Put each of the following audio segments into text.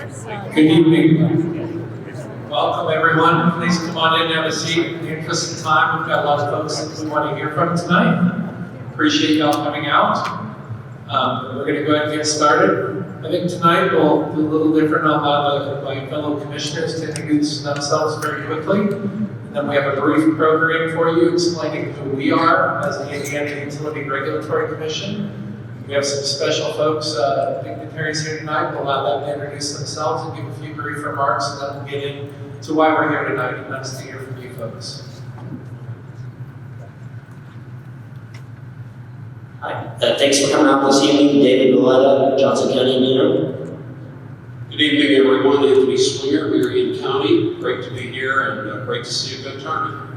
Good evening. Welcome, everyone. Please come on in and have a seat. In the interest of time, we've got a lot of folks that we want to hear from tonight. Appreciate y'all coming out. We're going to go ahead and get started. I think tonight we'll do a little different. I'll have my fellow commissioners to introduce themselves very quickly. And then we have a brief program for you explaining who we are as the Indiana Utility Regulatory Commission. We have some special folks, dignitaries here tonight. We'll allow them to introduce themselves and give a few brief remarks, and then we'll get into why we're here tonight. And nice to hear from you folks. Hi, thanks for coming out this evening. David Vanetta, Johnson County, Indiana. Good evening, everyone. Anthony Swinger, Marion County. Great to be here and great to see a good turnout.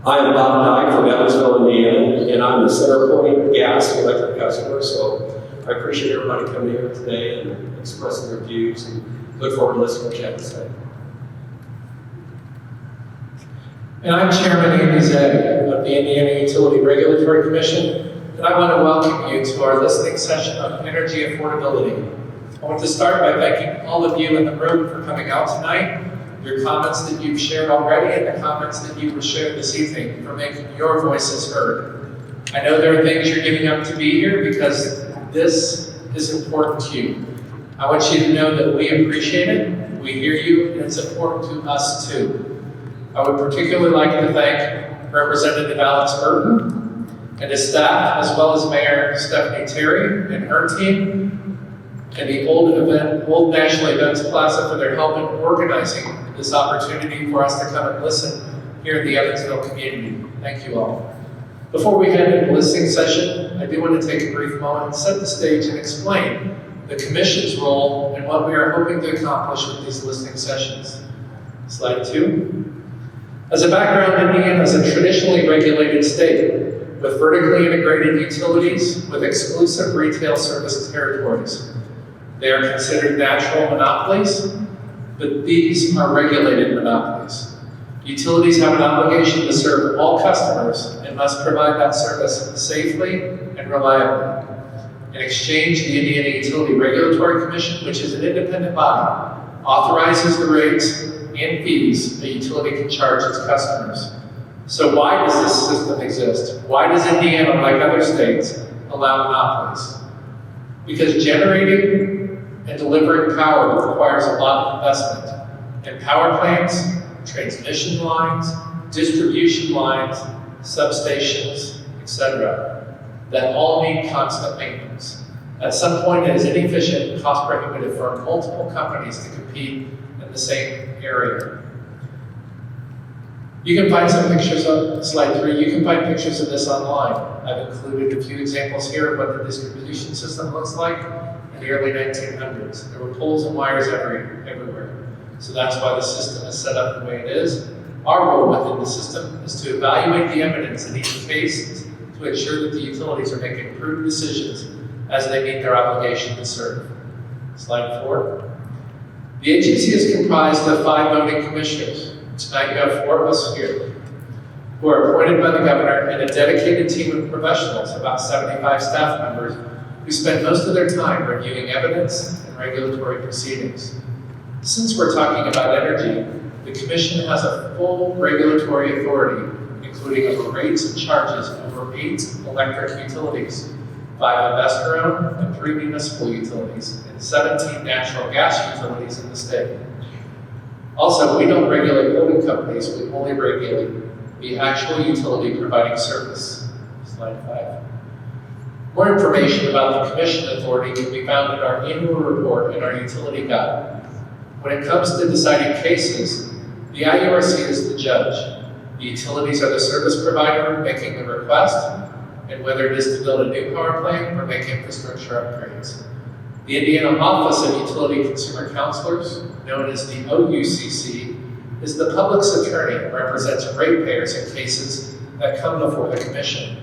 I am Bob Dye from Evansville, Indiana, and I'm the Center Point gas and electric customer, so I appreciate everybody coming here today and expressing their views, and look forward to listening to what you have to say. And I'm Chairman Andy Zagg of the Indiana Utility Regulatory Commission, and I want to welcome you to our listening session on energy affordability. I want to start by thanking all of you in the room for coming out tonight, your comments that you've shared already, and the comments that you will share this evening for making your voices heard. I know there are things you're giving up to be here because this is important to you. I want you to know that we appreciate it, we hear you, and it's important to us too. I would particularly like to thank Representative Alex Burton and his staff, as well as Mayor Stephanie Terry and her team, and the Old National Events Plaza for their help in organizing this opportunity for us to come and listen here in the Evansville community. Thank you all. Before we head into the listening session, I do want to take a brief moment and set the stage and explain the Commission's role and what we are hoping to accomplish with these listening sessions. Slide 2. As a background, Indiana is a traditionally regulated state with vertically integrated utilities with exclusive retail service territories. They are considered natural monopolies, but these are regulated monopolies. Utilities have an obligation to serve all customers and must provide that service safely and reliably. In exchange, the Indiana Utility Regulatory Commission, which is an independent body, authorizes the rates and fees a utility can charge its customers. So why does this system exist? Why does Indiana, like other states, allow monopolies? Because generating and delivering power requires a lot of investment in power plants, transmission lines, distribution lines, substations, etc. that all need constant maintenance. At some point, it is inefficient and cost prohibitive for multiple companies to compete in the same area. You can find some pictures on slide 3. You can find pictures of this online. I've included a few examples here of what the distribution system looks like. In the early 1900s, there were poles and wires everywhere. So that's why the system is set up the way it is. Our role within the system is to evaluate the evidence in each case to ensure that the utilities are making prudent decisions as they meet their obligation to serve. Slide 4. The agency is comprised of 5 voting commissioners. Tonight you have 4 of us here, who are appointed by the governor, and a dedicated team of professionals, about 75 staff members, who spend most of their time reviewing evidence and regulatory proceedings. Since we're talking about energy, the Commission has a full regulatory authority, including over rates and charges over 8 electric utilities, 5 investor-owned and 3 municipal utilities, and 17 natural gas utilities in the state. Also, we don't regulate holding companies, we only regulate the actual utility providing service. Slide 5. More information about the Commission authority can be found in our annual report and our utility guide. When it comes to deciding cases, the IURC is the judge. The utilities are the service provider making the request, and whether it is to build a new power plant or make infrastructure upgrades. The Indiana Office of Utility Consumer Counselors, known as the OUCC, is the public's attorney and represents ratepayers in cases that come before the Commission.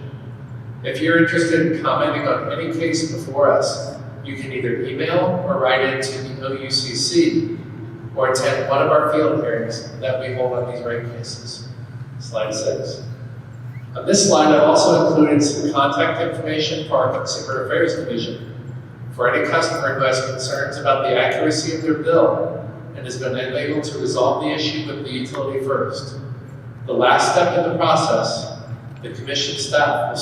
If you're interested in commenting on any case before us, you can either email or write into the OUCC or attend one of our field hearings that we hold on these rate cases. Slide 6. On this slide, I've also included some contact information for our Consumer Affairs Division. For any customer who has concerns about the accuracy of their bill and has been unable to resolve the issue with the utility first, the last step in the process, the commission staff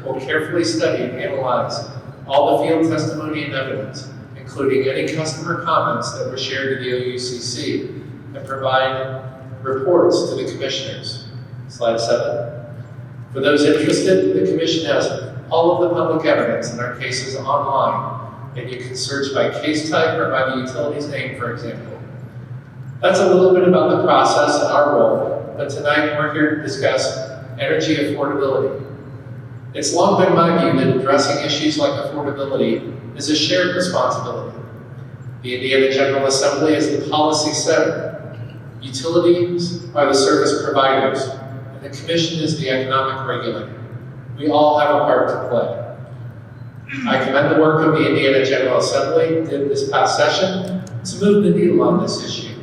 will carefully study and analyze all the field testimony and evidence, including any customer comments that were shared to the OUCC, and provide reports to the commissioners. Slide 7. For those interested, the commission has all of the public evidence in our cases online, and you can search by case type or by the utility's name, for example. That's a little bit about the process and our role, but tonight we're here to discuss energy affordability. It's long been my view that addressing issues like affordability is a shared responsibility. The Indiana General Assembly is the policy setter. Utilities are the service providers, and the commission is the economic regulator. We all have a part to play. I commend the work of the Indiana General Assembly did this past session to move the needle on this issue.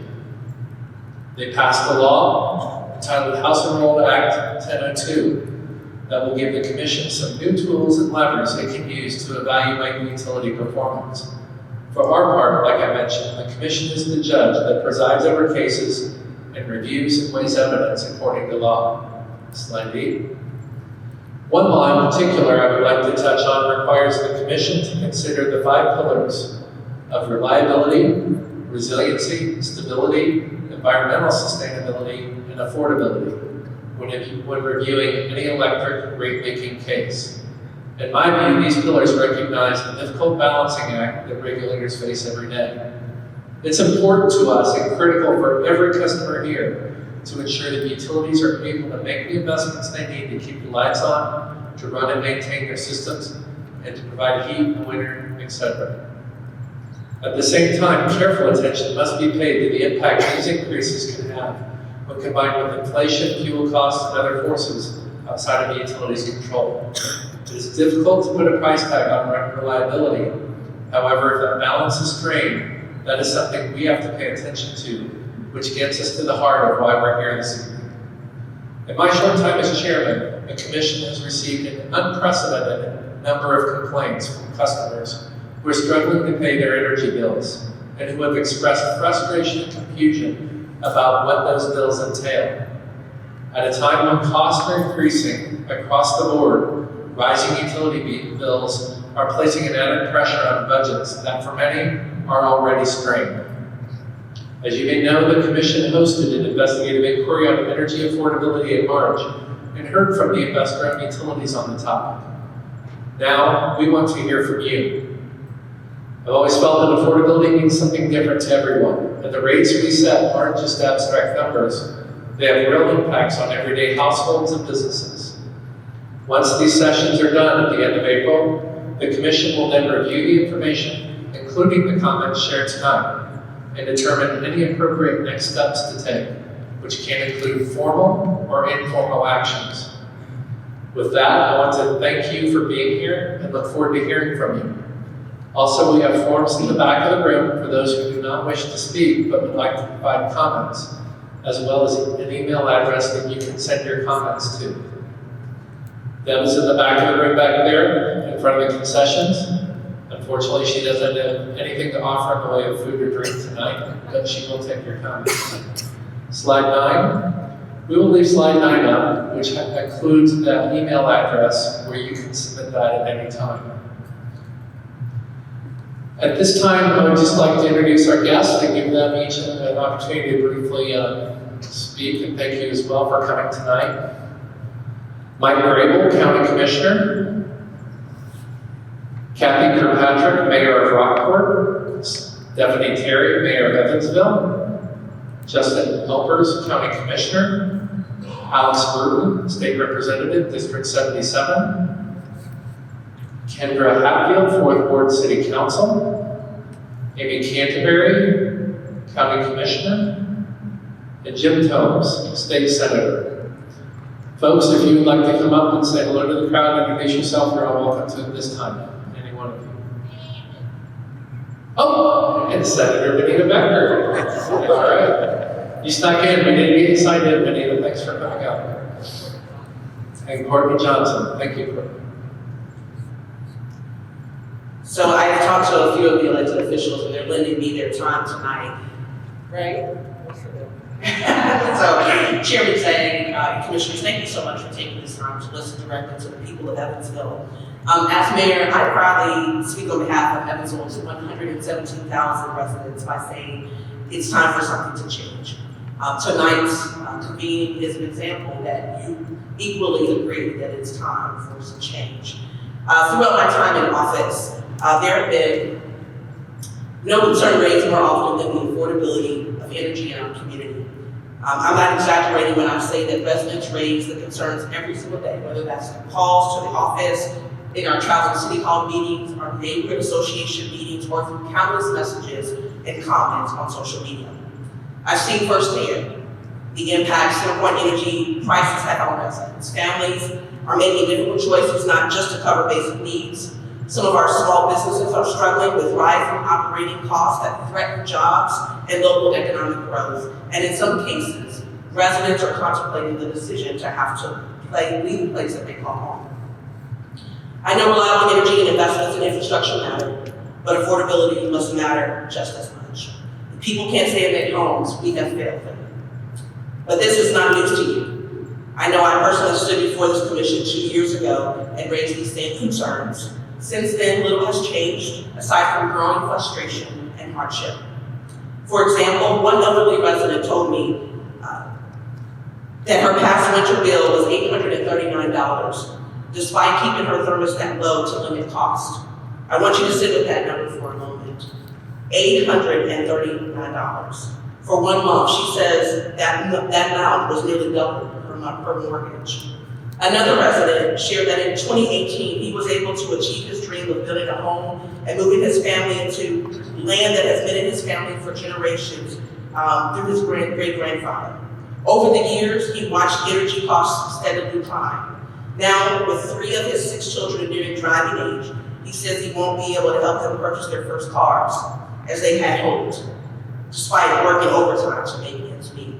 They passed a law entitled House Enrolled Act 1002 that will give the commission some new tools and levers they can use to evaluate utility performance. For our part, like I mentioned, the commission is the judge that presides over cases and reviews and weighs evidence according to law. Slide 8. One law in particular I would like to touch on requires the commission to consider the 5 pillars of reliability, resiliency, stability, environmental sustainability, and affordability when reviewing any electric rate-making case. In my view, these pillars recognize the difficult balancing act that regulators face every day. It's important to us and critical for every customer here to ensure that utilities are able to make the investments they need to keep the lights on, to run and maintain their systems, and to provide heat in the winter, etc. At the same time, careful attention must be paid to the impact these increases can have when combined with inflation, fuel costs, and other forces outside of the utility's control. It is difficult to put a price tag on reliability. However, if that balance is strained, that is something we have to pay attention to, which gets us to the heart of why we're here this evening. In my short time as chairman, the commission has received an unprecedented number of complaints from customers who are struggling to pay their energy bills and who have expressed frustration and confusion about what those bills entail. At a time when costs are increasing across the board, rising utility bills are placing an added pressure on budgets that for many are already strained. As you may know, the commission hosted an investigative inquiry on energy affordability in March and heard from the investor-owned utilities on the topic. Now, we want to hear from you. I've always felt that affordability means something different to everyone, and the rates we set aren't just abstract numbers, they have real impacts on everyday households and businesses. Once these sessions are done at the end of April, the commission will then review the information, including the comments shared tonight, and determine any appropriate next steps to take, which can include formal or informal actions. With that, I want to thank you for being here and look forward to hearing from you. Also, we have forms in the back of the room for those who do not wish to speak but would like to provide comments, as well as an email address that you can send your comments to. Deb's in the back of the room back there, in front of the concessions. Unfortunately, she doesn't have anything to offer in the way of food or drink tonight, but she will take your comments. Slide 9. We will leave slide 9 up, which includes that email address where you can submit that at any time. At this time, I would just like to introduce our guests and give them each an opportunity to briefly speak, and thank you as well for coming tonight. Mike Goebel, County Commissioner. Kathy Kirkpatrick, Mayor of Rockport. Stephanie Terry, Mayor of Evansville. Justin Helpers, County Commissioner. Alex Burton, State Representative, District 77. Kendra Hatfield, 4th Ward City Council. Amy Canterbury, County Commissioner. And Jim Tomes, State Senator. Folks, if you would like to come up and say hello to the crowd and introduce yourself, you're all welcome to at this time. Any one of you. Oh, and Senator Vanetta Becker. All right. You snuck in. We didn't get you signed in, Vanetta. Thanks for coming up. And Courtney Johnson. Thank you, Courtney. So I have talked to a few of the elected officials and they're lending me their time tonight, right? So, Chairman Zhang, Commissioners, thank you so much for taking this time to listen directly to the people of Evansville. As mayor, I proudly speak on behalf of Evansville's 117,000 residents by saying it's time for something to change. Tonight's convening is an example that you equally agree that it's time for some change. Throughout my time in office, there have been no concern raised more often than the affordability of energy in our community. I'm not exaggerating when I say that residents raise the concerns every single day, whether that's calls to the office, in our traveling city hall meetings, our neighborhood association meetings, or through countless messages and comments on social media. I've seen firsthand the impact CenterPoint energy prices have on residents. Families are making difficult choices not just to cover basic needs. Some of our small businesses are struggling with rising operating costs that threaten jobs and local economic growth. And in some cases, residents are contemplating the decision to have to leave the place that they call home. I know reliable energy and investments in infrastructure matter, but affordability must matter just as much. If people can't stay in their homes, we have failed them. But this is not news to you. I know I personally stood before this commission 2 years ago and raised these same concerns. Since then, little has changed, aside from growing frustration and hardship. For example, one elderly resident told me that her past winter bill was $839, despite keeping her thermostat low to limit cost. I want you to sit with that number for a moment. $839. For 1 month, she says that amount was nearly double her mortgage. Another resident shared that in 2018, he was able to achieve his dream of building a home and moving his family into land that has been in his family for generations through his great-grandfather. Over the years, he watched energy costs steadily climb. Now, with 3 of his 6 children nearing driving age, he says he won't be able to help them purchase their first cars as they had hoped, despite working overtime to make ends meet.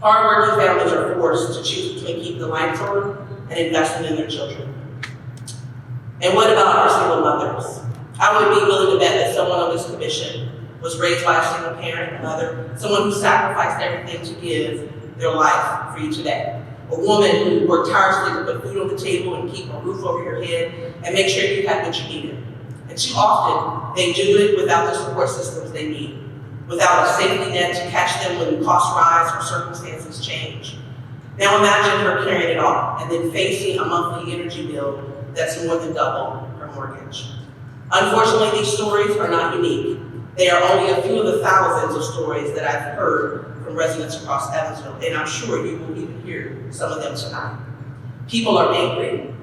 Hard-working families are forced to choose between keeping the lights on and investing in their children. And what about our single mothers? I would be willing to bet that someone on this commission was raised by a single parent, mother, someone who sacrificed everything to give their life for you today. A woman who worked tirelessly to put food on the table and keep a roof over your head and make sure you had what you needed. And too often, they do it without the support systems they need, without a safety net to catch them when costs rise or circumstances change. Now imagine her carrying it all and then facing a monthly energy bill that's more than double her mortgage. Unfortunately, these stories are not unique. They are only a few of the thousands of stories that I've heard from residents across Evansville, and I'm sure you will even hear some of them tonight. People are angry,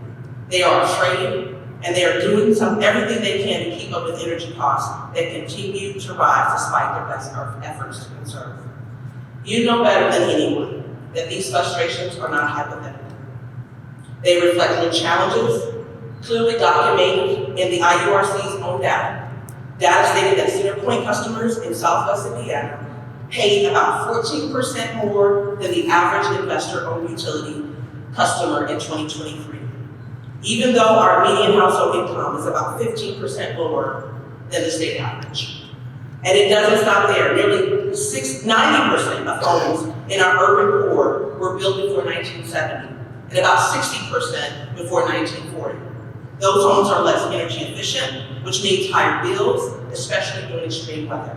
they are afraid, and they are doing everything they can to keep up with energy costs that continue to rise despite their best efforts to conserve. You know better than anyone that these frustrations are not hypothetical. They reflect real challenges, clearly documented in the IURC's own data. Data stated that CenterPoint customers in Southwest Indiana paid about 14% more than the average investor-owned utility customer in 2023. Even though our median household income is about 15% lower than the state average. And it doesn't stop there. Nearly 90% of homes in our urban core were built before 1970, and about 60% before 1940. Those homes are less energy efficient, which means higher bills, especially during extreme weather.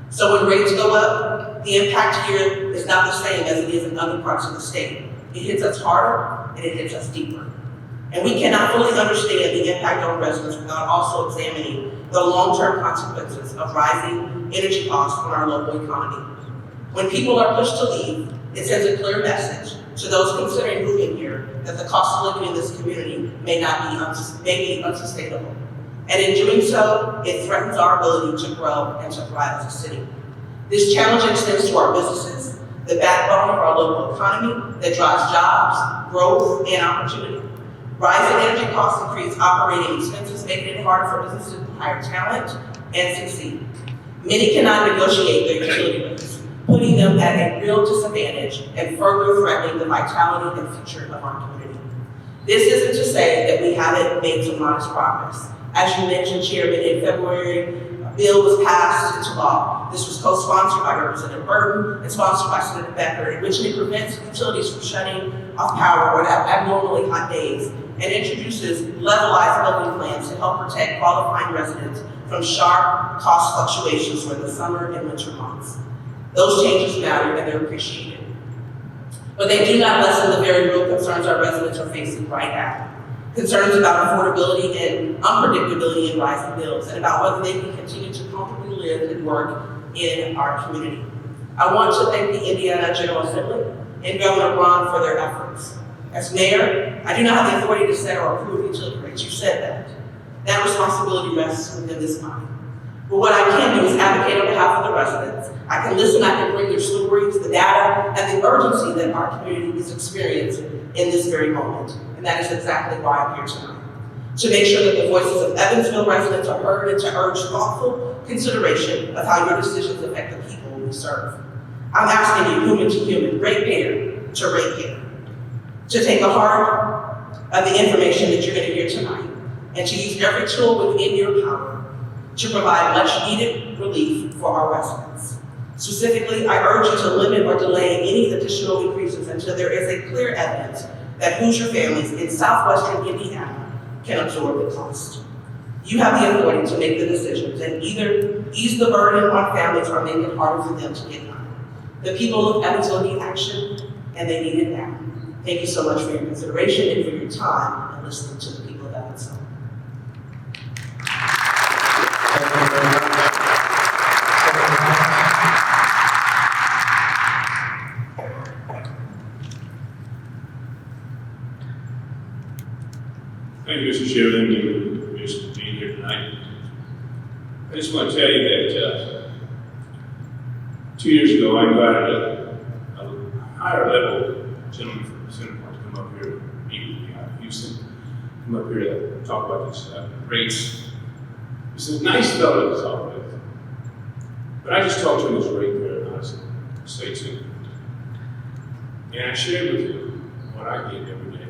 So when rates go up, the impact here is not the same as it is in other parts of the state. It hits us harder and it hits us deeper. And we cannot fully understand the impact on residents without also examining the long-term consequences of rising energy costs on our local economy. When people are pushed to leave, it sends a clear message to those considering moving here that the cost of living in this community may be unsustainable. And in doing so, it threatens our ability to grow and to thrive as a city. This challenge extends to our businesses, the backbone of our local economy that drives jobs, growth, and opportunity. Rising energy costs increase operating expenses, making it harder for businesses to hire talent and succeed. Many cannot negotiate their utility rates, putting them at a real disadvantage and further threatening the vitality and future of our community. This isn't to say that we haven't made some modest progress. As you mentioned, Chairman, in February, a bill was passed into law. This was co-sponsored by Representative Burton and sponsored by Senator Becker, in which it prevents utilities from shutting off power on abnormally hot days and introduces levelized building plans to help protect qualifying residents from sharp cost fluctuations during the summer and winter months. Those changes matter and they're appreciated. But they do not lessen the very real concerns our residents are facing right now. Concerns about affordability and unpredictability in rising bills, and about whether they can continue to comfortably live and work in our community. I want to thank the Indiana General Assembly and Governor Ron for their efforts. As mayor, I do not have the authority to set or approve utility rates. You said that. That responsibility rests within this body. But what I can do is advocate on behalf of the residents. I can listen, I can bring their stories, the data, and the urgency that our community is experiencing in this very moment. And that is exactly why I'm here tonight. To make sure that the voices of Evansville residents are heard and to urge thoughtful consideration of how your decisions affect the people we serve. I'm asking you, human to human, ratepayer to ratepayer, to take the heart of the information that you're going to hear tonight and to use every tool within your power to provide much needed relief for our residents. Specifically, I urge you to limit or delay any additional increases until there is a clear evidence that Hoosier families in southwestern Indiana can absorb the cost. You have the authority to make the decisions and either ease the burden on families or make it harder for them to get by. The people of Evansville need action, and they need it now. Thank you so much for your consideration and for your time and listening to the people of Evansville. Thank you, Mr. Chairman, and Commissioner, for being here tonight. I just want to tell you that 2 years ago, I invited a higher level gentleman from the Senate to come up here and meet with me out of Houston, come up here to talk about these rates. He's a nice fellow to talk with, but I just talked to him as a ratepayer, and I say to him, and I shared with him what I did every day.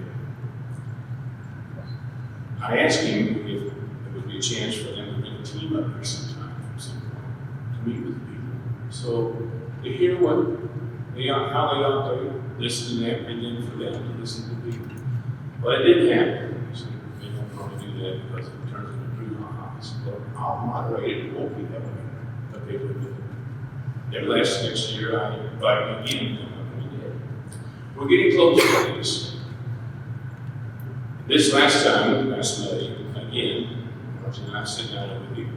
I asked him if there would be a chance for them to bring a team up here sometime from some point to meet with people. So to hear how they operate, listen to them, and then for them to listen to people. But it didn't happen. So they don't want to do that because it turns into pretty honest. But I'll moderate it, it won't be that way. But they would do it. Then next year, I invited again, and we did. We're getting close to this. This last May, again, I sit down with you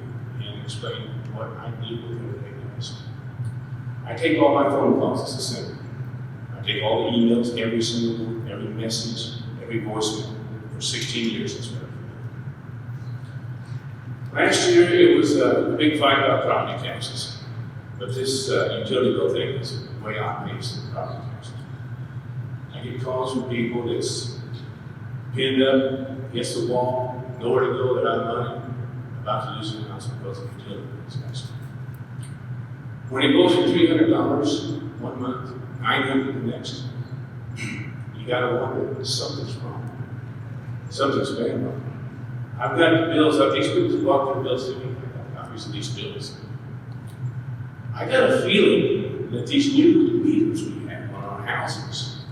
and explain what I need with everything else. I take all my phone calls as a senator. I take all the emails, every message, every voicemail for 16 years as well. Last year, it was a big fight about property taxes. But this utility bill thing is way outpaced the property taxes. I get calls from people that's pinned up against the wall, nowhere to go, that I'm money, about to lose their house because of utility bills. When it goes from $300 one month, $900 the next, you gotta wonder, something's wrong. Something's bad wrong. I've got the bills up, these people brought their bills to me, I got copies of these bills. I got a feeling that these new meters we have on our houses,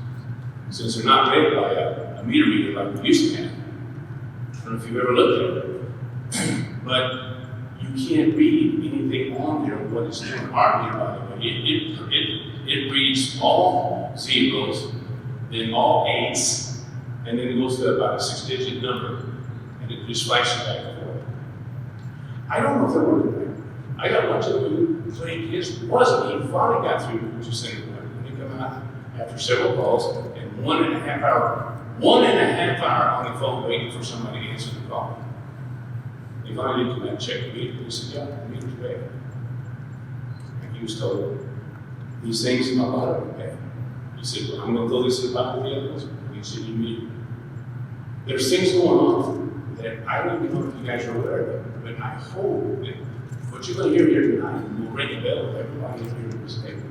since they're not made by a meter reader like we used to have. I don't know if you've ever looked at it, but you can't read anything on there what it's doing. Our meter, by the way, it reads all zeros, then all eights, and then it goes to about a 6-digit number, and it just flashes back and forth. I don't know if they're working right. I got a bunch of them who claimed his wasn't. He finally got through to Sen Vanetta. They come out after several calls and 1.5 hour on the phone waiting for somebody to answer the call. They finally did come out and check the meter. He said, yeah, the meter's bad. And he was told, these things, a lot of them bad. He said, well, I'm going to go listen to about the others. He said, you meter. There's things going on that I don't even know if you guys are aware of it, but I hope that what you're going to hear here tonight will ring a bell with everybody here at this table,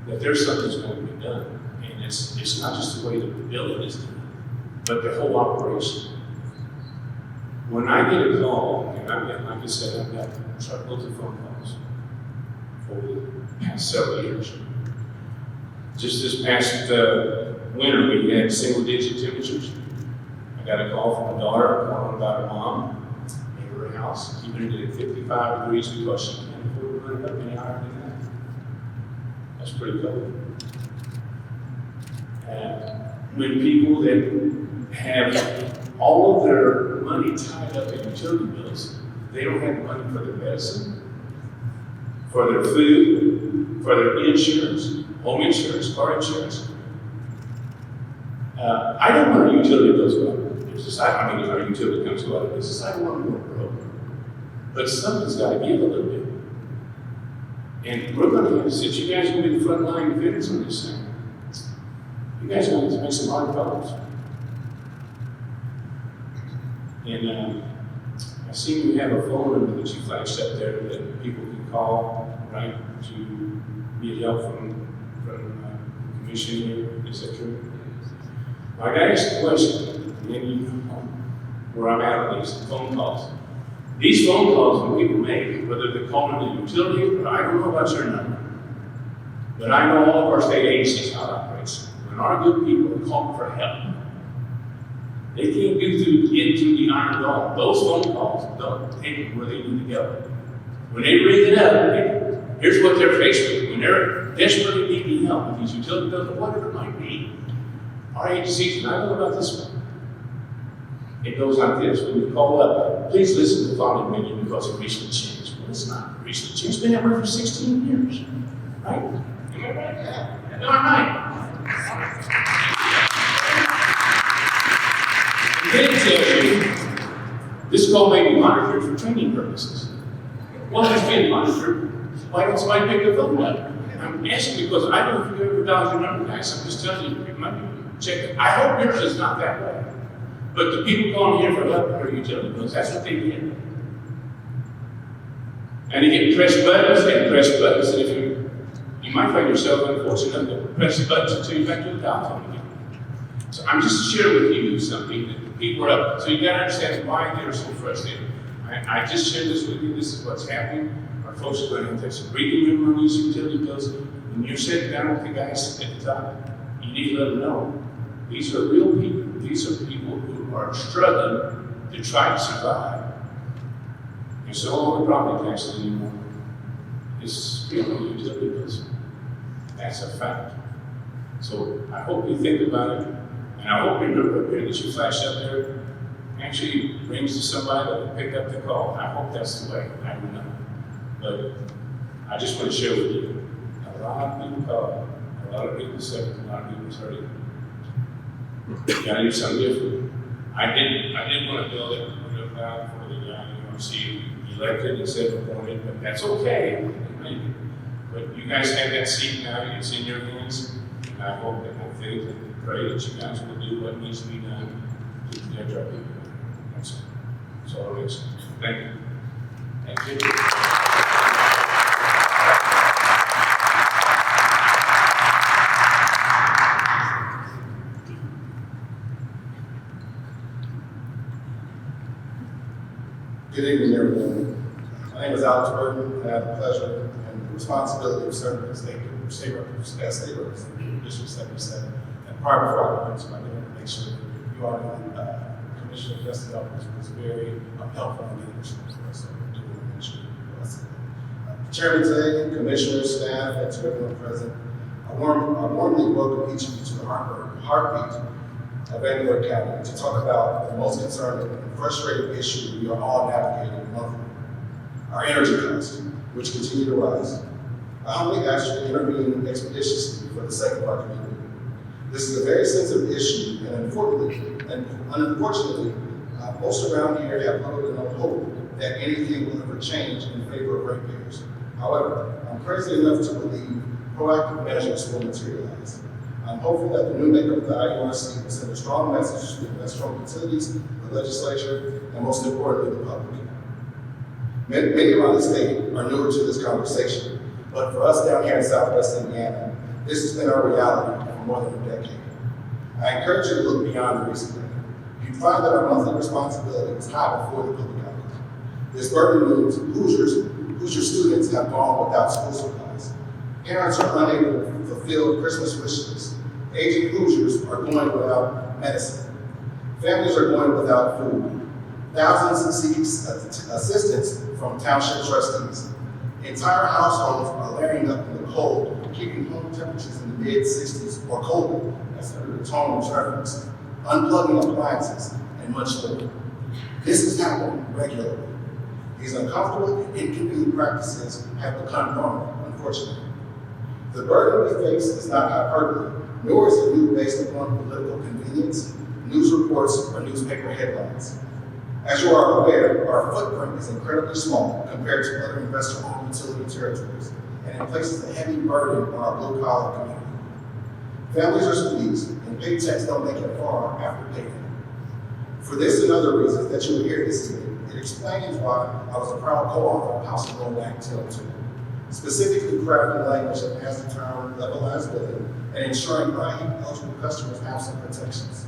that there's something that's going to be done. And it's not just the way the building is done, but the whole operation. When I get a call, and I've got, like I said, I've got truckloads of phone calls over the past several years. Just this past winter, we had single-digit temperatures. I got a call from a daughter calling about her mom in her house, keeping it at 55 degrees because she can't afford to run it up any higher than that. That's pretty cold. And when people that have all of their money tied up in utility bills, they don't have money for their medicine, for their food, for their insurance, home insurance, car insurance. I don't want our utility bills to go up. It's just, I mean, our utility comes to out of business. I don't want to go broke. But something's got to give a little bit. And we're going to have to sit. You guys are going to be the front line defenders on this thing. You guys are going to have to make some hard calls. And I see you have a phone number that you flashed up there that people can call, right, to get help from the commission here. Is that true? I got to ask a question, and then you know where I'm at on these phone calls. These phone calls when people make, whether they're calling the utility, or I don't know about your number, but I know all of our state agencies how it operates. When our good people are calling for help, they can't get through the iron dome. Those phone calls don't take them where they need to go. When they ring it up, here's what they're faced with. When they're desperately needing help with these utility bills or whatever it might be, our agencies, and I know about this one, it goes like this. When you call up, please listen to the following menu because it recently changed. Well, it's not recently changed. It's been that way for 16 years, right? Am I right? Yeah. Am I right? Then it tells you, this call may be monitored for training purposes. Well, it's being monitored. Why don't somebody pick the phone up? I'm asking because I don't know if you ever dialed your number, guys. I'm just telling you, it might be checked. I hope yours is not that way. But the people calling here for help are utility bills. That's what they get. And they get press buttons and press buttons. And if you might find yourself unfortunate enough to press the buttons until you're back to the dial tone again. So I'm just sharing with you something that people are up. So you got to understand why they're so frustrated. I just shared this with you. This is what's happening. Our folks are going to take some breathing room on these utility bills. When you're sitting down with the guys at the top, you need to let them know these are real people. These are people who are struggling to try to survive. And so all the property taxes anymore is really utility bills. That's a fact. So I hope you think about it, and I hope you remember up here that you flash up there actually rings to somebody that will pick up the call. I hope that's the way. I don't know. But I just want to share with you, a lot of people call, a lot of people sick, a lot of people hurting. You gotta do something different. I did want to build it real proud for the IURC elected instead of appointed, but that's okay. But you guys have that seat now, it's in your hands. And I hope and I think and pray that you guys will do what needs to be done to protect our people. That's all it is. Thank you. Thank you. Good evening, everyone. My name is Alex Burton, and I have the pleasure and the responsibility of serving as state representative, District 77. And prior before I go into my name, to make sure that you are the Commissioner Justin Elkins was very helpful in getting this for us. So we do want to make sure you do us. Chairman today, Commissioners, staff, and to everyone present, I warmly welcome each of you to the heartbeat of Vanderburgh County to talk about the most concerning and frustrating issue we are all navigating monthly, our energy costs, which continue to rise. I humbly ask you to intervene expeditiously for the sake of our community. This is a very sensitive issue, and unfortunately, most around here have little to no hope that anything will ever change in favor of ratepayers. However, I'm crazy enough to believe proactive measures will materialize. I'm hopeful that the new makeup of the IURC will send a strong message to the Western utilities, the legislature, and most importantly, the public. Many around the state are newer to this conversation, but for us down here in Southwest Indiana, this has been our reality for more than a decade. I encourage you to look beyond the recent data. you find that our monthly responsibility is high before the public outlook. This burden means Hoosier students have gone without school supplies. Parents are unable to fulfill Christmas wishes. Aging Hoosiers are going without medicine. Families are going without food. Thousands seek assistance from township trustees. Entire households are layering up in the cold, keeping home temperatures in the mid-60s or colder, as Senator Tomes referenced, unplugging appliances, and much more. This is happening regularly. These uncomfortable and inconvenient practices have become normal, unfortunately. The burden we face is not hyperbole, nor is it new based upon political convenience, news reports, or newspaper headlines. As you are aware, our footprint is incredibly small compared to other investor-owned utility territories, and it places a heavy burden on our blue-collar community. Families are squeezed, and paychecks don't make it far after payday. For this and other reasons that you will hear this evening, it explains why I was a proud co-author of House and Home Act 1002, specifically crafting language that has the term levelized billing and ensuring eligible customers have some protections.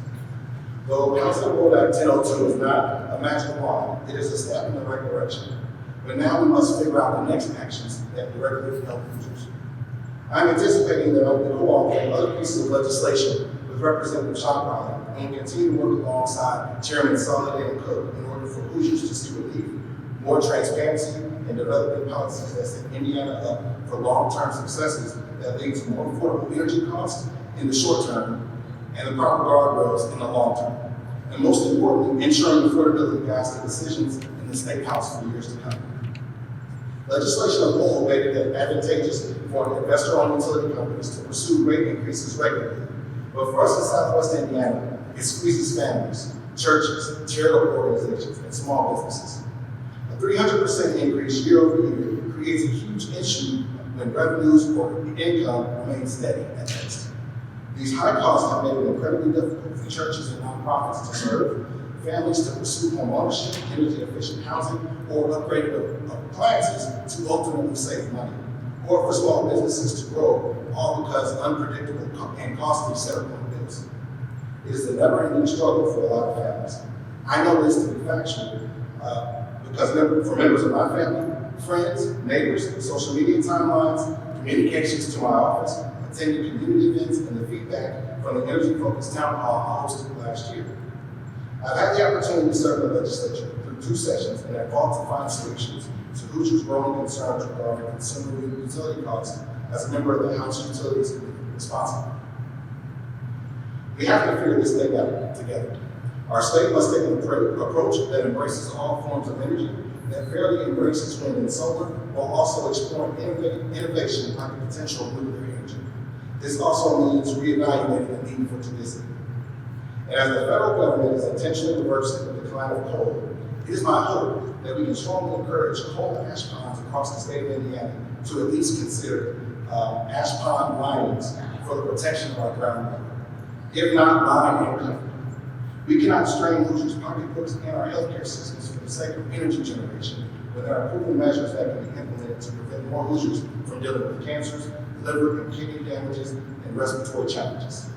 Though House and Home Act 1002 is not a magic wand, it is a step in the right direction. But now we must figure out the next actions that directly help users. I'm anticipating that I will be co-authoring other pieces of legislation with Representative Sean Ryan and will continue to work alongside Chairman Soliday and Cook in order for Hoosiers to see relief, more transparency, and developing policies that set Indiana up for long-term successes that lead to more affordable energy costs in the short term and the proper guardrails in the long term. And most importantly, ensuring affordability guides the decisions in the State House for years to come. Legislation of whole made it advantageous for investor-owned utility companies to pursue rate increases regularly. But for us in Southwest Indiana, it squeezes families, churches, charitable organizations, and small businesses. A 300% increase year over year creates a huge issue when revenues or income remain steady at best. These high costs have made it incredibly difficult for churches and nonprofits to serve, families to pursue home ownership, energy efficient housing, or upgraded appliances to ultimately save money, or for small businesses to grow, all because unpredictable and costly settlement bills. It is a never-ending struggle for a lot of families. I know this to be factual because for members of my family, friends, neighbors, social media timelines, communications to my office, attending community events, and the feedback from the energy-focused town hall I hosted last year. I've had the opportunity to serve in the legislature through 2 sessions and have fought to find solutions to Hoosiers' growing concerns regarding consumer utility costs as a member of the House Utilities Committee responsible. We have to figure this thing out together. Our state must take an approach that embraces all forms of energy, that fairly embraces wind and solar, while also exploring innovation like the potential of nuclear energy. This also means reevaluating the need for tradition. And as the federal government is intentionally reversing the decline of coal, it is my hope that we can strongly encourage coal ash ponds across the state of Indiana to at least consider ash pond linings for the protection of our groundwater, if not line and cover. We cannot strain Hoosiers' pocketbooks and our healthcare systems for the sake of energy generation when there are proven measures that can be implemented to prevent more Hoosiers from dealing with cancers, liver and kidney damages, and respiratory challenges.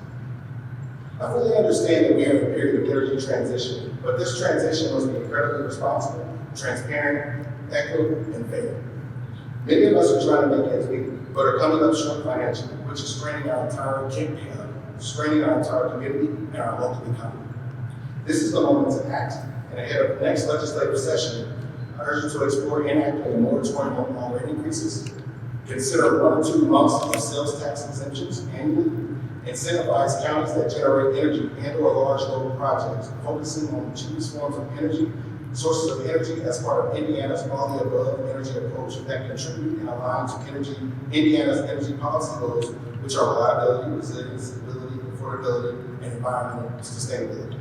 I fully understand that we are in a period of energy transition, but this transition must be incredibly responsible, transparent, equitable, and fair. Many of us are trying to make ends meet, but are coming up short financially, which is straining our entire community and our local economy. This is the moment to act, and ahead of the next legislative session, I urge you to explore enacting a moratorium on all rate increases, consider 1 or 2 months of sales tax exemptions annually, incentivize counties that generate energy and/or large local projects, focusing on the cheapest forms of energy, sources of energy as part of Indiana's all-the-above energy approach that contribute and align to Indiana's energy policy goals, which are reliability, resilience, stability, affordability, and environmental sustainability.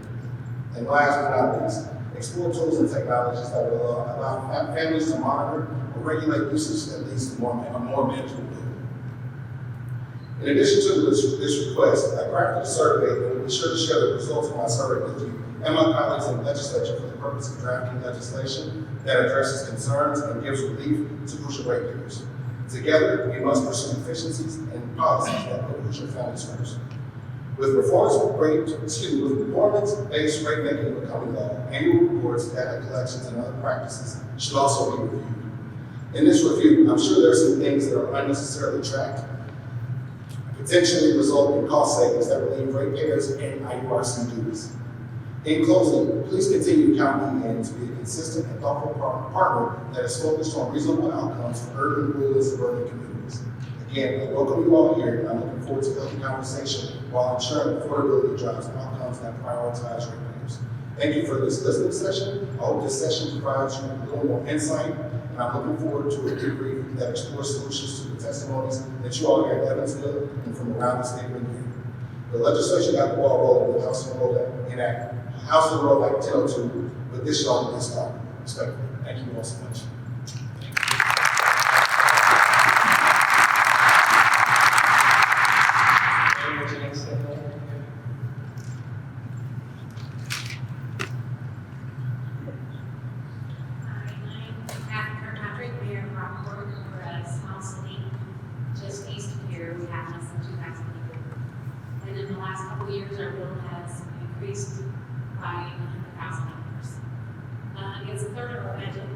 And last but not least, explore tools and technologies that will allow families to monitor or regulate usage that leads to a more manageable bill. In addition to this request, I crafted a survey and will be sure to share the results of my survey with you and my colleagues in the legislature for the purpose of drafting legislation that addresses concerns and gives relief to Hoosier ratepayers. Together, we must pursue efficiencies and policies that put Hoosier families first. With performance-based rate making becoming law, annual reports, data collections, and other practices should also be reviewed. In this review, I'm sure there are some things that are unnecessarily tracked, potentially result in cost savings that relieve ratepayers and IURC dues. In closing, please continue to count me in to be a consistent and thoughtful partner that is focused on reasonable outcomes for urban, rural, and suburban communities. Again, I welcome you all here, and I'm looking forward to healthy conversation while ensuring affordability drives outcomes that prioritize ratepayers. Thank you for this listening session. I hope this session provides you with a little more insight, and I'm looking forward to a debrief that explores solutions to the testimonies that you all hear in Evansville and from around the state of Indiana. The legislation got the ball rolling with House and Road Act 1002, but this should only get started. Respectfully. Thank you all so much. Kirkpatrick, Mayor of Rockport, we're a small city just east of here. We have less than 2,000 people. And in the last couple of years, our bill has increased by $100,000. It's a third of our budget.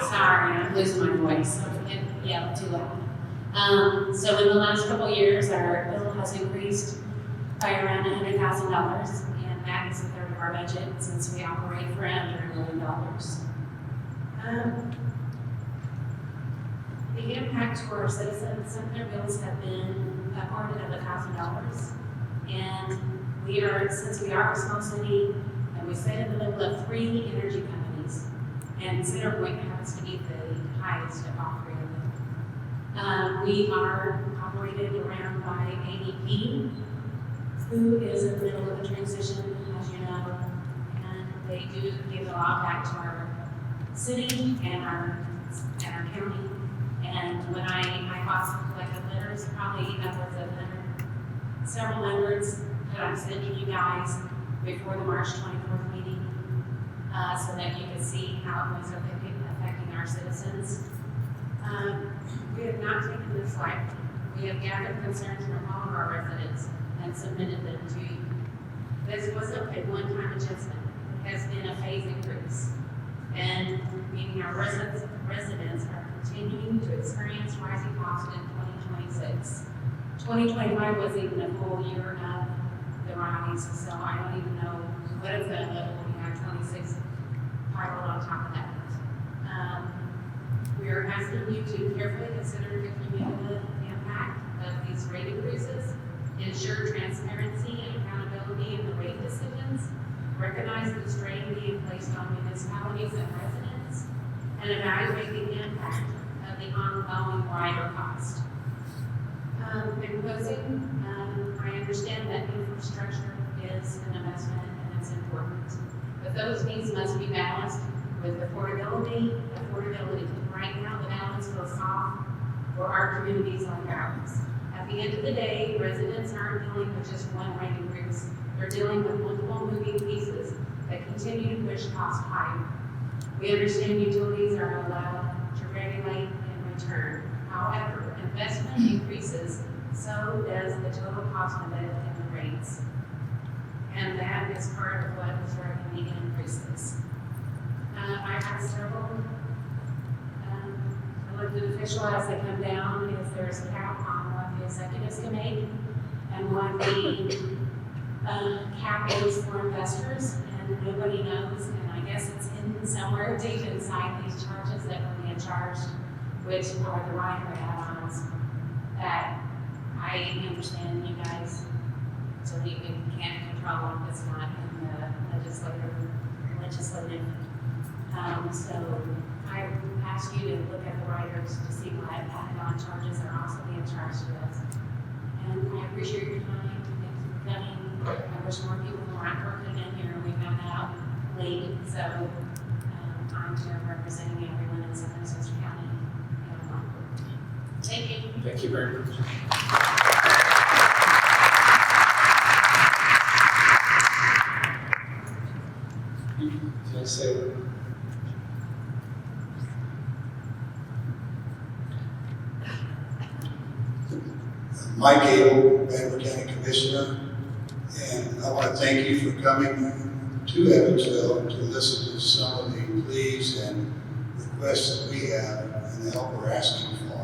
Sorry, I'm losing my voice. Yeah, too loud. So in the last couple of years, our bill has increased by around $100,000. That is a third of our budget since we operate for under $1 million. The impact to our citizens, some of their bills have been upward of $1,000. And since we are a small city, and we sit in the middle of 3 energy companies, and Cedar Point happens to be the highest of all 3 of them. We are operated around by ADP, who is in the middle of a transition, as you know, and they do give a lot back to our city and our county. And when I also collected letters, probably upwards of several hundreds that I'm sending you guys before the March 24th meeting, so that you can see how it was affecting our citizens. We have not taken this lightly. We have gathered concerns from all of our residents and submitted them to you. This wasn't a one-time adjustment. It has been a phase increase. And meaning our residents are continuing to experience rising costs in 2026. 2025 wasn't even a full year of the rise, so I don't even know what it's gonna look when we have 26 piled on top of that. We are asking you to carefully consider the cumulative impact of these rate increases, ensure transparency and accountability in the rate decisions, recognize the strain being placed on municipalities and residents, and evaluate the impact of the ongoing rider cost. In closing, I understand that infrastructure is an investment and it's important, but those needs must be balanced with affordability. Right now, the balance feels off for our communities like ours. At the end of the day, residents aren't dealing with just one rate increase. They're dealing with multiple moving pieces that continue to push costs higher. We understand utilities are allowed to regulate in return. However, investment increases, so does the total cost of it and the rates. And that is part of what is driving the increases. I have several elected officials as they come down, if there's a cap on what the executives can make and what the cap is for investors, and nobody knows, and I guess it's hidden somewhere deep inside these charges that we're being charged, which are the rider add-ons that I understand you guys, so you can't control them, it's not in the legislative. So I ask you to look at the riders to see what add-on charges are also being charged to us. And I appreciate your time. Thanks for coming. I wish more people from Rockport could have been here. We found out late, so I'm here representing everyone in Sen County and Rockport. Thank you. Thank you very much. Can I say? Mike Goebel, Vanderburgh County Commissioner, and I want to thank you for coming to Evansville to listen to some of the pleas and requests that we have and the help we're asking for.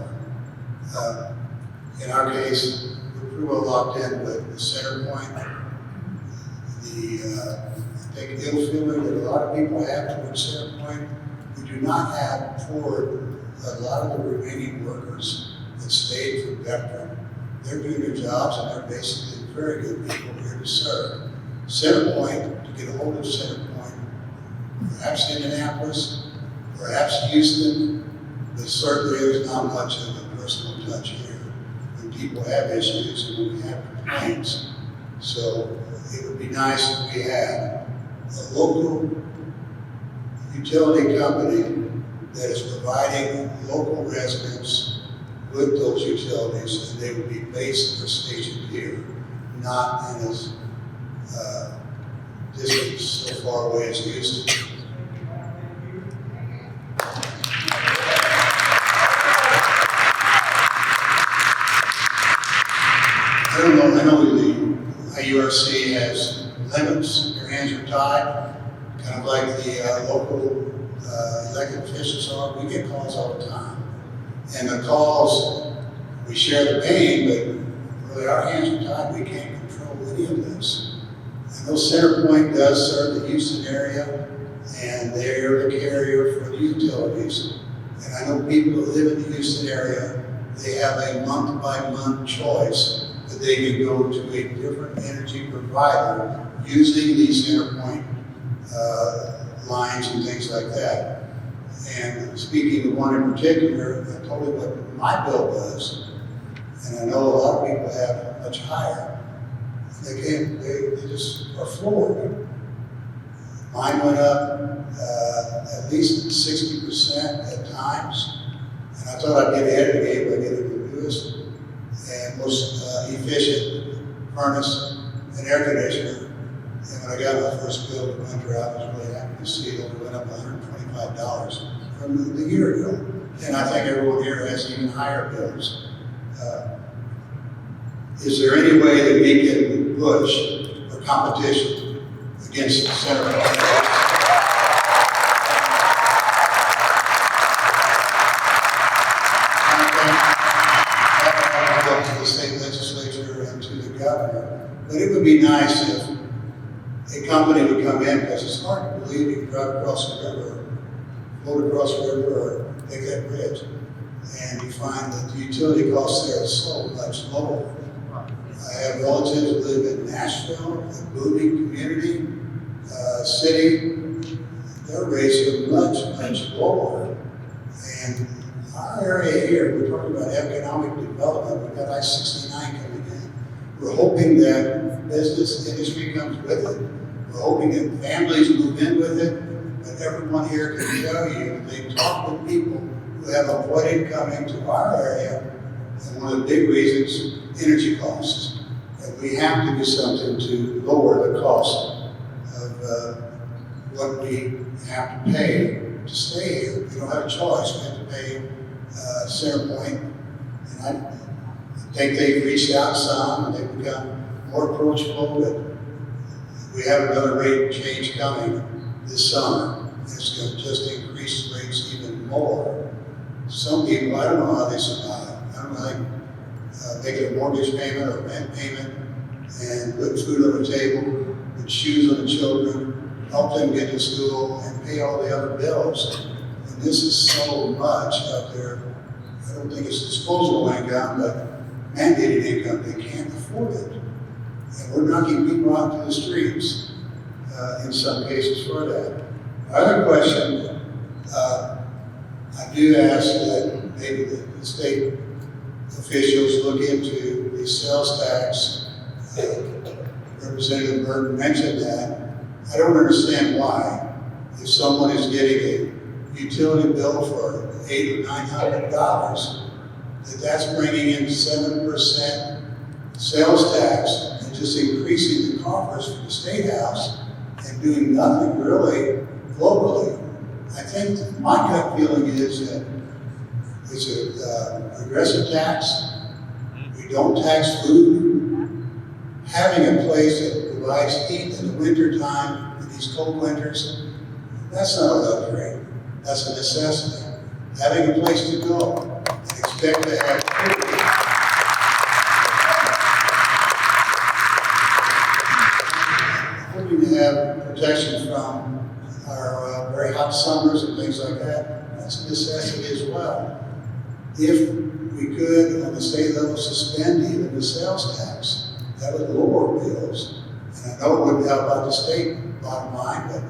In our case, we're pretty well locked in with the center point. I think ill feeling that a lot of people have towards center point. We do not have toward a lot of the remaining workers that stayed for Becker. They're doing their jobs and they're basically very good people here to serve. Center Point, to get a hold of Center Point, perhaps Indianapolis, perhaps Houston, but certainly there's not much of a personal touch here when people have issues and when we have complaints. So it would be nice if we had a local utility company that is providing local residents with those utilities, and they would be based or stationed here, not in as distance so far away as Houston. I don't know, I know the IURC has limits, your hands are tied, kind of like the local elected officials are. We get calls all the time. And the calls, we share the pain, but really our hands are tied, we can't control any of this. I know Center Point does serve the Houston area, and they're the carrier for the utilities. And I know people who live in the Houston area, they have a month-by-month choice that they can go to a different energy provider using these Center Point lines and things like that. And speaking of one in particular, I told him what my bill was, and I know a lot of people have much higher. They just are floored. Mine went up at least 60% at times, and I thought I'd get ahead of the game by getting the newest and most efficient furnace and air conditioner. And when I got my first bill to winter, I was really happy to see it only went up $125 from the year ago. And I think everyone here has even higher bills. Is there any way that we can push for competition against the Center Point? To the state legislature and to the governor, but it would be nice if a company would come in, because it's hard to believe you can drive across the river, float across the river, or take that bridge, and you find that the utility costs there are so much lower. I have relatives who live in Nashville, a booming community, city. Their rates are much, much lower. And our area here, we're talking about economic development. We've got I-69 coming in. We're hoping that business industry comes with it. We're hoping that families move in with it. But everyone here can tell you, they talk with people who have avoided coming to our area. And one of the big reasons, energy costs. And we have to do something to lower the cost of what we have to pay to stay here. We don't have a choice. We have to pay Center Point. And I think they've reached out some and they've become more approachable, but we have another rate change coming this summer. It's going to just increase rates even more. Some people, I don't know how they survive. I don't know how they make a mortgage payment or rent payment and put food on the table, put shoes on the children, help them get to school, and pay all the other bills. And this is so much out there. I don't think it's disposable income, but mandated income. They can't afford it. And we're knocking people out to the streets in some cases for that. Other question, I do ask that maybe the state officials look into the sales tax. Representative Burton mentioned that. I don't understand why, if someone is getting a utility bill for $800 or $900, that's bringing in 7% sales tax and just increasing the coffers for the State House and doing nothing really locally. I think my gut feeling is that it's a progressive tax. We don't tax food. Having a place that provides heat in the winter time, in these cold winters, that's not a luxury, that's a necessity. Having a place to go and expect to have food. Hoping to have protection from our very hot summers and things like that, that's a necessity as well. If we could, on the state level, suspend even the sales tax, that would lower bills. And I know it wouldn't help out the state bottom line, but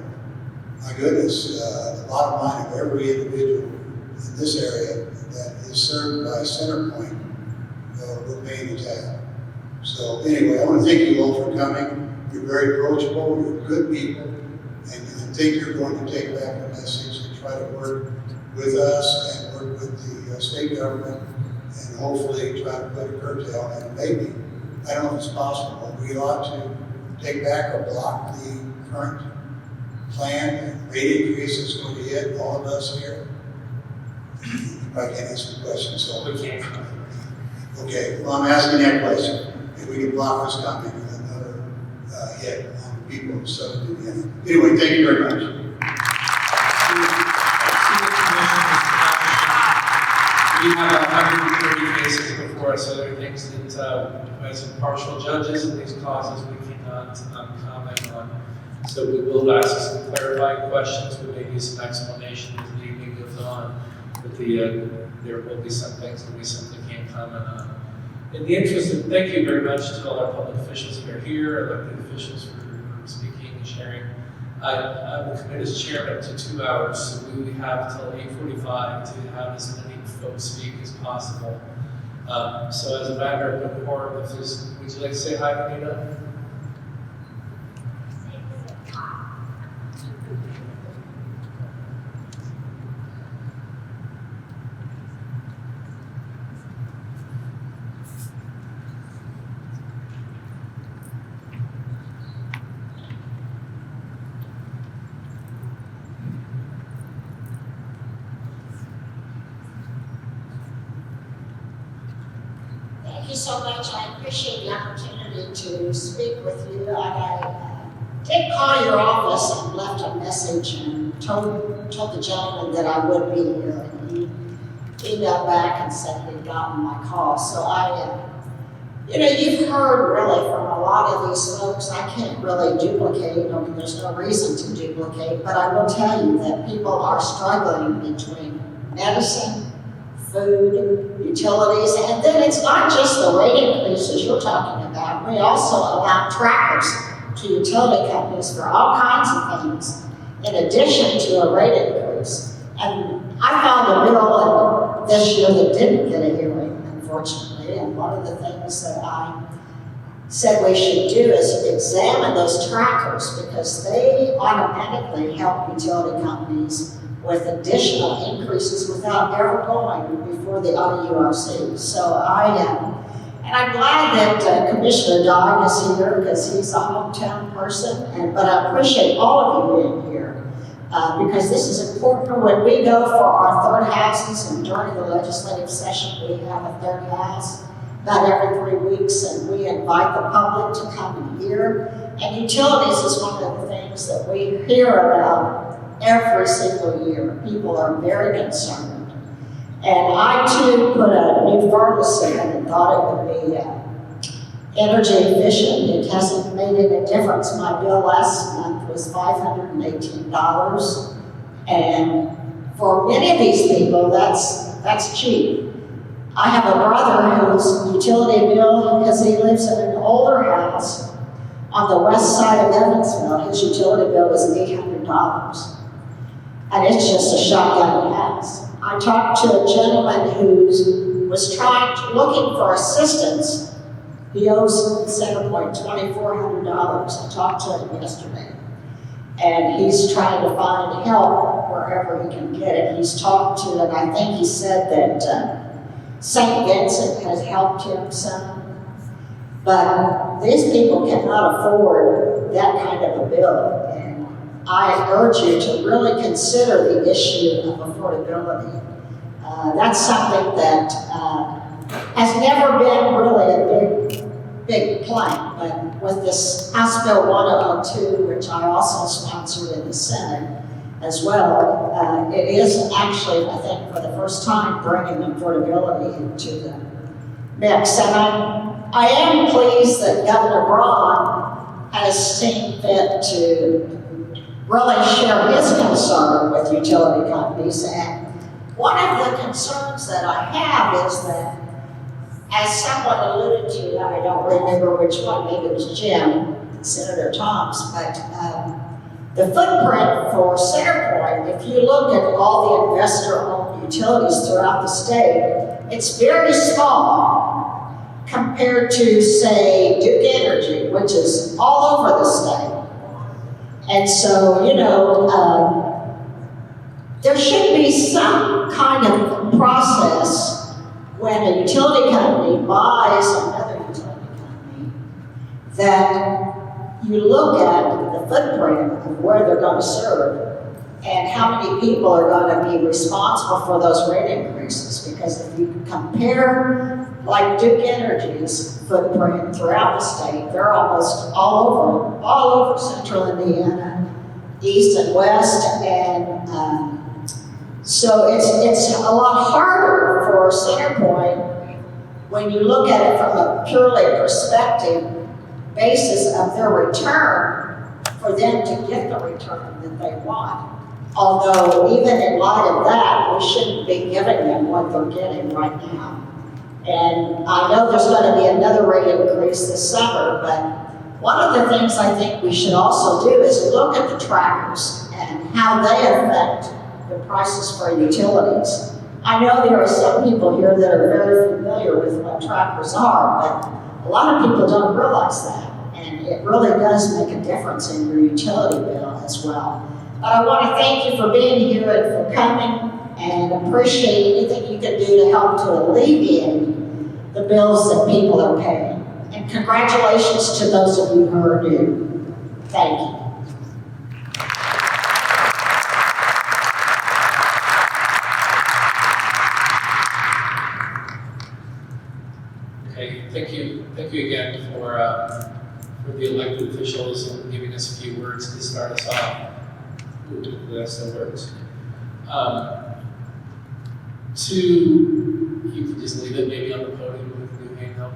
my goodness, the bottom line of every individual in this area that is served by CenterPoint will pay the tab. So anyway, I want to thank you all for coming. You're very approachable, you're good people, and I think you're going to take back the message and try to work with us and work with the state government and hopefully try to put a curtail and maybe, I don't know if it's possible, but we ought to take back or block the current plan and rate increase that's going to hit all of us here. You probably can't answer the question, so. We can't. Okay, well, I'm asking that question. If we can block this coming with another hit on the people of Southern Indiana. Anyway, thank you very much. We have 130 cases before us, so there are things that, as impartial judges in these causes, we cannot comment on. So we will ask some clarifying questions, but maybe some explanation as the evening goes on. But there will be some things that we simply can't comment on. In the interest of, thank you very much to all our public officials who are here, elected officials for speaking and sharing. I will commit as chairman to 2 hours, so we have till 8:45 to have as many folks speak as possible. So as a matter of decorum, would you like to say hi, Vanetta? Thank you so much. I appreciate the opportunity to speak with you. And I did call your office and left a message and told the gentleman that I would be here. And he emailed back and said he'd gotten my call. So you've heard really from a lot of these folks. I can't really duplicate. I mean, there's no reason to duplicate. But I will tell you that people are struggling between medicine, food, utilities, and then it's not just the rate increases you're talking about. We also allow trackers to utility companies for all kinds of things, in addition to a rate increase. And I found a bill this year that didn't get a hearing, unfortunately, and one of the things that I said we should do is examine those trackers because they automatically help utility companies with additional increases without ever going before the IURC. So I'm glad that Commissioner Dodd is here because he's a hometown person, but I appreciate all of you being here because this is important. When we go for our third houses and during the legislative session, we have a third house about every 3 weeks and we invite the public to come and hear. And utilities is one of the things that we hear about every single year. People are very concerned. And I too put a new furnace in and thought it would be energy efficient. It hasn't made any difference. My bill last month was $518. And for many of these people, that's cheap. I have a brother whose utility bill, because he lives in an older house on the west side of Evansville, his utility bill was $800. And it's just a shotgun house. I talked to a gentleman who was looking for assistance. He owes CenterPoint $2,400. I talked to him yesterday. And he's trying to find help wherever he can get it. He's talked to, and I think he said that St. Vincent has helped him some. But these people cannot afford that kind of a bill. I urge you to really consider the issue of affordability. That's something that has never been really a big plank, but with this House Bill 102, which I also sponsored in the Senate as well, it is actually, I think, for the first time, bringing affordability into the mix. And I am pleased that Governor Braun has seen fit to really share his concern with utility companies. And one of the concerns that I have is that, as someone alluded to, I don't remember which one, maybe it was Jim, Senator Tomes, but the footprint for CenterPoint, if you look at all the investor-owned utilities throughout the state, it's very small compared to, say, Duke Energy, which is all over the state. And so, you know, there should be some kind of process when a utility company buys another utility company that you look at the footprint of where they're going to serve and how many people are going to be responsible for those rate increases. Because if you compare, like Duke Energy's footprint throughout the state, they're almost all over central Indiana, east and west, and so it's a lot harder for CenterPoint when you look at it from a purely perspective basis of their return, for them to get the return that they want. Although, even in light of that, we shouldn't be giving them what they're getting right now. And I know there's going to be another rate increase this summer, but one of the things I think we should also do is look at the trackers and how they affect the prices for utilities. I know there are some people here that are very familiar with what trackers are, but a lot of people don't realize that. And it really does make a difference in your utility bill as well. But I want to thank you for being here and for coming, and appreciate anything you can do to help to alleviate the bills that people are paying. And congratulations to those of you who are new. Thank you. Okay, thank you again for the elected officials and giving us a few words to start us off. Ooh, that's no words. You can just leave it maybe on the podium with new handheld.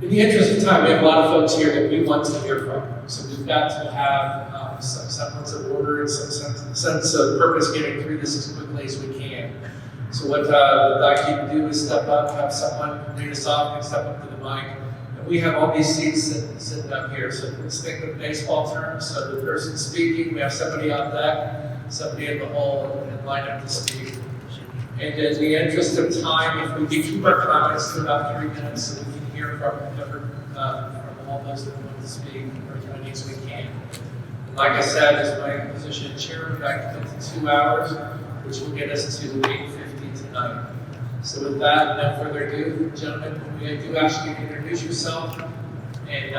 In the interest of time, we have a lot of folks here that we want to hear from. So we've got to have some semblance of order and some sense of purpose getting through this as quickly as we can. So what I'd like you to do is step up, have someone lead us off, and step up to the mic. And we have all these seats sitting up here. So let's think of baseball terms. So the person speaking, we have somebody on deck, somebody in the hall, and line up to speak. And in the interest of time, if we can keep our comments to about 3 minutes so we can hear from all those that want to speak, or as many as we can. And like I said, as my position as chairman, I can get to 2 hours, which will get us to 8:50 tonight. So with that, no further ado, gentlemen, we do ask you to introduce yourself and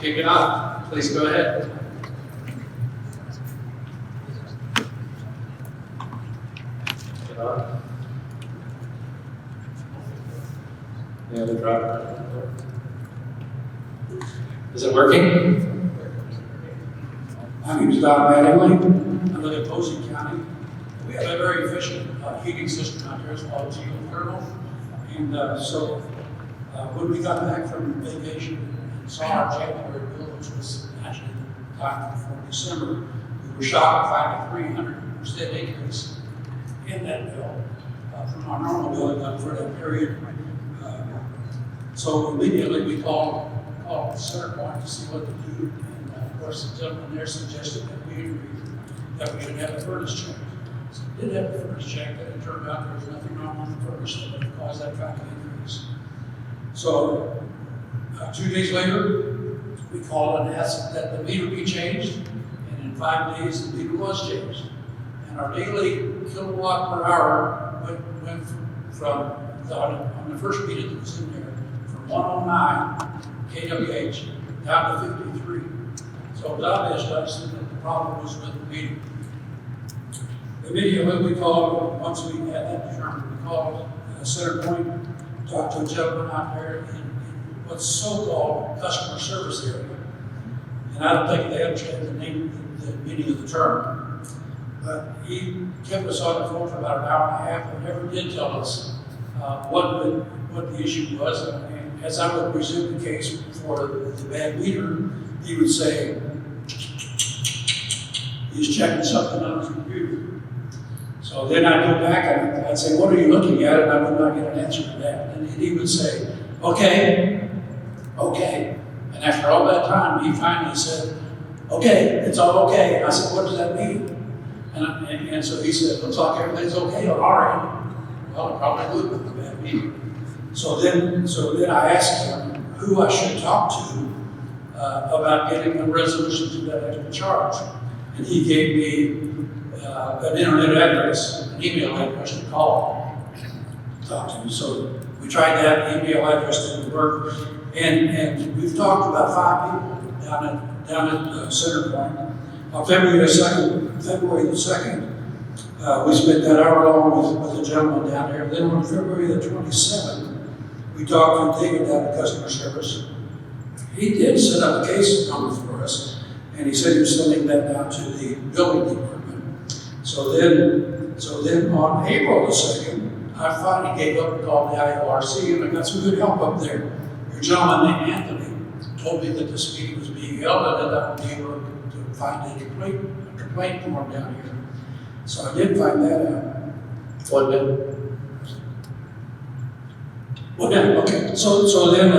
kick it off. Please go ahead. Yeah, the driver. Is it working? My name is Don Mattingly. I live in Posey County. We have a very efficient heating system out here. It's called geothermal. And so when we got back from vacation and saw our January bill, which was actually the time before December, we were shocked to find a 300% increase in that bill from our normal billing up for that period. So immediately we called CenterPoint to see what to do. And of course, the gentleman there suggested that we agreed that we should have a furnace check. So we did have a furnace check, and it turned out there was nothing wrong with the furnace that would cause that traffic increase. So 2 days later, we called and asked that the meter be changed, and in 5 days, the meter was changed. And our daily kilowatt per hour went from, on the first meter that was in there, from 109 kWh down to 53. So it was obvious to us that the problem was with the meter. immediately we called, once we had that determined, we called Center Point, talked to a gentleman out there in what's so-called customer service area. And I don't think they understand the meaning of the term. But he kept us on the phone for about an hour and a half and never did tell us what the issue was. And as I would resume the case for the bad meter, he would say, he's checking something on his computer. So then I'd go back and I'd say, what are you looking at? And I would not get an answer to that. And he would say, okay. And after all that time, he finally said, okay, it's all okay. And I said, what does that mean? And so he said, looks like everything's okay on our end. Well, it probably would with the bad meter. So then I asked him who I should talk to about getting a resolution to that extra charge. And he gave me an internet address, an email address to call, talk to me. So we tried that, email address didn't work. And we've talked to about 5 people down at Center Point. On February the 2nd, we spent that hour long with a gentleman down there. Then on February the 27th, we talked to David down at customer service. He did set up a case number for us, and he said he was sending that down to the building department. So then on April the 2nd, I finally gave up and called the IURC, and I got some good help up there. A gentleman named Anthony told me that this meeting was being held and that I would be able to find a complaint form down here. So I did find that out. One minute. Well, yeah, okay. So then,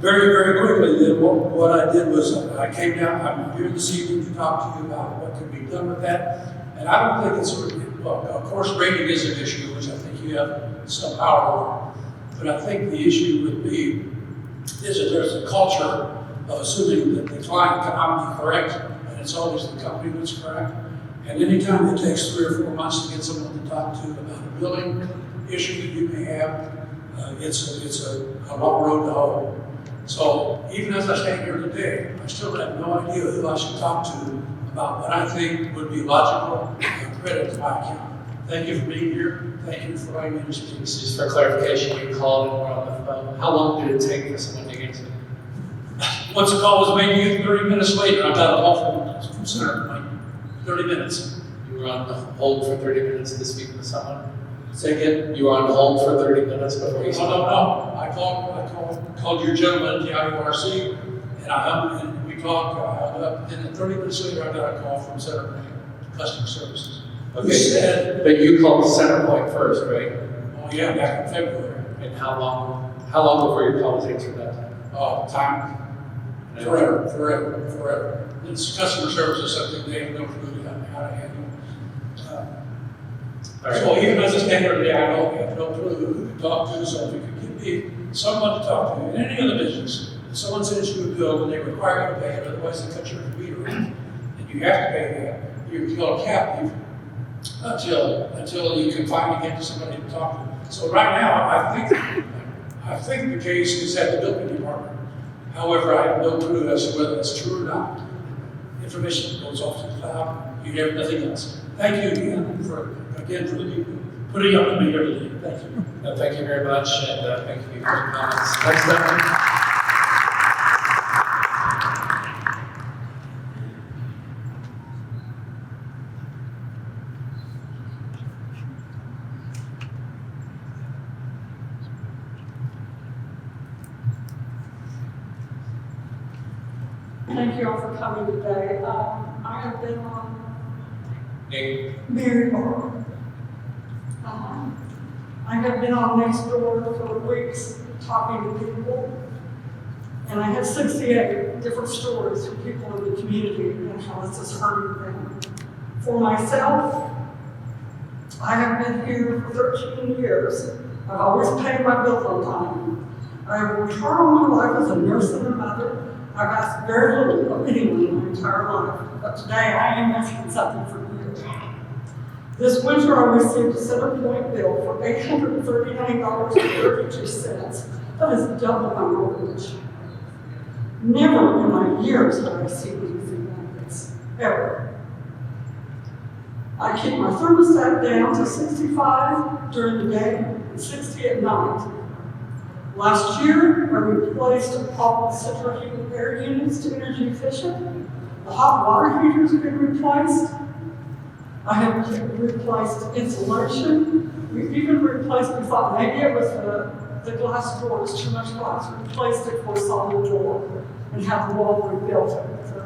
very, very quickly, then what I did was I came down, I'm here this evening to talk to you about what can be done with that. And I don't think it's, well, of course, rating is an issue, which I think you have some power over. But I think the issue would be is that there's a culture of assuming that the client cannot be correct, and it's always the company that's correct. And anytime it takes 3 or 4 months to get someone to talk to about a billing issue that you may have, it's a long road to hoe. So even as I stand here today, I still have no idea who I should talk to about what I think would be logical and credit to my account. Thank you for being here. Thank you for allowing me to speak. Just for clarification, you called and were on the phone. How long did it take for someone to answer? Once the call was made, 30 minutes later, I got a call from Center Point. 30 minutes. You were on hold for 30 minutes to speak with someone? Say again? You were on hold for 30 minutes before you spoke? No. I called your gentleman at the IURC, and we talked, and then 30 minutes later, I got a call from Center Point Customer Services. Who said, but you called Center Point first, right? oh yeah, back in February. And how long before your call was answered that time? Oh, time. Forever. It's customer service is something they have no clue how to handle. So even as a standard today, I have no clue who to talk to, so if you could give me someone to talk to in any other business, if someone sends you a bill and they require you to pay it, otherwise they cut your meter off, and you have to pay that, you're going captive until you can finally get to somebody to talk to. So right now, I think the case is at the building department. However, I have no clue as to whether that's true or not. Information goes off to the cloud, you have nothing else. Thank you again for putting up with me every day. Thank you. Thank you very much, and thank you for your comments. Next up. Thank you all for coming today. I have been on Name. Mary Bar. I have been on next door for weeks talking to people, and I have 68 different stories from people in the community and how this is hurting them. For myself, I have been here for 13 years. I've always paid my bills on time. I have worked hard all my life as a nurse and a mother. I've asked very little of anyone my entire life, but today I am asking something from you. This winter I received a Center Point bill for $839.32. That is double my mortgage. Never in my years have I seen anything like this, ever. I I keep my thermostat down to 65 during the day and 60 at night. Last year, I replaced all the central heating air units to energy efficient. The hot water heaters have been replaced. I have replaced insulation. We even replaced, we thought maybe it was the glass door was too much glass. We replaced it for a solid door and have the wall rebuilt it. So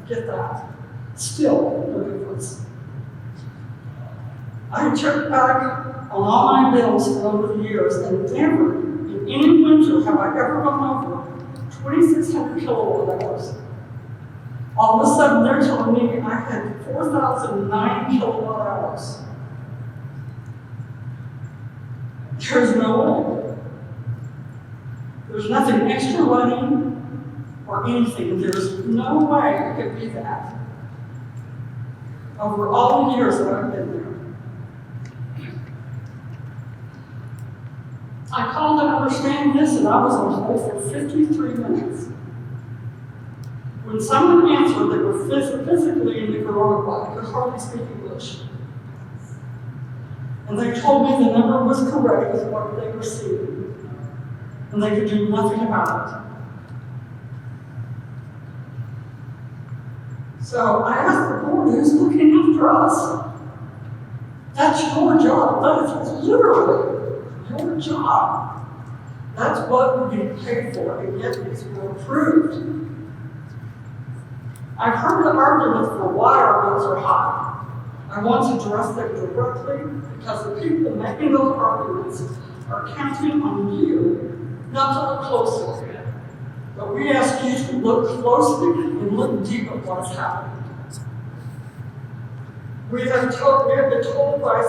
get that. Still, no difference. I checked back on all my bills over the years, and never in any winter have I ever gone over 2,600 kilowatt hours. All of a sudden, they're telling me I had 4,009 kilowatt hours. There's no way. There's nothing extra running or anything. There's no way it could be that. Over all the years that I've been there. I called to understand this, and I was on hold for 53 minutes. When someone answered, they were physically in the garage, could hardly speak English. And they told me the number was correct with what they were seeing, and they could do nothing about it. So I asked the board, who's looking after us? That's your job. That is literally your job. That's what we get paid for, and yet these were approved. I've heard the argument for why our bills are high. I want to address them directly because the people making those arguments are counting on you not to look closer. But we ask you to look closely and look deep at what is happening. We have been told by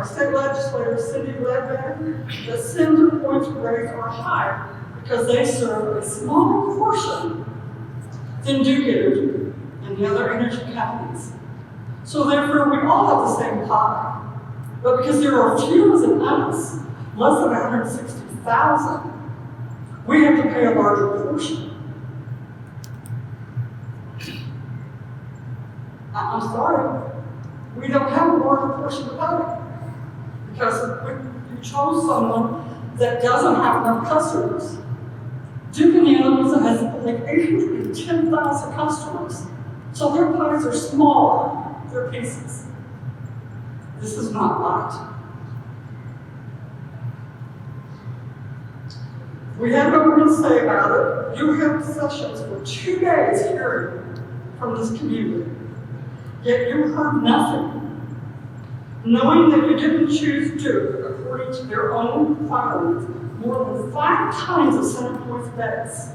State Legislator Cindy Ledbetter that Center Point's rates are high because they serve a smaller portion than Duke Energy and the other energy companies. So therefore, we all have the same pie. But because there are fewer than us, less than 160,000, we have to pay a larger portion. I'm sorry, we don't have a larger portion to pay because you chose someone that doesn't have enough customers. Duke Energy has like 810,000 customers, so their pies are smaller, their pieces. This is not right. We have no more to say about it. You had sessions for 2 days hearing from this community, yet you heard nothing. Knowing that you didn't choose Duke according to their own filings more than 5 times the Center Point's base,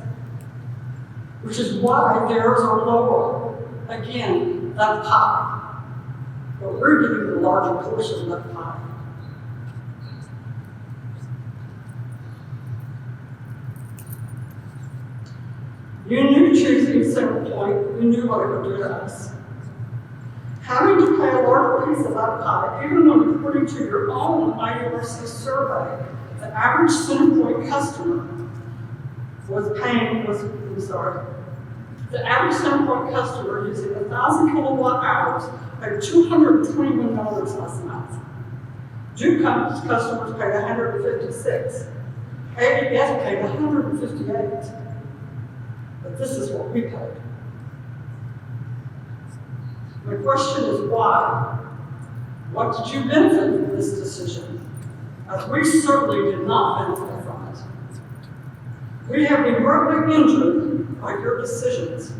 which is why theirs are lower. Again, that pie. But we're getting the larger portion of that pie. You knew choosing Center Point, you knew what it would do to us. Having to pay a larger piece of that pie, even when according to your own IURC survey, the average Center Point customer the average Sen Vanetta customer using 1,000 kilowatt hours paid $221 last month. Duke customers paid $156. ABS paid $158. But this is what we paid. The question is why? What did you benefit from this decision? As we certainly did not benefit from it. We have been greatly injured by your decisions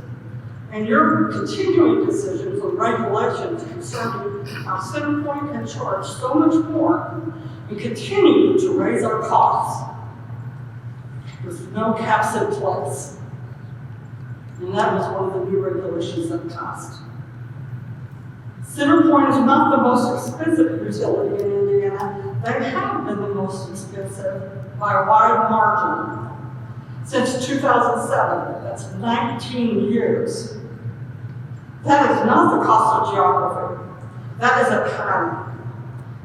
and your continuing decisions on regulations concerning how Center Point can charge so much more and continue to raise our costs with no caps in place. And that was one of the new regulations that passed. Center Point is not the most expensive utility in Indiana. They have been the most expensive by a wide margin. Since 2007, that's 19 years. That is not the cost of geography. That is a pattern.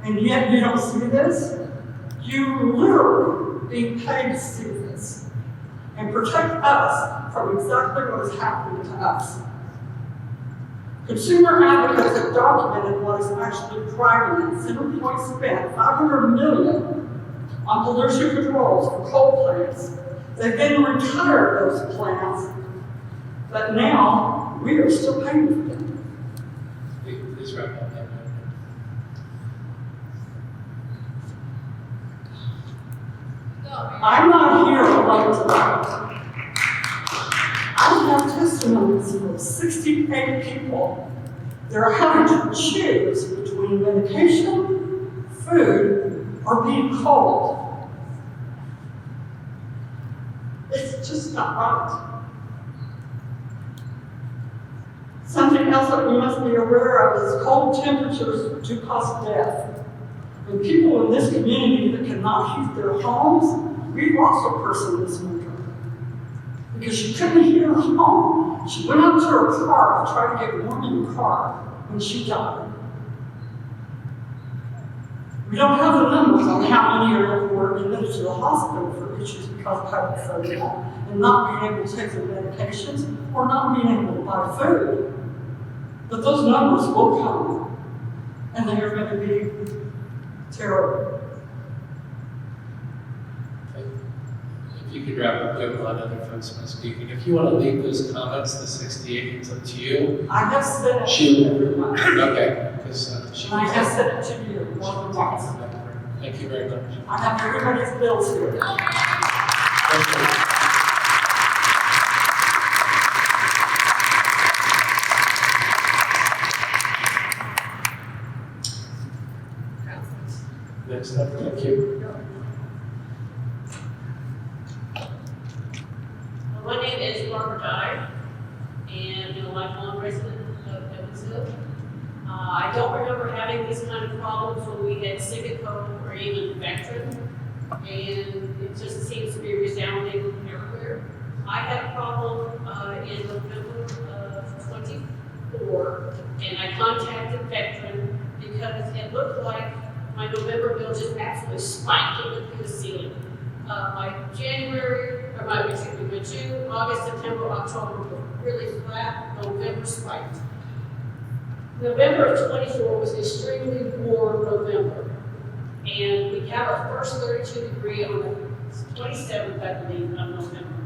And yet you don't see this? You literally being paid to see this and protect us from exactly what is happening to us. Consumer advocates have documented what is actually driving it. CenterPoint spent $500 million on pollution controls for coal plants. They've then retired those plants, but now we are still paying for them. Please wrap up that. I'm not here alone tonight. I have testimonies from 68 people that are having to choose between medication, food, or being cold. It's just not right. Something else that we must be aware of is cold temperatures do cause death. And people in this community that cannot heat their homes, we lost a person this winter because she couldn't heat her home. She went out to her car to try to get warm in the car when she died. We don't have the numbers on how many were admitted to the hospital for issues because of hypothermia and not being able to take their medications or not being able to buy food. But those numbers will come, and they are going to be terrible. If you could wrap up, we have a lot of other folks want to speak. And if you want to leave those comments, the 68, it's up to you. I have said it to everyone. Okay, because she. And I have said it to you more than once. Thank you very much. I have everybody's bills here. Thank you. Next up, thank you. My name is Rockport, and I'm a lifelong resident of Evansville. I don't remember having these kind of problems when we had Sigaco or even Vectrin, and it just seems to be resounding everywhere. I had a problem in November of 24, and I contacted Vectrin because it looked like my November bill just absolutely spiked. It went through the ceiling. My June, August, September, October were really flat. November spiked. November of 24 was extremely warm November. And we have our first 32 degree on the 27th, I believe, of November.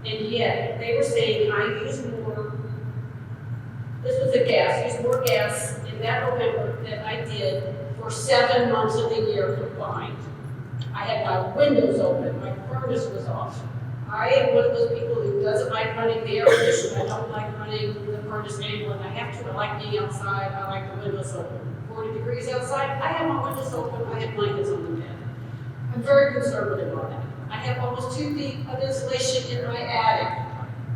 And yet, they were saying I used more, this was a gas, used more gas in that November than I did for 7 months of the year combined. I had my windows open, my furnace was off. I am one of those people who doesn't like running the air conditioner. I don't like running the furnace anymore, and I have to. I like being outside. I like the windows open. 40 degrees outside, I have my windows open. I have blankets on the bed. I'm very conservative on that. I have almost 2 feet of insulation in my attic.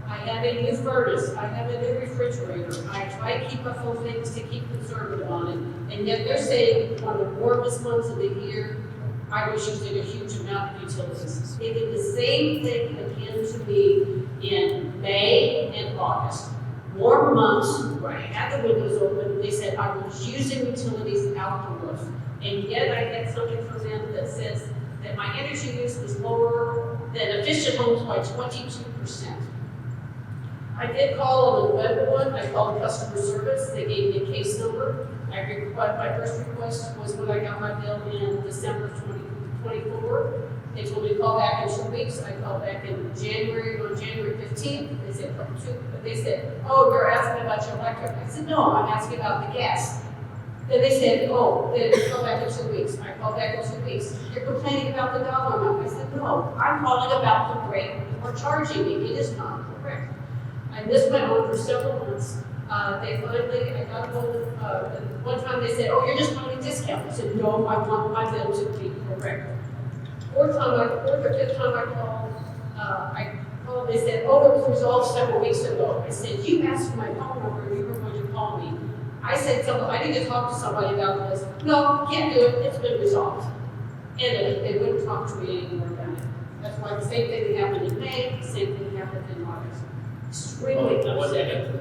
I have a new furnace. I have a new refrigerator. I try to keep up those things to keep conservative on it. And yet they're saying one of the warmest months of the year, I was using a huge amount of utilities. They did the same thing again to me in May and August. Warm months where I had the windows open, they said I was using utilities out the roof. And yet I had something from them that says that my energy use was lower than efficient homes by 22%. I did call on the November one. I called customer service. They gave me a case number. My first request was when I got my bill in December of 2024. They told me to call back in 2 weeks. I called back in January, on January 15th. They said, oh, you're asking about your electric. I said, no, I'm asking about the gas. Then they said, oh, then call back in 2 weeks. I called back in 2 weeks. You're complaining about the dollar amount. I said, no, I'm calling about the rate you're charging me. It is not correct. And this went on for several months. They finally, I got a hold of, one time they said, oh, you're just wanting a discount. I said, no, I want my bill to be correct. Fourth or fifth time I called, they said, oh, it was resolved several weeks ago. I said, you asked for my phone number, you were going to call me. I said, I need to talk to somebody about this. No, can't do it, it's been resolved. And they wouldn't talk to me anymore about it. That's why the same thing that happened in May, the same thing happened in August. Extremely upsetting.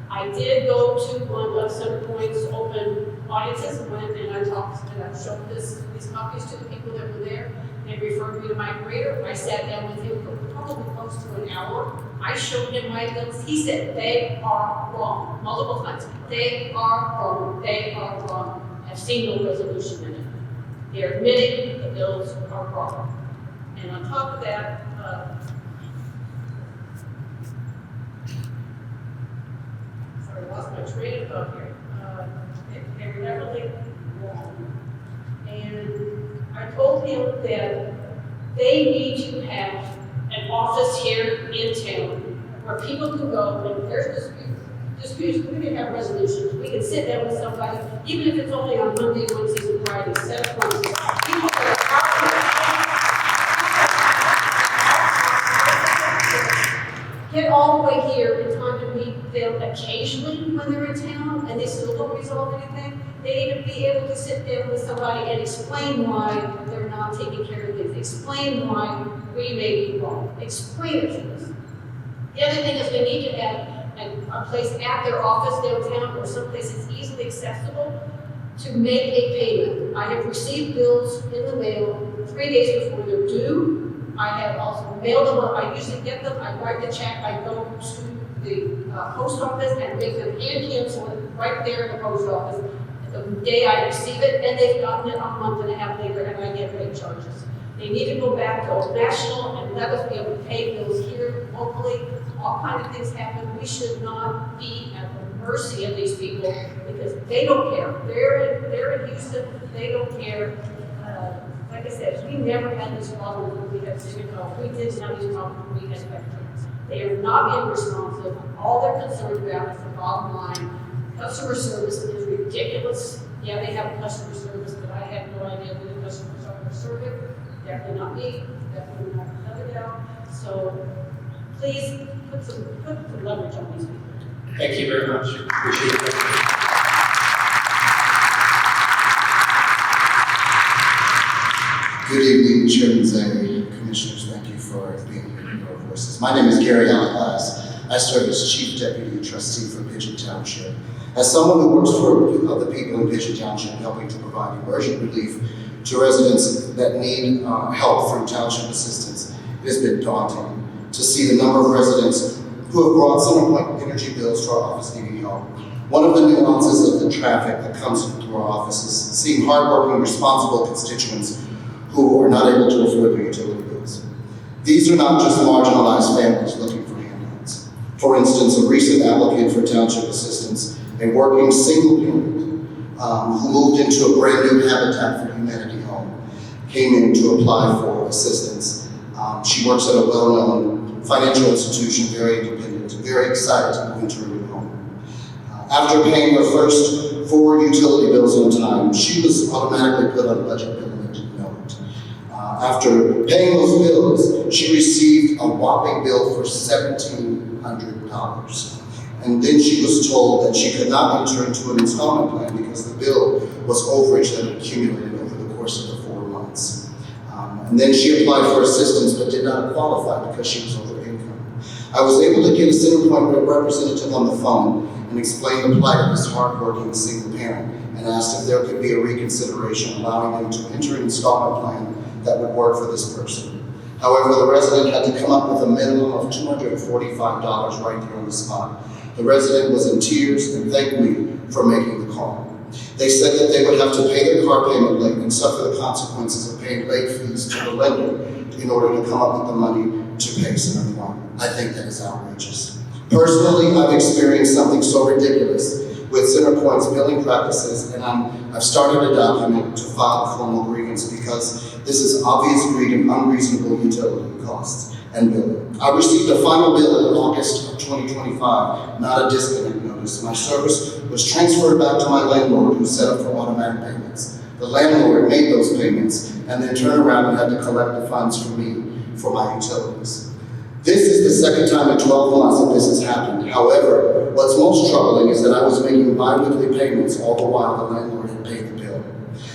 I did go to one of CenterPoint's open audiences, went and I talked and I showed these copies to the people that were there. They referred me to my grader. I sat down with him for probably close close to an hour. I showed him my bills. He said, they are wrong, multiple times. They are wrong, they are wrong. I've seen no resolution in it. They're admitting the bills are wrong. And on top of that, sorry, I lost my train of thought here. They were definitely wrong. And I told him that they need to have an office here in town where people can go and there's disputes, we can have resolutions. We can sit down with somebody, even if it's only on Monday, Wednesdays, and Fridays, set up Wednesdays. People that get all the way here in time to meet them occasionally when they're in town, and they still don't resolve anything. They need to be able to sit down with somebody and explain why they're not taking care of things. Explain why we may be wrong. Explain it to us. The other thing is we need to have a place at their office downtown or someplace that's easily accessible to make a payment. I have received bills in the mail 3 days before they're due. I have also mailed them up. I usually get them, I write the check, I go to the post office and make them hand cancel it right there in the post office the day I receive it, and they've gotten it a month and a half later, and I get late charges. They need to go back to Old National and let us be able to pay bills here locally. All kinds of things happen. We should not be at the mercy of these people because they don't care. They're in Houston. They don't care. Like I said, we never had this problem when we had Civic Health. We did have these problems when we had veterans. They are not being responsive. All they're concerned about is the bottom line. Customer service is ridiculous. Yeah, they have customer service, but I have no idea who the customers are serving. Definitely not me. Definitely not another gal. So please put some leverage on these people. Thank you very much. Appreciate it. Good evening, Chairman Zay, Commissioners. Thank you for being here with our voices. My name is Gary Alclass. I serve as Chief Deputy Trustee for Pigeon Township. As someone who works for the people in Pigeon Township, helping to provide emergent relief to residents that need help through township assistance, it has been daunting to see the number of residents who have brought CenterPoint energy bills to our office needing help. One of the nuances of the traffic that comes through our offices is seeing hardworking, responsible constituents who are not able to afford their utility bills. These are not just marginalized families looking for handouts. For instance, a recent applicant for township assistance, a working single parent who moved into a brand new Habitat for Humanity home, came in to apply for assistance. She works at a well-known financial institution, very independent, very excited to move into her new home. After paying her first 4 utility bills on time, she was automatically put on budget billing and didn't know it. After paying those bills, she received a whopping bill for $1,700. And then she was told that she could not enter into an installment plan because the bill was overage that had accumulated over the course of the 4 months. And then she applied for assistance but did not qualify because she was over income. I was able to get a CenterPoint representative on the phone and explain the plight of this hardworking single parent and asked if there could be a reconsideration allowing them to enter an installment plan that would work for this person. However, the resident had to come up with a minimum of $245 right there on the spot. The resident was in tears and thanked me for making the call. They said that they would have to pay their car payment late and suffer the consequences of paying late fees to the lender in order to come up with the money to pay CenterPoint. I think that is outrageous. Personally, I've experienced something so ridiculous with CenterPoint's billing practices, and I've started a document to file a formal grievance because this is obvious greed and unreasonable utility costs and billing. I received a final bill in August of 2025, not a disconnect notice. My service was transferred back to my landlord who set up for automatic payments. The landlord made those payments and then turned around and had to collect the funds from me for my utilities. This is the second time in 12 months that this has happened. However, what's most troubling is that I was making bi-weekly payments all the while the landlord had paid the bill.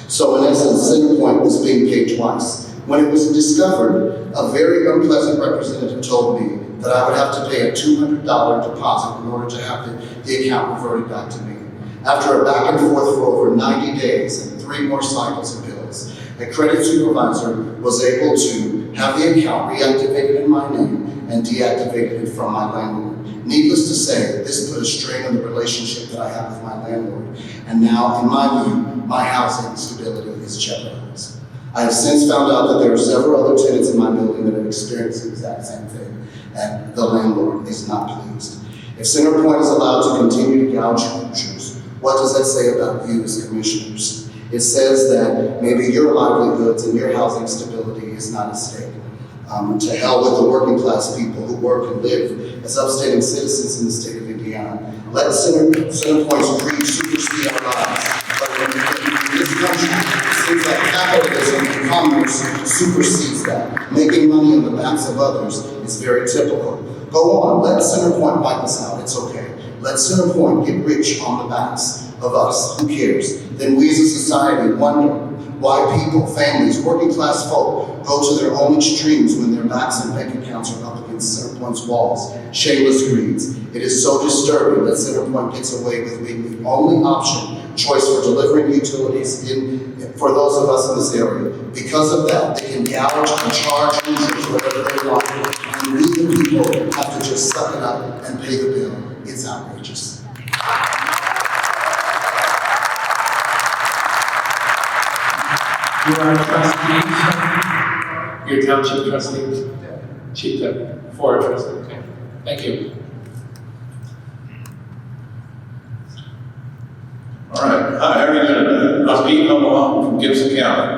So in essence, CenterPoint was being paid twice. When it was discovered, a very unpleasant representative told me that I would have to pay a $200 deposit in order to have the account reverted back to me. After a back and forth for over 90 days and 3 more cycles of bills, a credit supervisor was able to have the account reactivated in my name and deactivated it from my landlord. Needless to say, this put a strain on the relationship that I have with my landlord, and now, in my view, my housing stability is jeopardized. I have since found out that there are several other tenants in my building that have experienced the exact same thing, and the landlord is not pleased. If CenterPoint is allowed to continue to gouge hoosiers, what does that say about you as commissioners? It says that maybe your livelihoods and your housing stability is not at stake. To hell with the working class people who work and live as upstanding citizens in the state of Indiana. Let CenterPoint's greed supersede our lives. But in this country, it seems like capitalism and commerce supersedes that. Making money on the backs of others is very typical. Go on, let CenterPoint wipe us out, it's okay. Let CenterPoint get rich on the backs of us, who cares? Then we as a society wonder why people, families, working class folk go to their own extremes when their backs and bank accounts are up against CenterPoint's walls. Shameless greeds. It is so disturbing that CenterPoint gets away with being the only choice for delivering utilities for those of us in this area. Because of that, they can gouge and charge users whatever they want. And we the people have to just suck it up and pay the bill. It's outrageous. You are trustees, your township trustees, chief deputy, for a trustee, okay, thank you. All right, hi, how are you doing today? I'm Pete Omaha from Gibson County.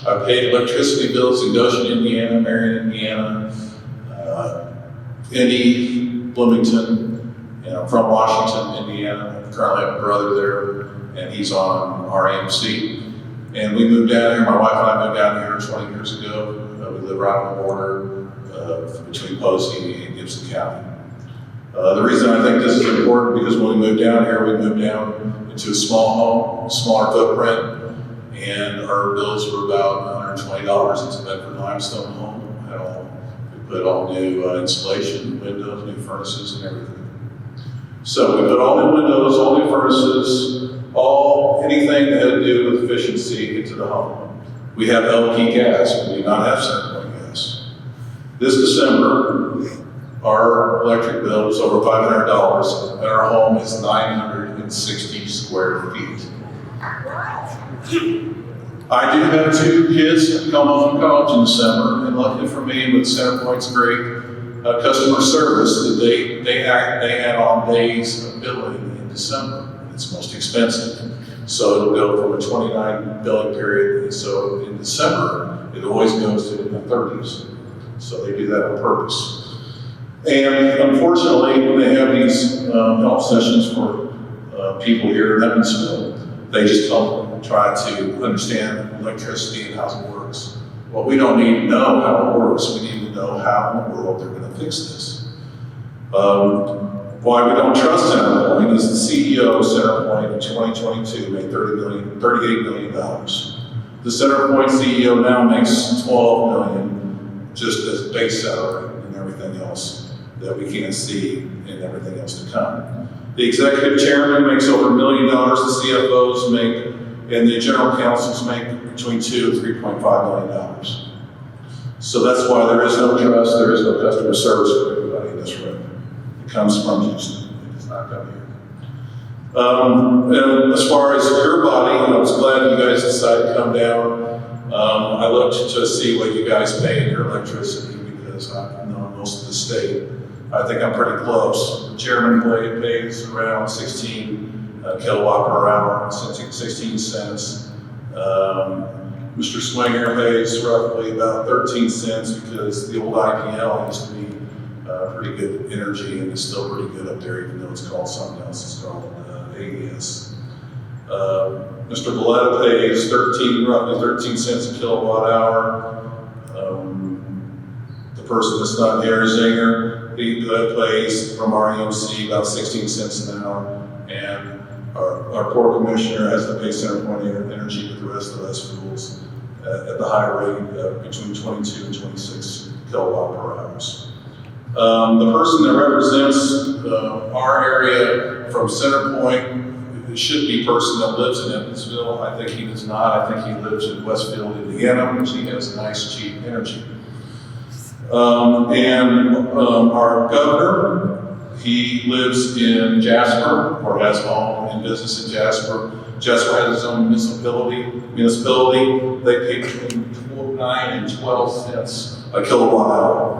I paid electricity bills in Goshen, Indiana, Marion, Indiana, Indy, Bloomington, and I'm from Washington, Indiana. I currently have a brother there, and he's on RAMC. And we moved down here, my wife and I moved down here 20 years ago. We live right on the border between Posey and Gibson County. The reason I think this is important because when we moved down here, we moved down into a small home, a smaller footprint, and our bills were about $120. It's a Bedford limestone home. We put all new insulation, windows, new furnaces, and everything. So we put all new windows, all new furnaces, anything that had to do with efficiency into the home. We have LP gas, we do not have CenterPoint gas. This December, our electric bill was over $500, and our home is 960 square feet. I do have 2 kids that come home from college in December, and luckily for me, with CenterPoint's great customer service, that they add on days of billing in December. It's most expensive. So it'll go from a 29 billing period, and so in December, it always goes to the 30s. So they do that on purpose. And unfortunately, when they have these help sessions for people here in Evansville, they just don't try to understand electricity and how it works. Well, we don't need to know how it works. We need to know how in the world they're going to fix this. Why we don't trust CenterPoint is the CEO of CenterPoint in 2022 made $38 million. The CenterPoint CEO now makes $12 million just as base salary and everything else that we can't see and everything else to come. The executive chairman makes over $1 million, the CFOs make, and the general counsels make between $2 and $3.5 million. So that's why there is no trust, there is no customer service for everybody in this room. It comes from Houston, it does not come here. And as far as your body, I was glad you guys decided to come down. I looked to see what you guys pay in your electricity because I know most of the state. I think I'm pretty close. The chairman pays around 16 kilowatt per hour, 16 cents. Mr. Swinger pays roughly about 13 cents because the old IPL used to be pretty good energy and it's still pretty good up there, even though it's called something else. It's called AES. Mr. Vanetta pays roughly 13 cents a kilowatt hour. The person that's not here, Zinger, he pays from REMC about 16 cents an hour. And our poor commissioner has to pay CenterPoint Energy with the rest of us fools at the high rate between 22 and 26 kilowatt per hours. The person that represents our area from CenterPoint should be a person that lives in Evansville. I think he does not. I think he lives in Westfield, Indiana, which he has nice, cheap energy. Our governor, he lives in Jasper, or has a home and business in Jasper. Jasper has its own municipality. They pay between 9 and 12 cents a kilowatt hour.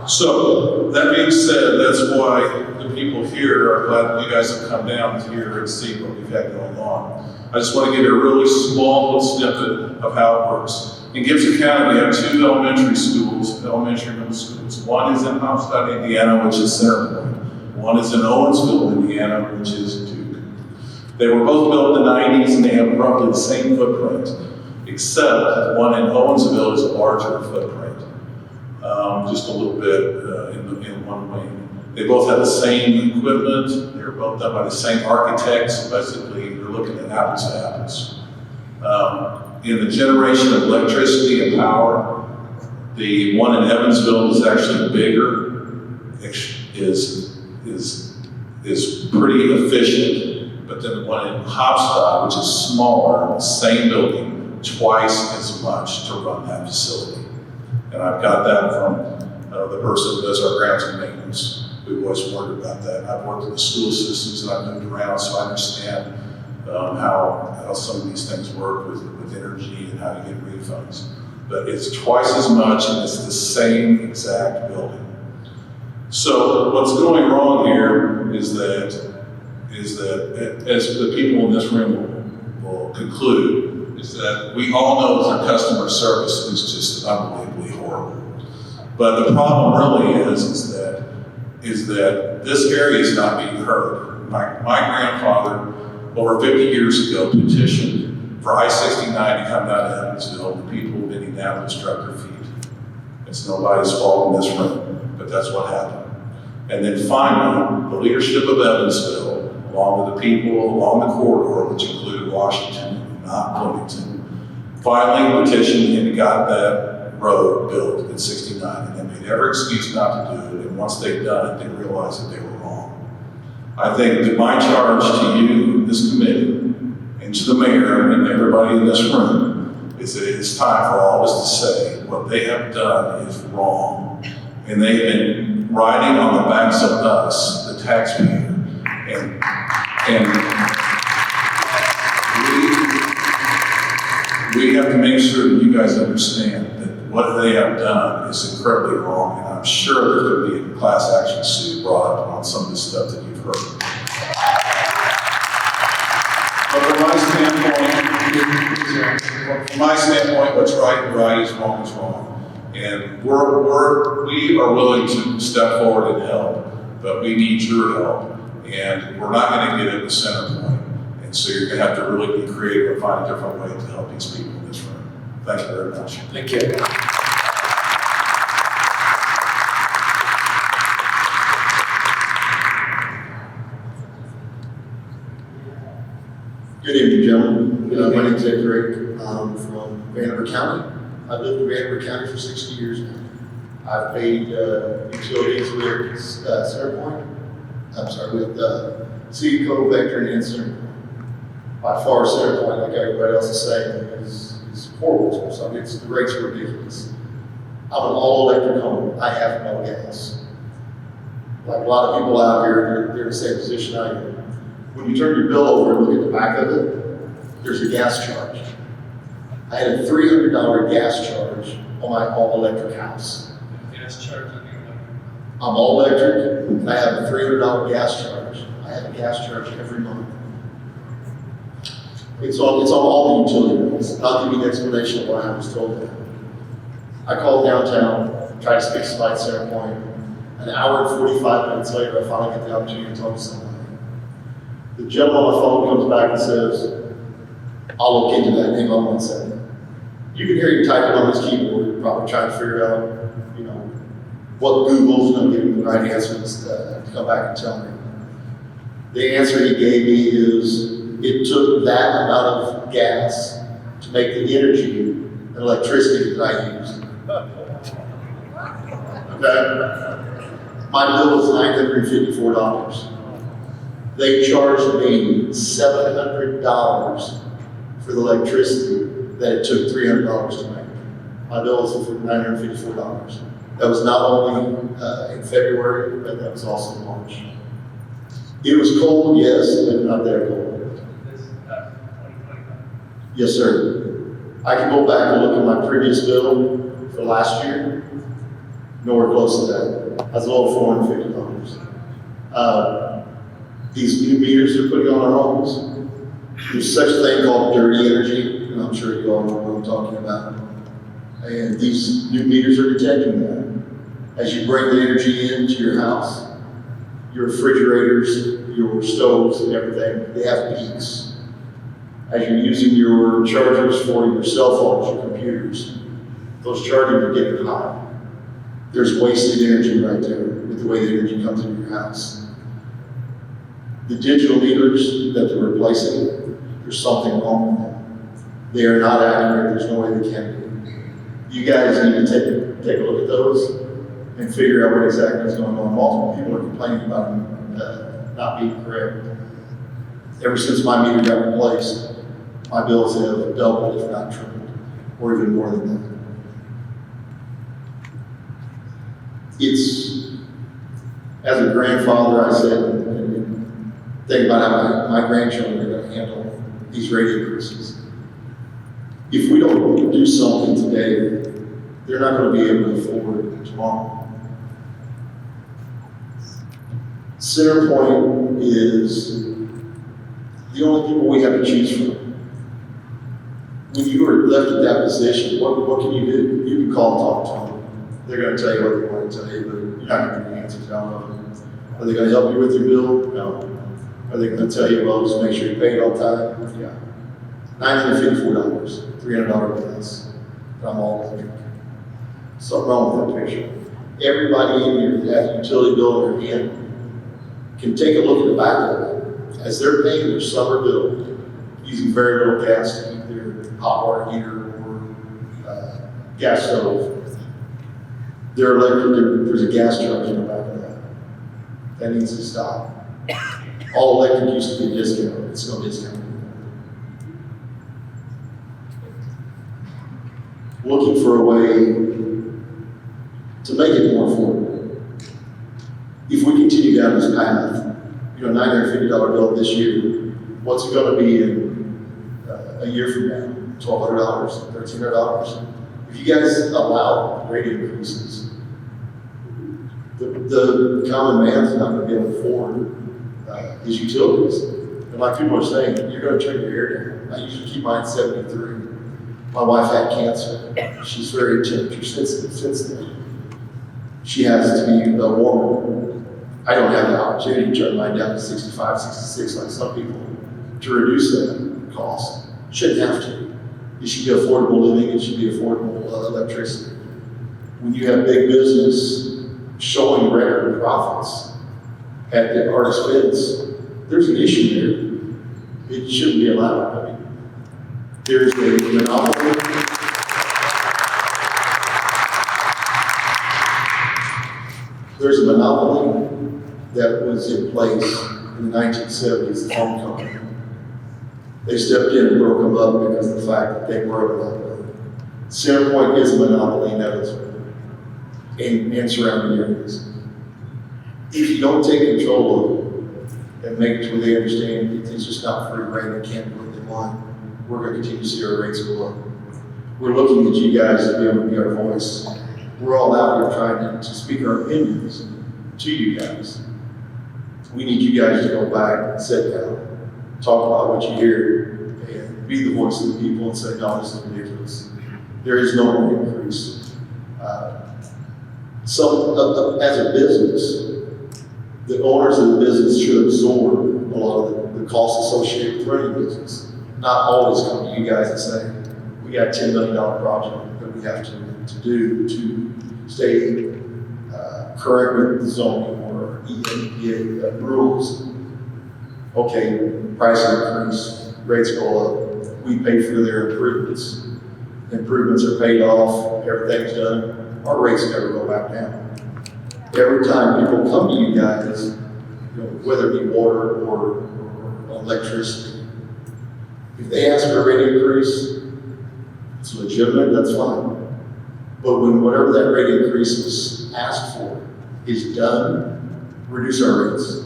So, that being said, that's why the people here are glad that you guys have come down here and see what we've had going on. I just want to give you a really small little snippet of how it works. In Gibson County, we have 2 elementary middle schools. One is in Hopstock, Indiana, which is Centerpoint. One is in Owensville, Indiana, which is Duke. They were both built in the 90s and they have roughly the same footprint, except that one in Owensville is a larger footprint, just a little bit in one wing. They both have the same equipment. They're both done by the same architects. Basically, you're looking at apples to apples. In the generation of electricity and power, the one in Evansville is actually bigger, is pretty efficient, but then the one in Hopstock, which is smaller, same building, twice as much to run that facility. And I've got that from the person who does our grounds and maintenance. We've always wondered about that. I've worked in the school systems and I've moved around, so I understand how some of these things work with energy and how to get refunds. But it's twice as much and it's the same exact building. So what's going wrong here is that as the people in this room will conclude, is that we all know that our customer service is just unbelievably horrible. But the problem really is that this area is not being heard. My grandfather, over 50 years ago, petitioned for I-69 to come down to Evansville, and the people of Indianapolis dragged their feet. It's nobody's fault in this room, but that's what happened. And then finally, the leadership of Evansville, along with the people along the corridor, which included Washington, not Bloomington, finally petitioned and got that road built in 69, and they made every excuse not to do it, and once they'd done it, they realized that they were wrong. I think that my charge to you, this committee, and to the mayor and everybody in this room, is that it's time for all of us to say what they have done is wrong. And they've been riding on the backs of us, the taxpayer, and we have to make sure that you guys understand that what they have done is incredibly wrong, and I'm sure there's going to be a class action suit brought up on some of the stuff that you've heard. But from my standpoint, what's right is right, is wrong is wrong. And we are willing to step forward and help, but we need your help. And we're not going to get at the center point. And so you're going to have to really be creative and find a different way to help these people in this room. Thank you very much. Thank you. Good evening, gentlemen. My name is Ed Drake. I'm from Vanderburgh County. I've lived in Vanderburgh County for 60 years now. I've paid utilities with Centerpoint. I'm sorry, with Goebel, Vector, and Centerpoint. By far, Centerpoint, like everybody else is saying, is horrible to us. I mean, the rates are ridiculous. I'm an all-electric home. I have no gas. Like a lot of people out here, they're in the same position I am. When you turn your bill over and look at the back of it, there's a gas charge. I had a $300 gas charge on my all-electric house. Gas charge on your I'm all electric, and I have a $300 gas charge. I have a gas charge every month. It's on all the utility bills. I'll give you an explanation of why I was told that. I called downtown, tried to speak to somebody at Centerpoint. An hour and 45 minutes later, I finally get the opportunity to talk to somebody. The gentleman on my phone comes back and says, I'll look into that, hang on 1 second. You can hear him typing on his keyboard, probably trying to figure out, what Google's going to give him the right answer to come back and tell me. The answer he gave me is, it took that amount of gas to make the energy and electricity that I use. Okay? My bill was $954. They charged me $700 for the electricity that it took $300 to make. My bill was for $954. That was not only in February, but that was also in March. It was cold, yes, but not that cold. Yes, sir. I can go back and look at my previous bill for last year. Nowhere close to that. That's a little $450. These new meters they're putting on our homes, there's such a thing called dirty energy, and I'm sure you all know what I'm talking about. And these new meters are detecting that. As you bring the energy into your house, your refrigerators, your stoves, and everything, they have peaks. As you're using your chargers for your cell phones, your computers, those chargers are getting hot. There's wasted energy right there with the way the energy comes into your house. The digital meters that they're replacing, there's something wrong with them. They are not accurate, there's no way they can be. You guys need to take a look at those and figure out what exactly is going on. Multiple people are complaining about them not being correct. Ever since my meter got replaced, my bills have doubled, if not tripled, or even more than that. It's, as a grandfather, I said, and think about how my grandchildren are going to handle these rate increases. If we don't do something today, they're not going to be able to afford it tomorrow. Centerpoint is the only people we have to choose from. When you are left in that position, what can you do? You can call and talk to them. They're going to tell you what they want to tell you, but you're not going to get the answers out of them. Are they going to help you with your bill? No. Are they going to tell you, well, just make sure you pay it on time? Yeah. $954, $300 bills. I'm all in. Something wrong with that picture. Everybody in here that has a utility bill in their hand can take a look at the back of it. As they're paying their summer bill, using very little gas to heat their hot water heater or gas stove, their electric, there's a gas charge in the back of that. That needs to stop. All electric used to be discounted. It's no discount anymore. Looking for a way to make it more affordable. If we continue down this path, $950 bill this year, what's it going to be in a year from now? $1,200, $1,300. If you guys allow rate increases, the common man's not going to be able to afford his utilities. And like people are saying, you're going to turn your hair down. I usually keep mine 73. My wife had cancer. She's very temperature sensitive since then. She has to be warmer. I don't have the opportunity to turn mine down to 65, 66 like some people to reduce that cost. Shouldn't have to. It should be affordable living. It should be affordable electricity. When you have big business showing record profits at our expense, there's an issue there. It shouldn't be allowed. I mean, there's a monopoly. There's a monopoly that was in place in the 1970s, the phone company. They stepped in and broke them up because of the fact that they were a monopoly. Centerpoint is a monopoly in Evansville and surrounding areas. If you don't take control of it and make it to where they understand it's just not free reign, they can't do what they want, we're going to continue to see our rates go up. We're looking at you guys to be able to be our voice. We're all out here trying to speak our opinions to you guys. We need you guys to go back and sit down, talk about what you hear, and be the voice of the people and say, no, this is ridiculous. There is no more increase. As a business, the owners of the business should absorb a lot of the costs associated with running business. Not always come to you guys and say, we got a $10 million project that we have to do to stay current with the zoning or EPA rules. Okay, price increase, rates go up, we pay for their improvements. Improvements are paid off, everything's done, our rates never go back down. Every time people come to you guys, whether it be water or electricity, if they ask for a rate increase, it's legitimate, that's fine. But when whatever that rate increase was asked for is done, reduce our rates.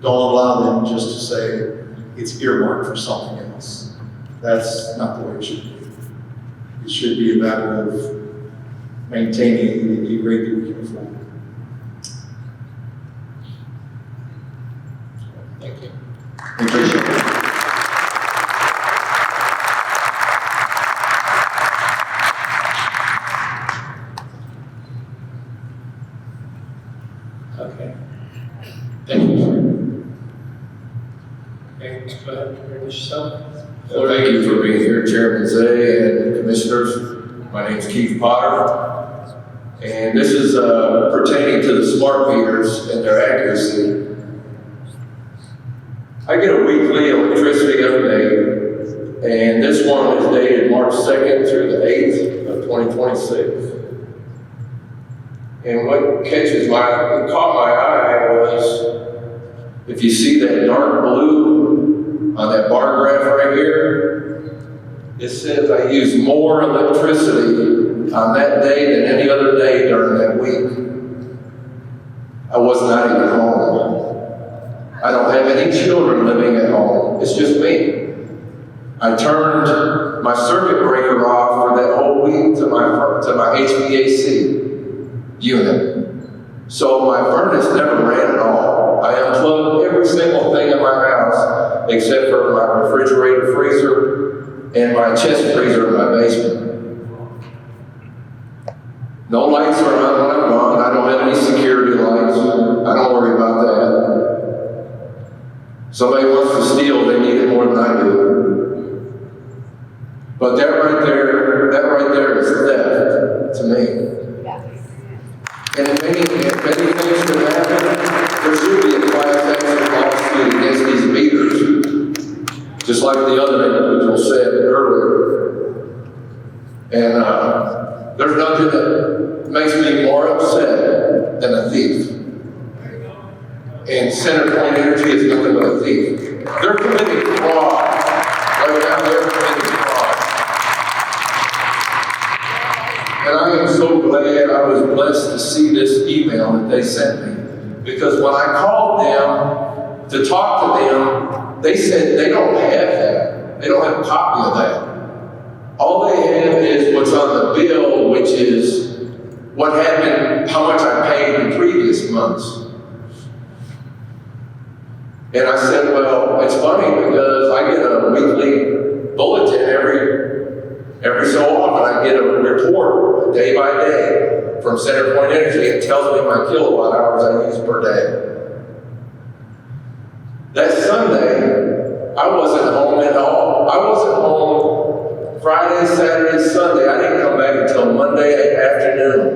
Don't allow them just to say it's earmarked for something else. That's not the way it should be. It should be a matter of maintaining the rate that we can afford. Thank you. Appreciate it. Okay. Thank you. Okay, go ahead, introduce yourself. Well, thank you for being here, Chairman Zay and Commissioners. My name is Keith Potter, and this is pertaining to the smart meters and their accuracy. I get a weekly electricity update, and this one is dated March 2nd through the 8th of 2026. And what caught my eye was, if you see that dark blue on that bar graph right here, it says I use more electricity on that day than any other day during that week. I was not even home. I don't have any children living at home. It's just me. I turned my circuit breaker off for that whole week to my HVAC unit. So my furnace never ran at all. I unplugged every single thing in my house except for my refrigerator, freezer, and my chest freezer in my basement. No lights are on when I'm gone. I don't have any security lights. I don't worry about that. Somebody wants to steal, they need it more than I do. But that right there is theft to me. And if anything should happen, there should be a class action lawsuit against these meters, just like the other individual said earlier. And there's nothing that makes me more upset than a thief. And Center Point Energy is nothing but a thief. They're committing fraud. Right now, they're committing fraud. And I am so glad I was blessed to see this email that they sent me. Because when I called them to talk to them, they said they don't have that. They don't have a copy of that. All they have is what's on the bill, which is what happened, how much I paid in previous months. And I said, well, it's funny because I get a weekly bulletin every so often. I get a report day by day from Center Point Energy. It tells me my kilowatt hours I use per day. That Sunday, I wasn't home at all. I wasn't home Friday, Saturday, Sunday. I didn't come back until Monday afternoon.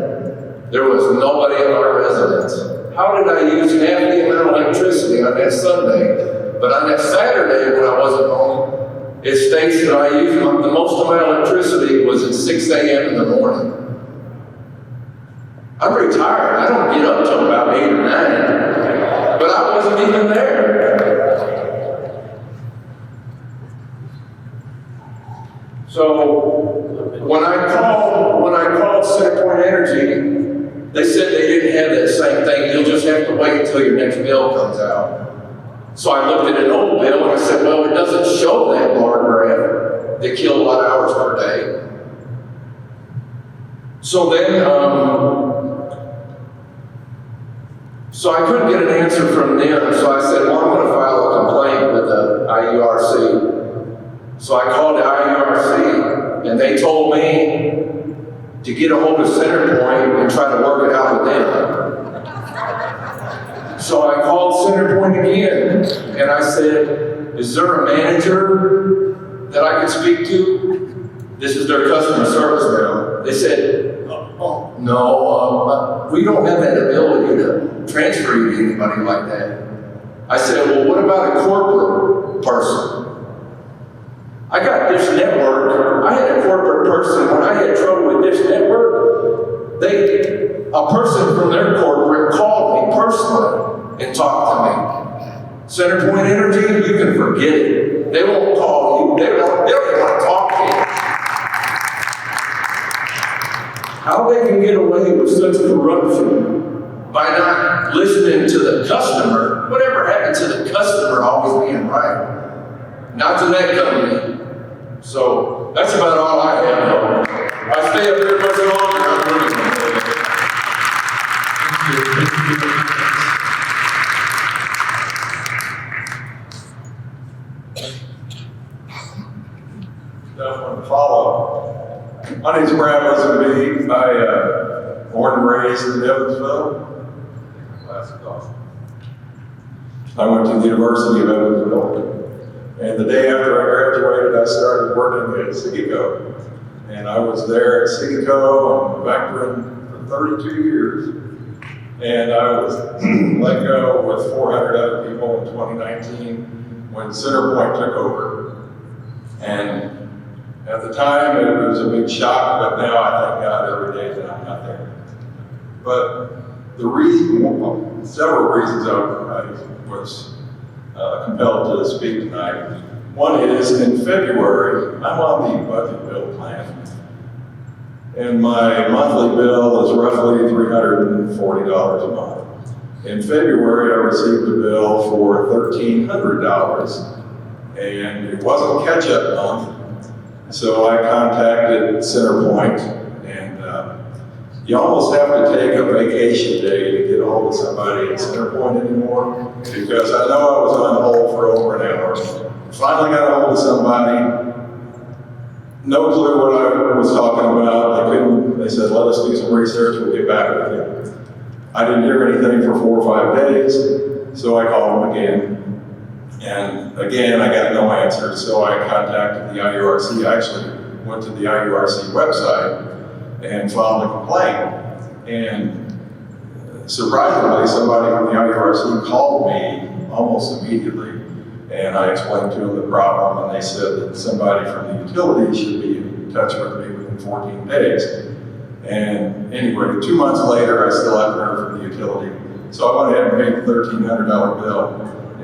There was nobody in our residence. How did I use half the amount of electricity on that Sunday? But on that Saturday when I wasn't home, it states that I used the most of my electricity was at 6 a.m. in the morning. I'm retired. I don't get up till about 8 or 9. But I wasn't even there. So when I called Sen Point Energy, they said they didn't have that same thing. You'll just have to wait until your next bill comes out. So I looked at an old bill and I said, well, it doesn't show that bar graph, the kilowatt hours per day. So then, so I couldn't get an answer from them. So I said, well, I'm going to file a complaint with the IURC. So I called the IURC and they told me to get a hold of Center Point and try to work it out with them. So I called Center Point again, and I said, is there a manager that I could speak to? This is their customer service now. They said, oh, no, we don't have that ability to transfer you to anybody like that. I said, well, what about a corporate person? I got Dish Network. I had a corporate person. When I had trouble with Dish Network, a person from their corporate called me personally and talked to me. Center Point Energy, you can forget it. They won't call you. They don't even want to talk to you. can get away with such corruption by not listening to the customer. Whatever happened to the customer always being right? Not to that company. So that's about all I have. I stay up there much longer. I'm really going to Definitely follow. My name's Brad Lisenby. I born and raised in Evansville. I went to the University of Evansville, and the day after I graduated, I started working at Sigico. And I was there at Sigico on Vectrin for 32 years. And I was let go with 400 other people in 2019 when Centerpoint took over. And at the time, it was a big shock, but now I thank God every day that I'm not there. But the reason, well, several reasons I was compelled to speak tonight. One is in February, I'm on the budget bill plan. And my monthly bill is roughly $340 a month. In February, I received a bill for $1,300, and it wasn't catch-up month. So I contacted Centerpoint, and you almost have to take a vacation day to get a hold of somebody at Centerpoint anymore, because I know I was on hold for over an hour. Finally got a hold of somebody. No clue what I was talking about. They said, let us do some research, we'll get back with you. I didn't hear anything for 4 or 5 days, so I called them again. And again, I got no answer, so I contacted the IURC. I actually went to the IURC website and filed a complaint. And surprisingly, somebody from the IURC called me almost immediately. And I explained to them the problem, and they said that somebody from the utility should be in touch with me within 14 days. And anyway, 2 months later, I still haven't heard from the utility. So I went ahead and paid the $1,300 bill.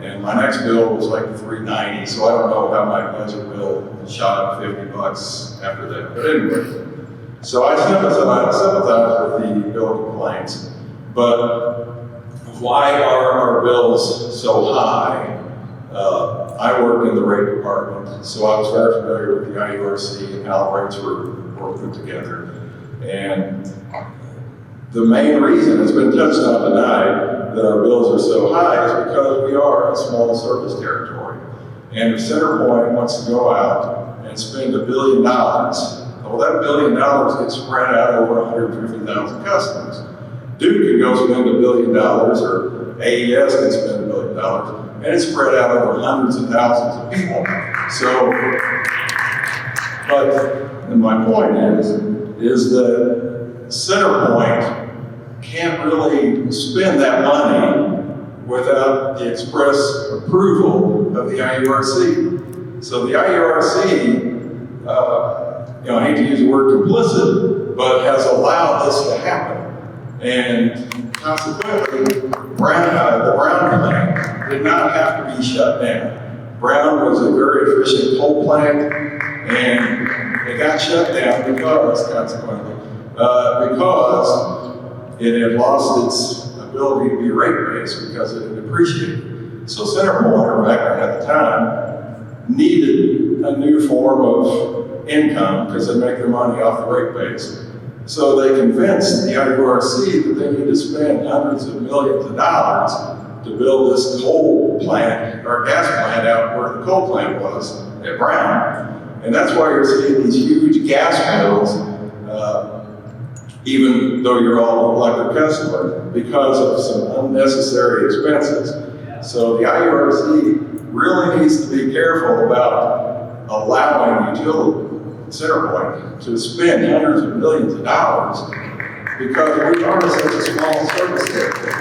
And my next bill was like $390, so I don't know how my budget bill shot up $50 after that. But anyway, so I sympathize with the bill complaints. But why are our bills so high? I worked in the rate department, so I was very familiar with the IURC and how the rates were put together. And the main reason it's been touched on tonight that our bills are so high is because we are a small service territory. And if Centerpoint wants to go out and spend $1 billion, well, that $1 billion gets spread out over 150,000 customers. Duke can go spend $1 billion, or AES can spend $1 billion. And it's spread out over hundreds of thousands of people. So, but my point is that Centerpoint can't really spend that money without the express approval of the IURC. So the IURC, I hate to use the word complicit, but has allowed this to happen. And consequently, the Brown plant did not have to be shut down. Brown was a very efficient coal plant, and it got shut down because it had lost its ability to be rate-based because it had depreciated. So Centerpoint, or Vectrin at the time, needed a new form of income because they make their money off the rate base. So they convinced the IURC that they need to spend hundreds of millions of dollars to build this coal plant, or gas plant out where the coal plant was at Brown. And that's why you're seeing these huge gas bills, even though you're all electric customers, because of some unnecessary expenses. So the IURC really needs to be careful about allowing utility Centerpoint to spend hundreds of millions of dollars, because we are such a small service territory.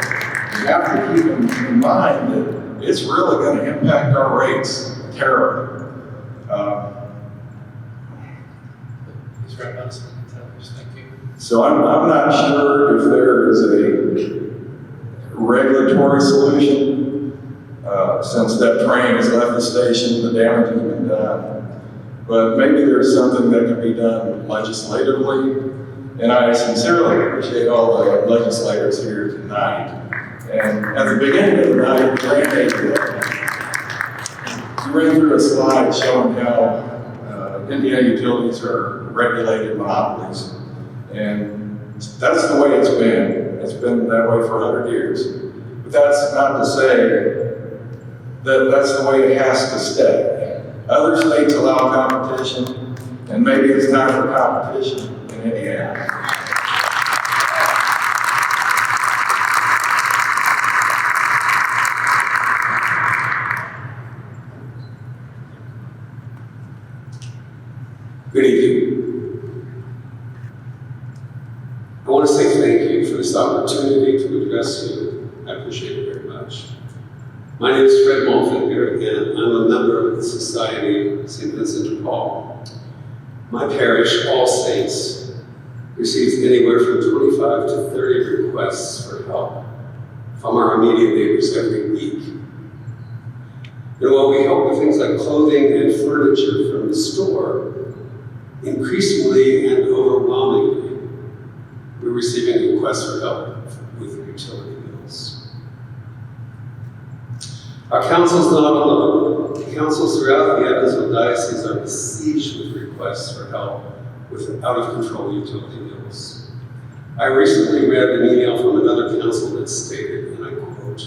You have to keep in mind that it's really going to impact our rates terribly. So I'm not sure if there is a regulatory solution. Since that train has left the station, the damage has been done. But maybe there's something that can be done legislatively And I sincerely appreciate all the legislators here tonight. And at the beginning of the night, you ran through a slide showing how Indiana utilities are regulated monopolies. And that's the way it's been. It's been that way for 100 years. But that's not to say that that's the way it has to stay. Other states allow competition, and maybe it's time for competition in Indiana. Good evening. I want to say thank you for this opportunity to address you. I appreciate it very much. My name is Fred Malfinger, and I'm a member of the Society of St. Vincent de Paul. My parish, All Saints, receives anywhere from 25 to 30 requests for help from our immediate neighbors every week. And while we help with things like clothing and furniture from the store, increasingly and overwhelmingly, we're receiving requests for help with utility bills. Our council's not alone. Councils throughout the Evansville Diocese are besieged with requests for help with out-of-control utility bills. I recently read an email from another council that stated, and I quote,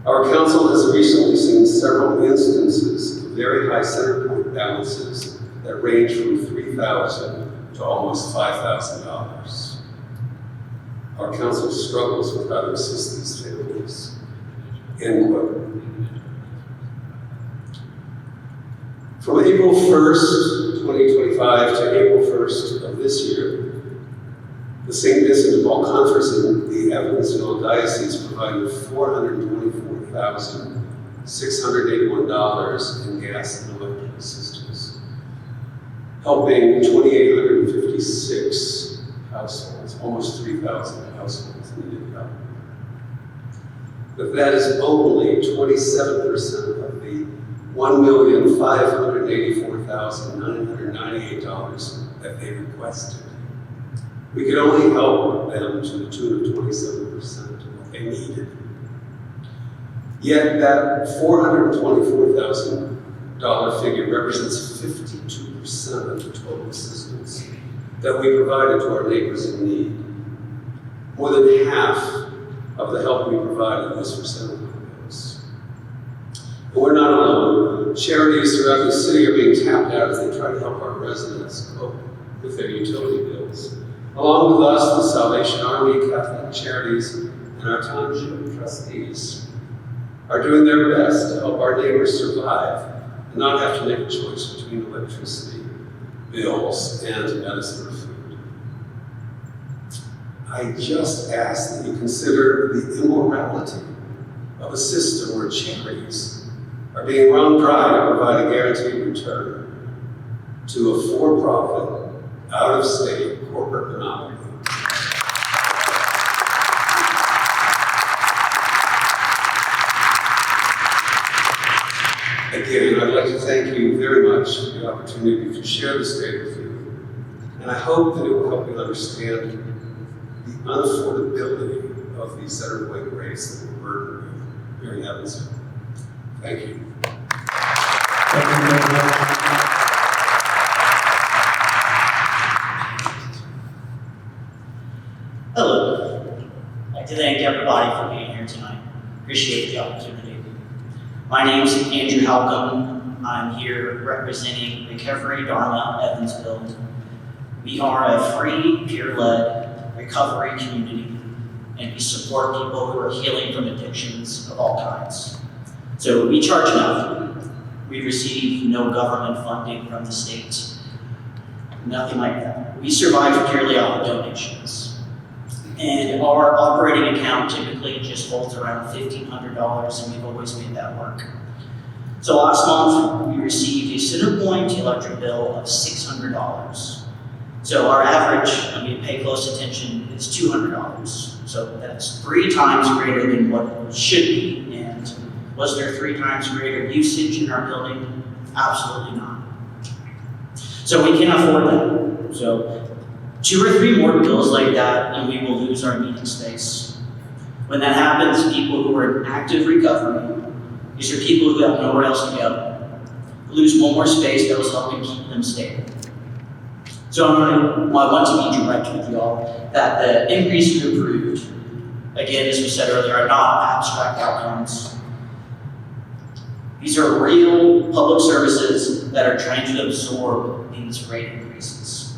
"Our council has recently seen several instances of very high center point balances that range from $3,000 to almost $5,000. Our council struggles with how to assist these families." End quote. From April 1st, 2025 to April 1st of this year, the St. Vincent de Paul Conference in the Evansville Diocese provided $424,681 in gas and electric assistance, helping 2,856 households, almost 3,000 households needed help. But that is only 27% of the $1,584,998 that they requested. We could only help them to the tune of 27% of what they needed. Yet that $424,000 figure represents 52% of the total assistance that we provided to our neighbors in need. More than half of the help we provided was for center point bills. But we're not alone. Charities throughout the city are being tapped out as they try to help our residents cope with their utility bills. Along with us, the Salvation Army, Catholic Charities, and our township trustees are doing their best to help our neighbors survive and not have to make a choice between electricity bills and medicine or food. I just ask that you consider the immorality of a system where charities are being run dry to provide a guaranteed return to a for-profit, out-of-state corporate monopoly. Again, I'd like to thank you very much for the opportunity to share this day with you. And I hope that it will help you understand the unaffordability of these center point rates that will burden you here in Evansville. Thank you. Hello. I'd like to thank everybody for being here tonight. Appreciate the opportunity. My name is Andrew Halcomb. I'm here representing Recovery Dharma Evansville. We are a free, peer-led recovery community, and we support people who are healing from addictions of all kinds. So we charge nothing. We receive no government funding from the state. Nothing like that. We survive purely off of donations. And our operating account typically just holds around $1,500, and we've always made that work. So last month, we received a CenterPoint electric bill of $600. So our average, I mean, pay close attention, is $200. So that's 3 times greater than what it should be. And was there 3 times greater usage in our building? Absolutely not. So we can afford that. So 2 or 3 more bills like that, and we will lose our meeting space. When that happens, people who are in active recovery, these are people who have nowhere else to go, lose one more space that was helping keep them stable. So I want to be direct with y'all that the increase we approved, again, as we said earlier, are not abstract outcomes. These are real public services that are trying to absorb these rate increases.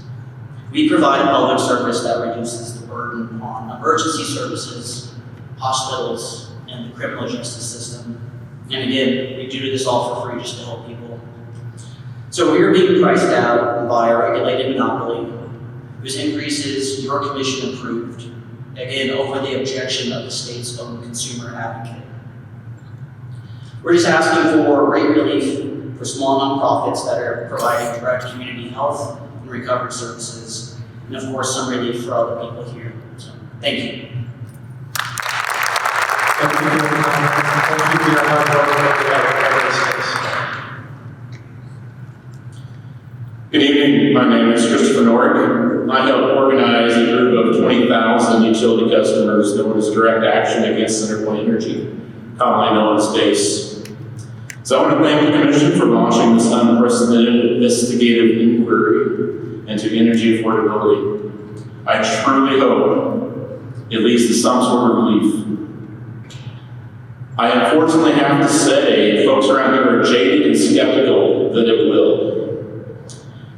We provide a public service that reduces the burden on emergency services, hospitals, and the criminal justice system. And again, we do this all for free just to help people. So we are being priced out by a regulated monopoly whose increases your commission approved, again, over the objection of the state's own consumer advocate. We're just asking for rate relief for small nonprofits that are providing direct community health and recovery services, and of course, some relief for other people here. So, thank you. Thank you for your hard work on behalf of our citizens. Good evening, my name is Christopher Norick. I help organize a group of 20,000 utility customers known as Direct Action Against CenterPoint Energy, commonly known as DACE. So I want to thank the Commission for launching this unprecedented investigative inquiry into energy affordability. I truly hope it leads to some sort of relief. I unfortunately have to say, folks around here are jaded and skeptical that it will.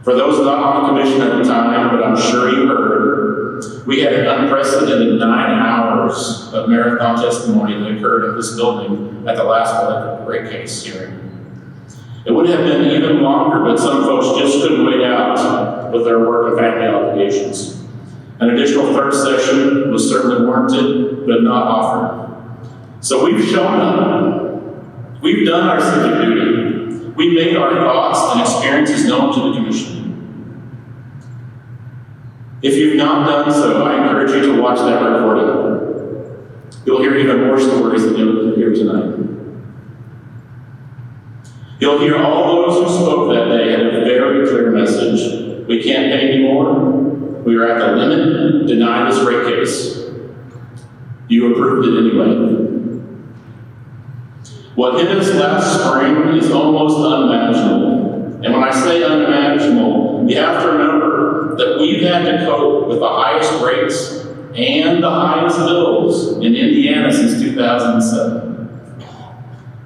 For those not on the Commission at the time, but I'm sure you heard, we had an unprecedented 9 hours of marathon testimony that occurred in this building at the last electric rate case hearing. It would have been even longer, but some folks just couldn't wait out with their work and family obligations. An additional third session was certainly warranted, but not offered. So we've shown up. We've done our civic duty. We made our thoughts and experiences known to the Commission. If you've not done so, I encourage you to watch that recording. You'll hear even more stories than you'll hear tonight. You'll hear all those who spoke that day had a very clear message. We can't pay anymore. We are at the limit. Deny this rate case. You approved it anyway. What hit us last spring is almost unimaginable. And when I say unimaginable, you have to remember that we've had to cope with the highest rates and the highest bills in Indiana since 2007.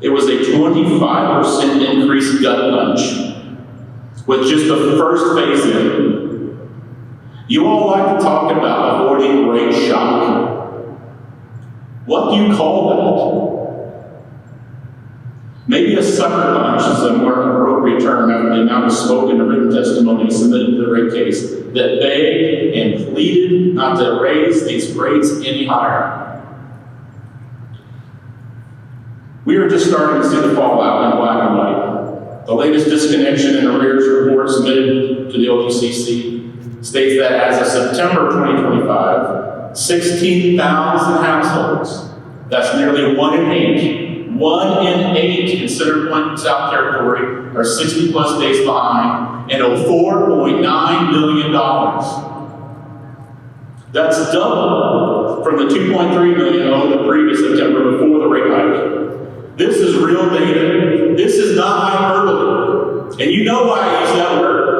It was a 25% increased gut punch with just the first phase in. You all like to talk about avoiding rate shock. What do you call that? Maybe a sucker punch is a more appropriate term after the amount of spoken and written testimony submitted to the rate case that begged and pleaded not to raise these rates any higher. We are just starting to see the fallout in black and white. The latest disconnection and arrears report submitted to the OPCC states that as of September 2025, 16,000 households, that's nearly 1 in 8, 1 in 8 in Centerpoint, South Territory, are 60 plus days behind and owe $4.9 million. That's double from the $2.3 million owed the previous September before the rate hike. This is real data. This is not hyperbole. And you know why I use that word.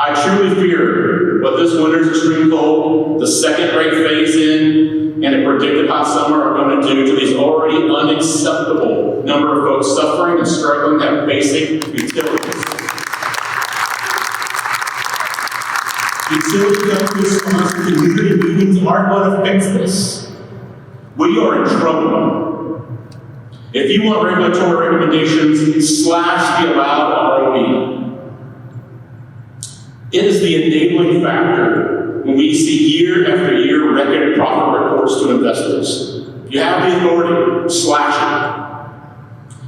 I truly fear what this winter's extreme cold, the second rate phase in, and a predicted hot summer are going to do to these already unacceptable number of folks suffering and struggling to have basic utilities. Utility companies' community meetings aren't going to fix this. We are in trouble. If you want regulatory recommendations, slash the allowed ROE. It is the enabling factor when we see year after year record profit reports to investors. You have the authority, slash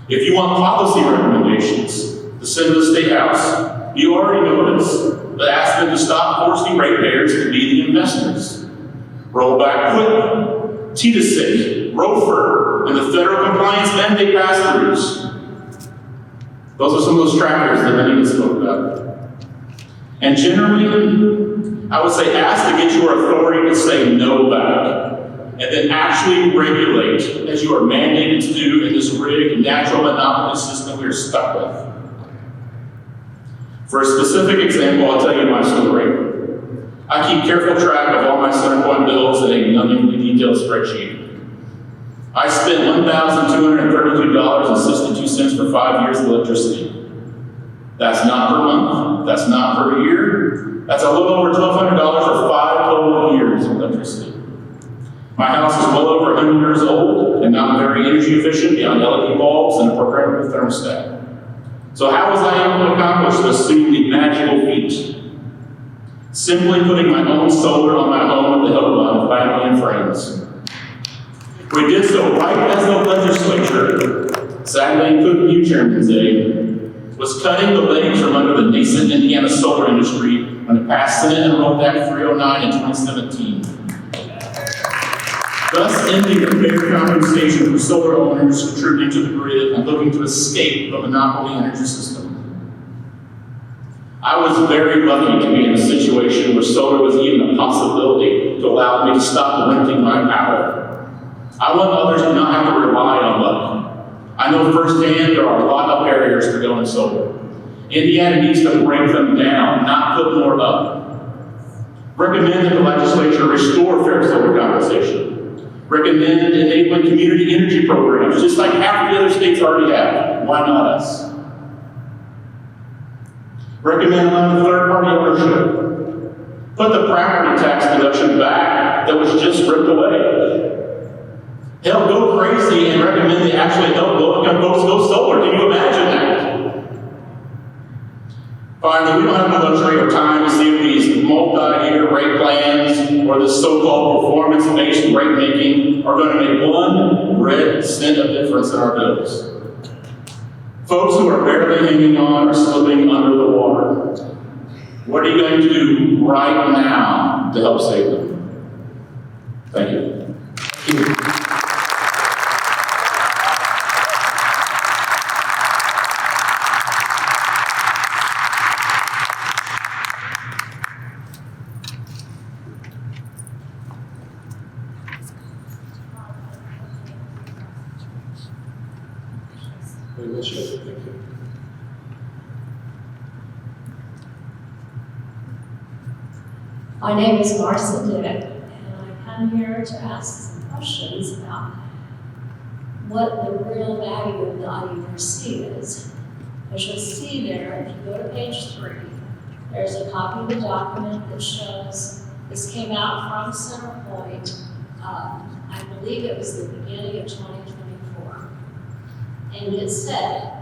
it. If you want policy recommendations to send to the State House, you already know this, but ask them to stop forcing ratepayers to be the investors. Roll back quick. TDSIC, ROFR, and the federal compliance mandate pass-throughs. Those are some of those trackers that many of us spoke about. And generally, I would say ask to get your authority to say no back, and then actually regulate as you are mandated to do in this rigged natural monopoly system we are stuck with. For a specific example, I'll tell you my story. I keep careful track of all my CenterPoint bills in a numbingly detailed spreadsheet. I spent $1,232.62 for 5 years of electricity. That's not per month, that's not per year, that's a little over $1,200 for 5 total years of electricity. My house is well over 100 years old and not very energy efficient beyond LED bulbs and a programmable thermostat. So how was I able to accomplish this seemingly magical feat? Simply putting my own solar on my home with the help of my family and friends. We did so right as the legislature, sadly including you, Chairman Zay, was cutting the legs from under the nascent Indiana solar industry when it passed Senate Enrolled Act 309 in 2017. Thus ending a fair compensation for solar owners contributing to the grid and looking to escape the monopoly energy system. I was very lucky to be in a situation where solar was even a possibility to allow me to stop renting my power. I want others to not have to rely on luck. I know firsthand there are a lot of barriers to going solar. Indiana needs to break them down, not put more up. Recommend that the legislature restore fair solar compensation. Recommend enabling community energy programs, just like half the other states already have. Why not us? Recommend allowing third-party ownership. Put the property tax deduction back that was just ripped away. Help go crazy and recommend they actually help low-income folks go solar. Can you imagine that? Finally, we don't have the luxury or time to see if these multi-year rate plans or this so-called performance-based rate making are going to make one red cent of difference in our bills. Folks who are barely hanging on are slipping under the water. What are you going to do right now to help save them? Thank you. Thank you. Very much, thank you. My name is Marcia Dick, and I come here to ask some questions about what the real value of the IURC is. As you'll see there, if you go to page 3, there's a copy of the document that shows this came out from CenterPoint. I believe it was the beginning of 2024. And it said,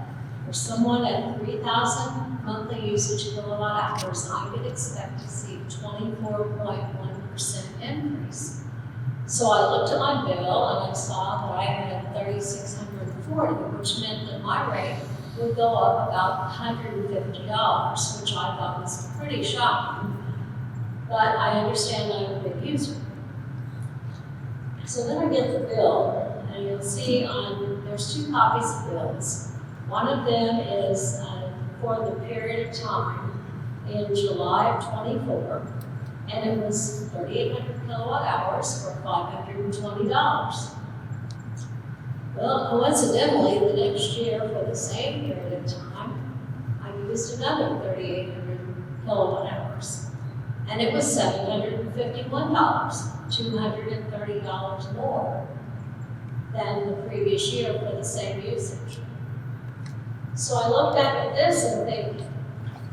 for someone at 3,000 monthly usage kilowatt hours, I would expect to see 24.1% increase. So I looked at my bill and I saw that I had 3,640, which meant that my rate would go up about $150, which I thought was pretty shocking. But I understand I'm a big user. So then I get the bill, and you'll see there's 2 copies of bills. One of them is for the period of time in July of 24, and it was 3,800 kilowatt hours for $520. Well, coincidentally, the next year for the same period of time, I used another 3,800 kilowatt hours, and it was $751, $230 more than the previous year for the same usage. So I look back at this and think,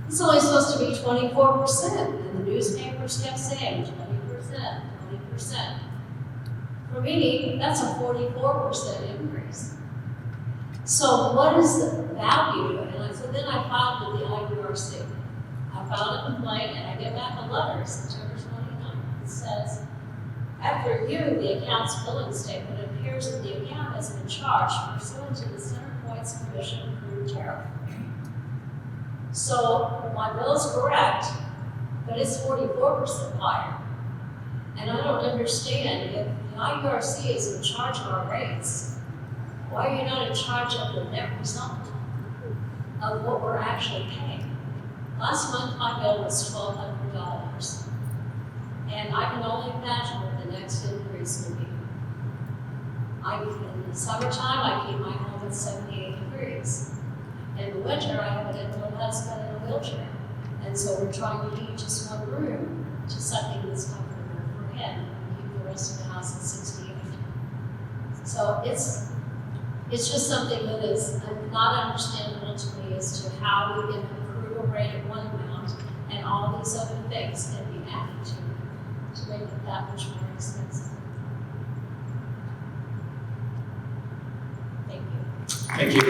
it's only supposed to be 24%, and the newspapers kept saying 20%, 20%. For me, that's a 44% increase. So what is the value? And so then I filed with the IURC. I filed a complaint and I get back a letter September 29th. It says, after reviewing the account's billing statement, it appears that the account has been charged pursuant to the CenterPoint's commission approved tariff. So my bill is correct, but it's 44% higher. And I don't understand, if the IURC is in charge of our rates, why are you not in charge of the net result of what we're actually paying? Last month, my bill was $1,200. And I can only imagine what the next increase will be. In the summertime, I keep my home at 78 degrees. In the winter, I have an invalid husband in a wheelchair. And so we're trying to heat just one room to something that's comfortable for him and keep the rest of the house at 68. So it's just something that is not understandable to me as to how we can improve a rate at one amount and all these other things can be added to make it that much more expensive. Thank you. Thank you.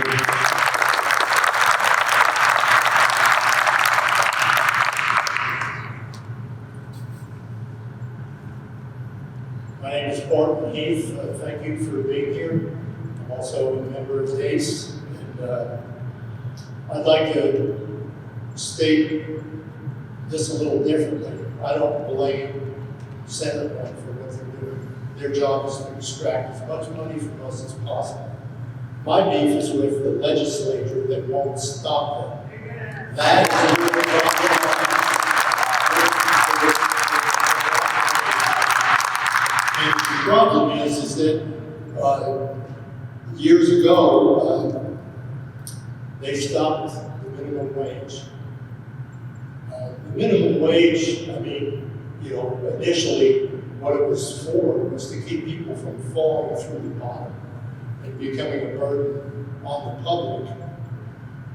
My name is Barton Heath. Thank you for being here. I'm also a member of DACE, and I'd like to state this a little differently. I don't blame CenterPoint for what they're doing. Their job is to extract as much money from us as possible. My beef is with the legislature that won't stop them. That is the problem is that years ago, they stopped the minimum wage. The minimum wage, I mean, you know, initially what it was for was to keep people from falling through the bottom and becoming a burden on the public.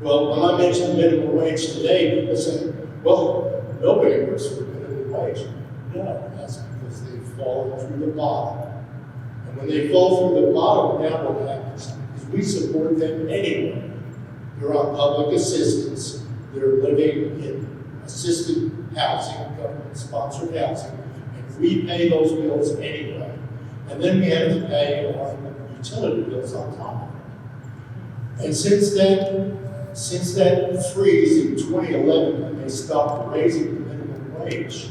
Well, when I mention minimum wage today, people say, well, nobody works for minimum wage. No, that's because they've fallen through the bottom. And when they fall through the bottom, now what happens is we support them anyway. They're on public assistance. They're living in assisted housing, government-sponsored housing, and we pay those bills anyway. And then we have to pay our utility bills on top of it. And since that freeze in 2011, when they stopped raising the minimum wage,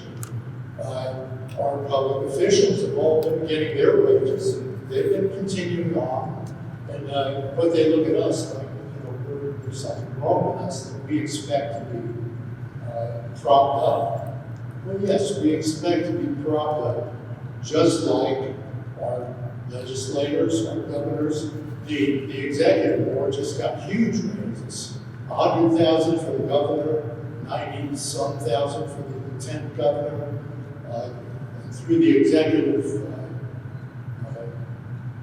our public officials have all been getting their wages. They've been continuing on, and but they look at us like, you know, there's something wrong with us that we expect to be propped up. Well, yes, we expect to be propped up, just like our legislators, our governors. The executive board just got huge raises. 100,000 for the governor, 90-some thousand for the lieutenant governor. Through the executive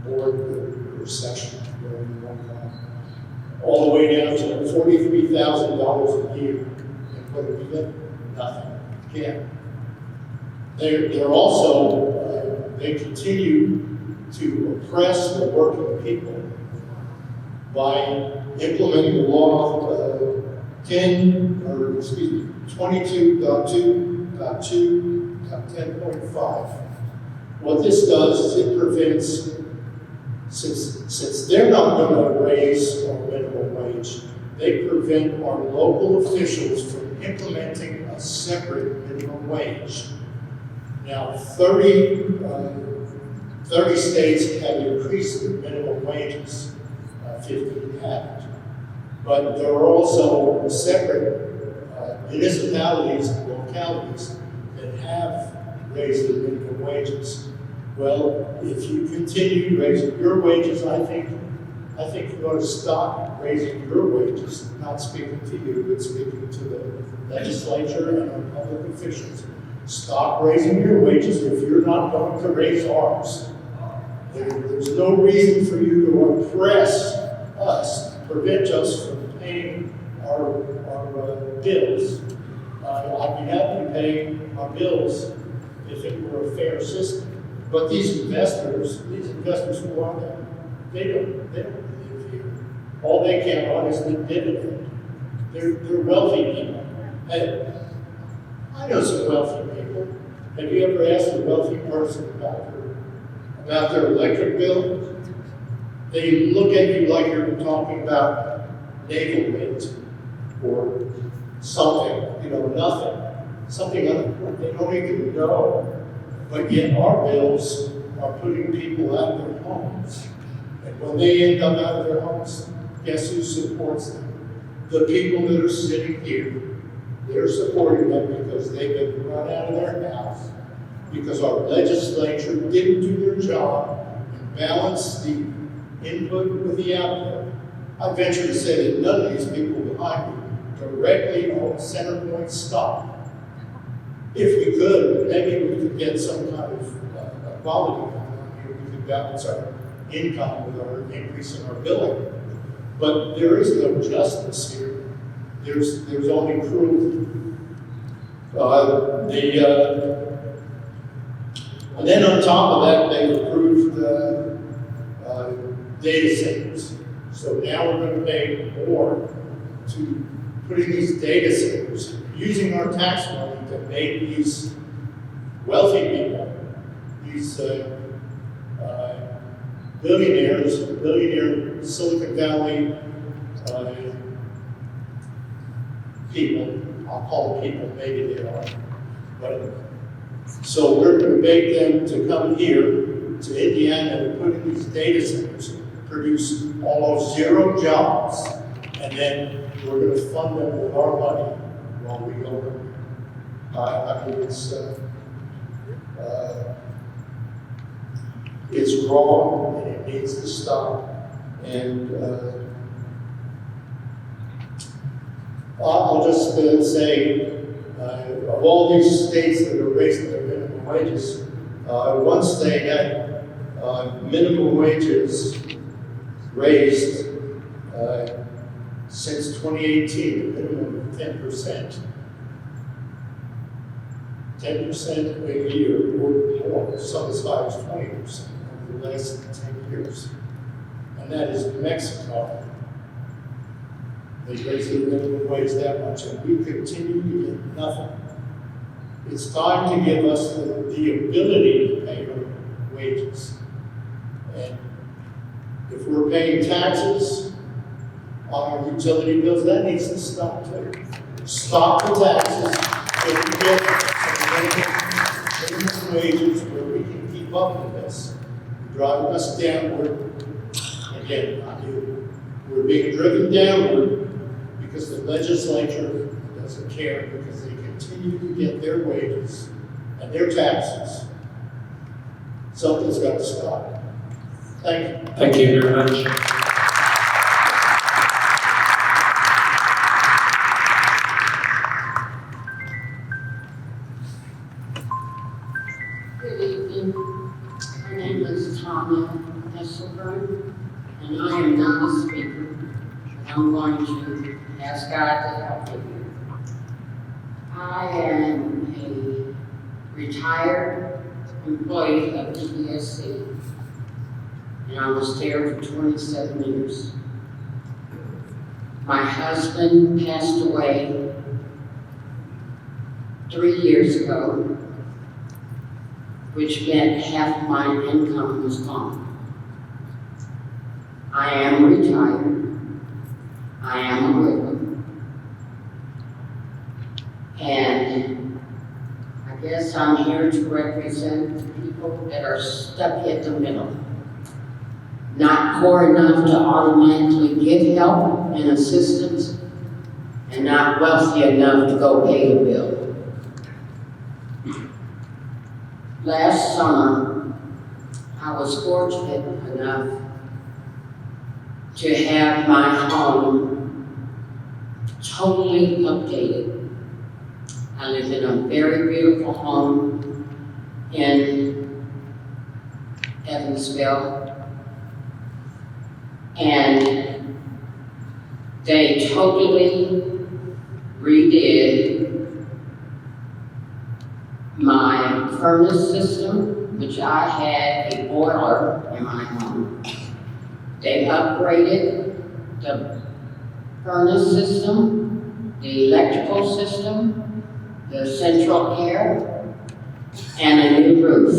board or section, whatever you want to call it, all the way down to $43,000 a year. And what do we get? Nothing. Can't. They're also, they continue to oppress the working people by implementing the law 22.2.10.5. What this does is it prevents, since they're not going to raise our minimum wage, they prevent our local officials from implementing a separate minimum wage. Now, 30 states have increased their minimum wages, 15 haven't. But there are also separate municipalities and localities that have raised their minimum wages. Well, if you continue raising your wages, I think you're going to stop raising your wages, not speaking to you, but speaking to the legislature and our public officials. Stop raising your wages if you're not going to raise ours. There's no reason for you to oppress us, prevent us from paying our bills. I'd be happy to pay our bills if it were a fair system. But these investors who are there, they don't live here. All they count on is the dividend. They're wealthy people. Hey, I know some wealthy people. Have you ever asked a wealthy person about their electric bill? They look at you like you're talking about navel weight or something, nothing. Something they don't even know. But yet our bills are putting people out of their homes. And when they end up out of their homes, guess who supports them? The people that are sitting here They're supporting them because they've been run out of their house, because our legislature didn't do their job and balance the input with the output. I venture to say that none of these people behind me directly own Centerpoint stock. If we could, maybe we could get some kind of equality going on here. We could balance our income with our increase in our billing. But there is no justice here. There's only cruelty. And then on top of that, they've approved data centers. So now we're going to pay more to put in these data centers, using our tax money to make these wealthy people, these billionaire Silicon Valley people. I'll call them people, maybe they are, whatever. So we're going to beg them to come here to Indiana and put in these data centers, produce almost 0 jobs, and then we're going to fund them with our money while we go there. I mean, it's wrong and it needs to stop. And I'll just say, of all these states that are raising their minimum wages, once they had minimum wages raised since 2018, a minimum of 10%. 10% a year or more, some as high as 20% over the last 10 years. And that is Mexico. They raised the minimum wage that much, and we continue to get nothing. It's time to give us the ability to pay our wages. And if we're paying taxes on our utility bills, that needs to stop too. Stop the taxes, if we get minimum wages where we can keep up with this. Driving us downward, again, not you. We're being driven downward because the legislature doesn't care, because they continue to get their wages and their taxes. Something's got to stop. Thank you. Thank you very much. Good evening. My name is Tanya Hesselberg, and I am not a speaker. I'm going to ask God to help me here. I am a retired employee of EVSC, and I was there for 27 years. My husband passed away 3 years ago, which meant half my income was gone. I am retired. I am a widow. And I guess I'm here to represent the people that are stuck in the middle. Not poor enough to automatically get help and assistance, and not wealthy enough to go pay the bill. Last summer, I was fortunate enough to have my home totally updated. I live in a very beautiful home in Evansville, and they totally redid my furnace system, which I had a boiler in my home. They upgraded the furnace system, the electrical system, the central air, and a new roof.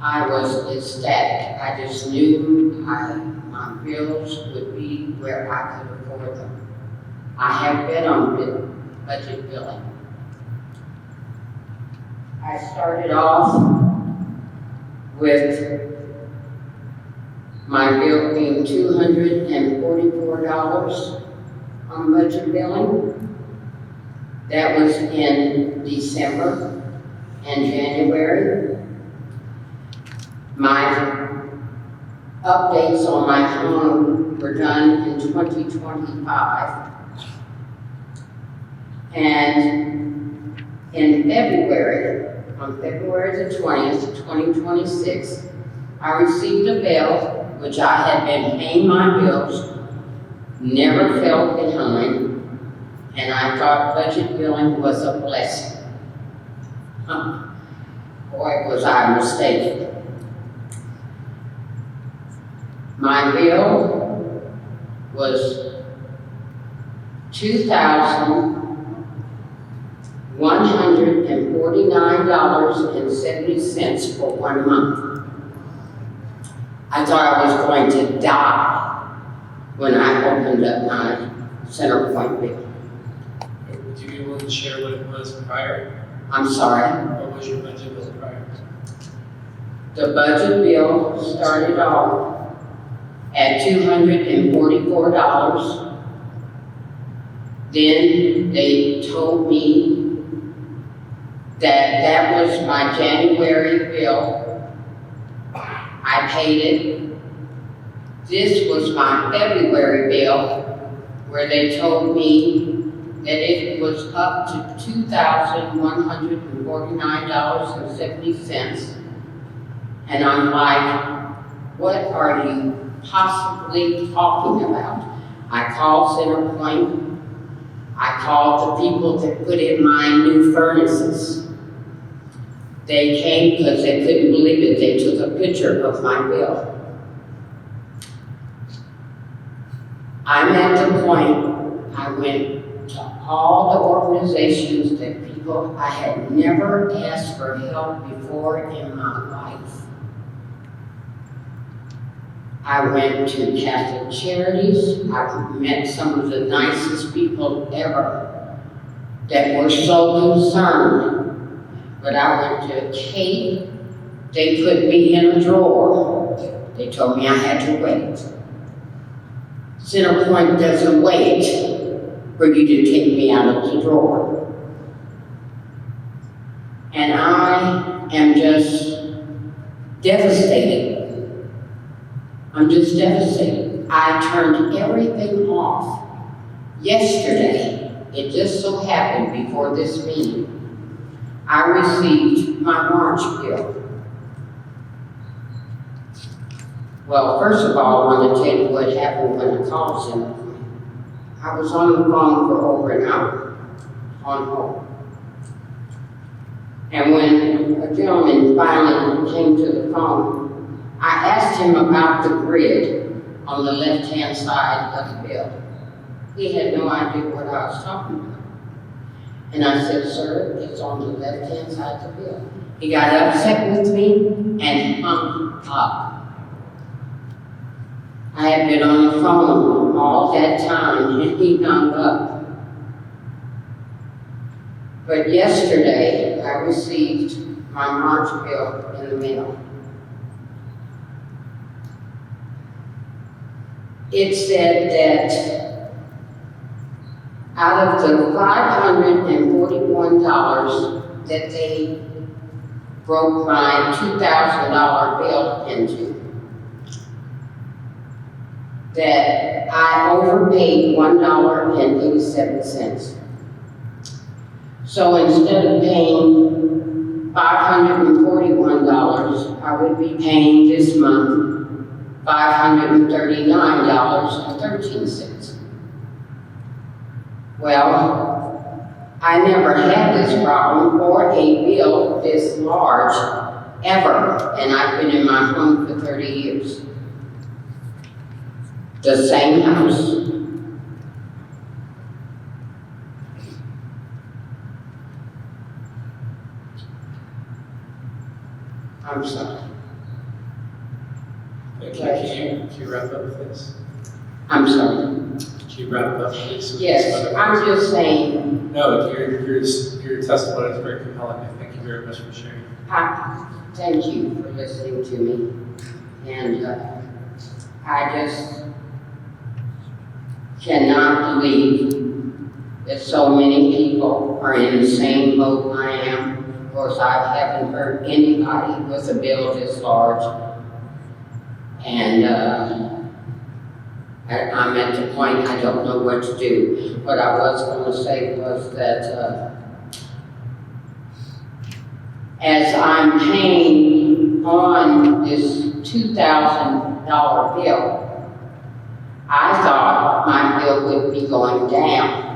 I was ecstatic. I just knew my bills would be where I could afford them. I have been on budget billing. I started off with my bill being $244, on budget billing. That was in December and January. My updates on my home were done in 2025. And in February, on February the 20th, 2026, I received a bill, which I had been paying my bills, never fell behind, and I thought budget billing was a blessing. Boy, was I mistaken. My bill was $2,149.70 for 1 month. I thought I was going to die when I opened up my CenterPoint bill. Would you be willing to share what it was prior? I'm sorry. What was your budget bill prior? The budget bill started off at $244. Then they told me that that was my January bill. I paid it. This was my February bill, where they told me that it was up to $2,149.70. And I'm like, what are you possibly talking about? I called CenterPoint. I called the people that put in my new furnaces. They came because they couldn't believe it. They took a picture of my bill. I'm at the point, I went to all the organizations that people I had never asked for help before in my life. I went to Catholic Charities. I met some of the nicest people ever that were so concerned. But I went to Kate. They put me in a drawer. They told me I had to wait. CenterPoint doesn't wait for you to take me out of the drawer. And I am just devastated. I'm just devastated. I turned everything off. Yesterday, it just so happened before this meeting, I received my March bill. Well, first of all, I want to tell you what happened when I called CenterPoint. I was on the phone for over an hour, on hold. And when a gentleman finally came to the phone, I asked him about the grid on the left-hand side of the bill. He had no idea what I was talking about. And I said, sir, it's on the left-hand side of the bill. He got upset with me and hung up. I had been on the phone all that time and he hung up. But yesterday, I received my March bill in the mail. It said that out of the $541 that they broke my $2,000 bill into, that I overpaid $1.87. So instead of paying $541, I would be paying this month $539.13. Well, I never had this problem or a bill this large ever, and I've been in my home for 30 years. The same house. I'm sorry. Can you wrap up with this? I'm sorry. Can you wrap up with this? Yes, I'm just saying. No, your testimony is very compelling. I thank you very much for sharing. Thank you for listening to me. And I just cannot believe that so many people are in the same boat I am. Of course, I haven't heard anybody with a bill this large. And I'm at the point I don't know what to do. What I was going to say was that as I'm paying on this $2,000 bill, I thought my bill would be going down.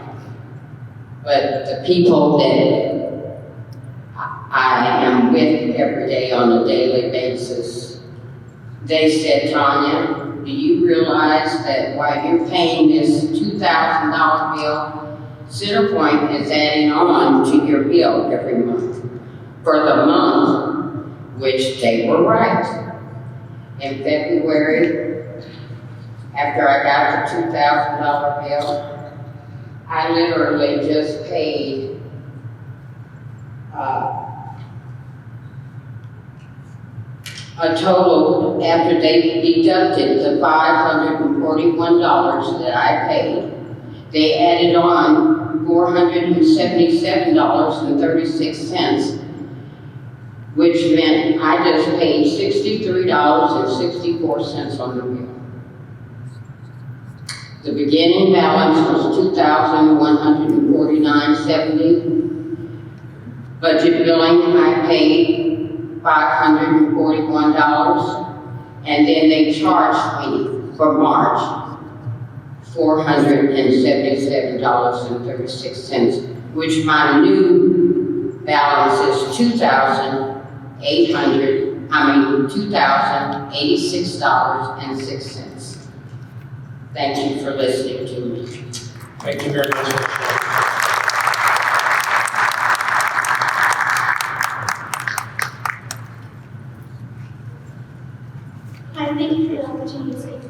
But the people that I am with every day on a daily basis, they said, Tanya, do you realize that while you're paying this $2,000 bill, Centerpoint is adding on to your bill every month for the month, which they were right. In February, after I got the $2,000 bill, I literally just paid a total, after they deducted the $541 that I paid, they added on $477.36, which meant I just paid $63.64 on the bill. The beginning balance was $2,149.70. Budget billing, I paid $541, and then they charged me for March $477.36, which my new balance is $2,086.06. Thank you for listening to me. Thank you very much. Hi, thank you for the opportunity to speak with you.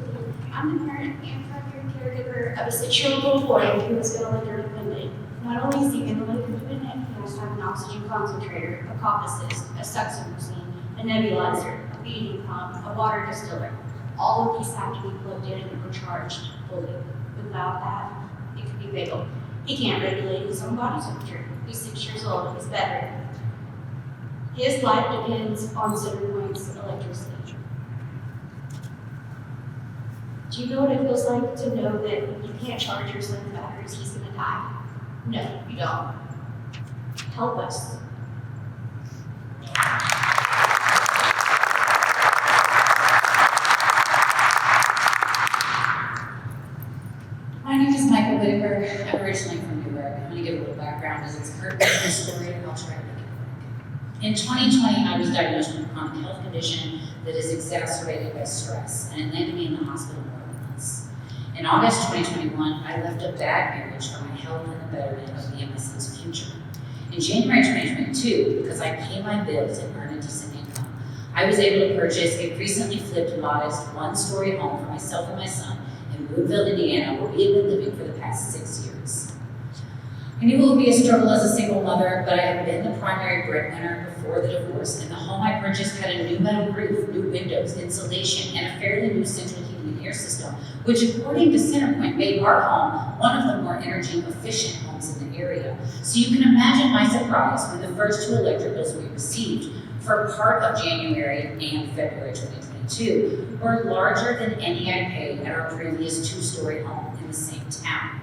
I'm the parent and primary caregiver of a 6-year-old little boy who is ventilator dependent. Not only is he ventilator dependent, he has to have an oxygen concentrator, a cough assist, a suction machine, a nebulizer, a feeding pump, a water distiller. All of these have to be plugged in and recharged fully. Without that, it could be fatal. He can't regulate his own body temperature. He's 6 years old and he's bedridden. His life depends on Centerpoint's electricity. Do you know what it feels like to know that if you can't charge your son's batteries, he's gonna die? No, you don't. Help us. My name is Michael Whitaker. I'm originally from New York. I'm going to give a little background as it's a Kirkpatrick story, and I'll try to make it quick. In 2020, I was diagnosed with a chronic health condition that is exacerbated by stress, and it landed me in the hospital more than once. In August 2021, I left a bad marriage for my health and the betterment of me and my son's future. In January 2022, because I pay my bills and earn a decent income, I was able to purchase a recently flipped modest one-story home for myself and my son in Goebel, Indiana, where we have been living for the past 6 years. I knew it would be a struggle as a single mother, but I had been the primary breadwinner before the divorce, and the home I purchased had a new metal roof, new windows, insulation, and a fairly new central heating and air system, which according to Centerpoint made our home one of the more energy efficient homes in the area. So you can imagine my surprise when the first 2 electric bills we received for part of January and February 2022 were larger than any I paid at our previous 2-story home in the same town.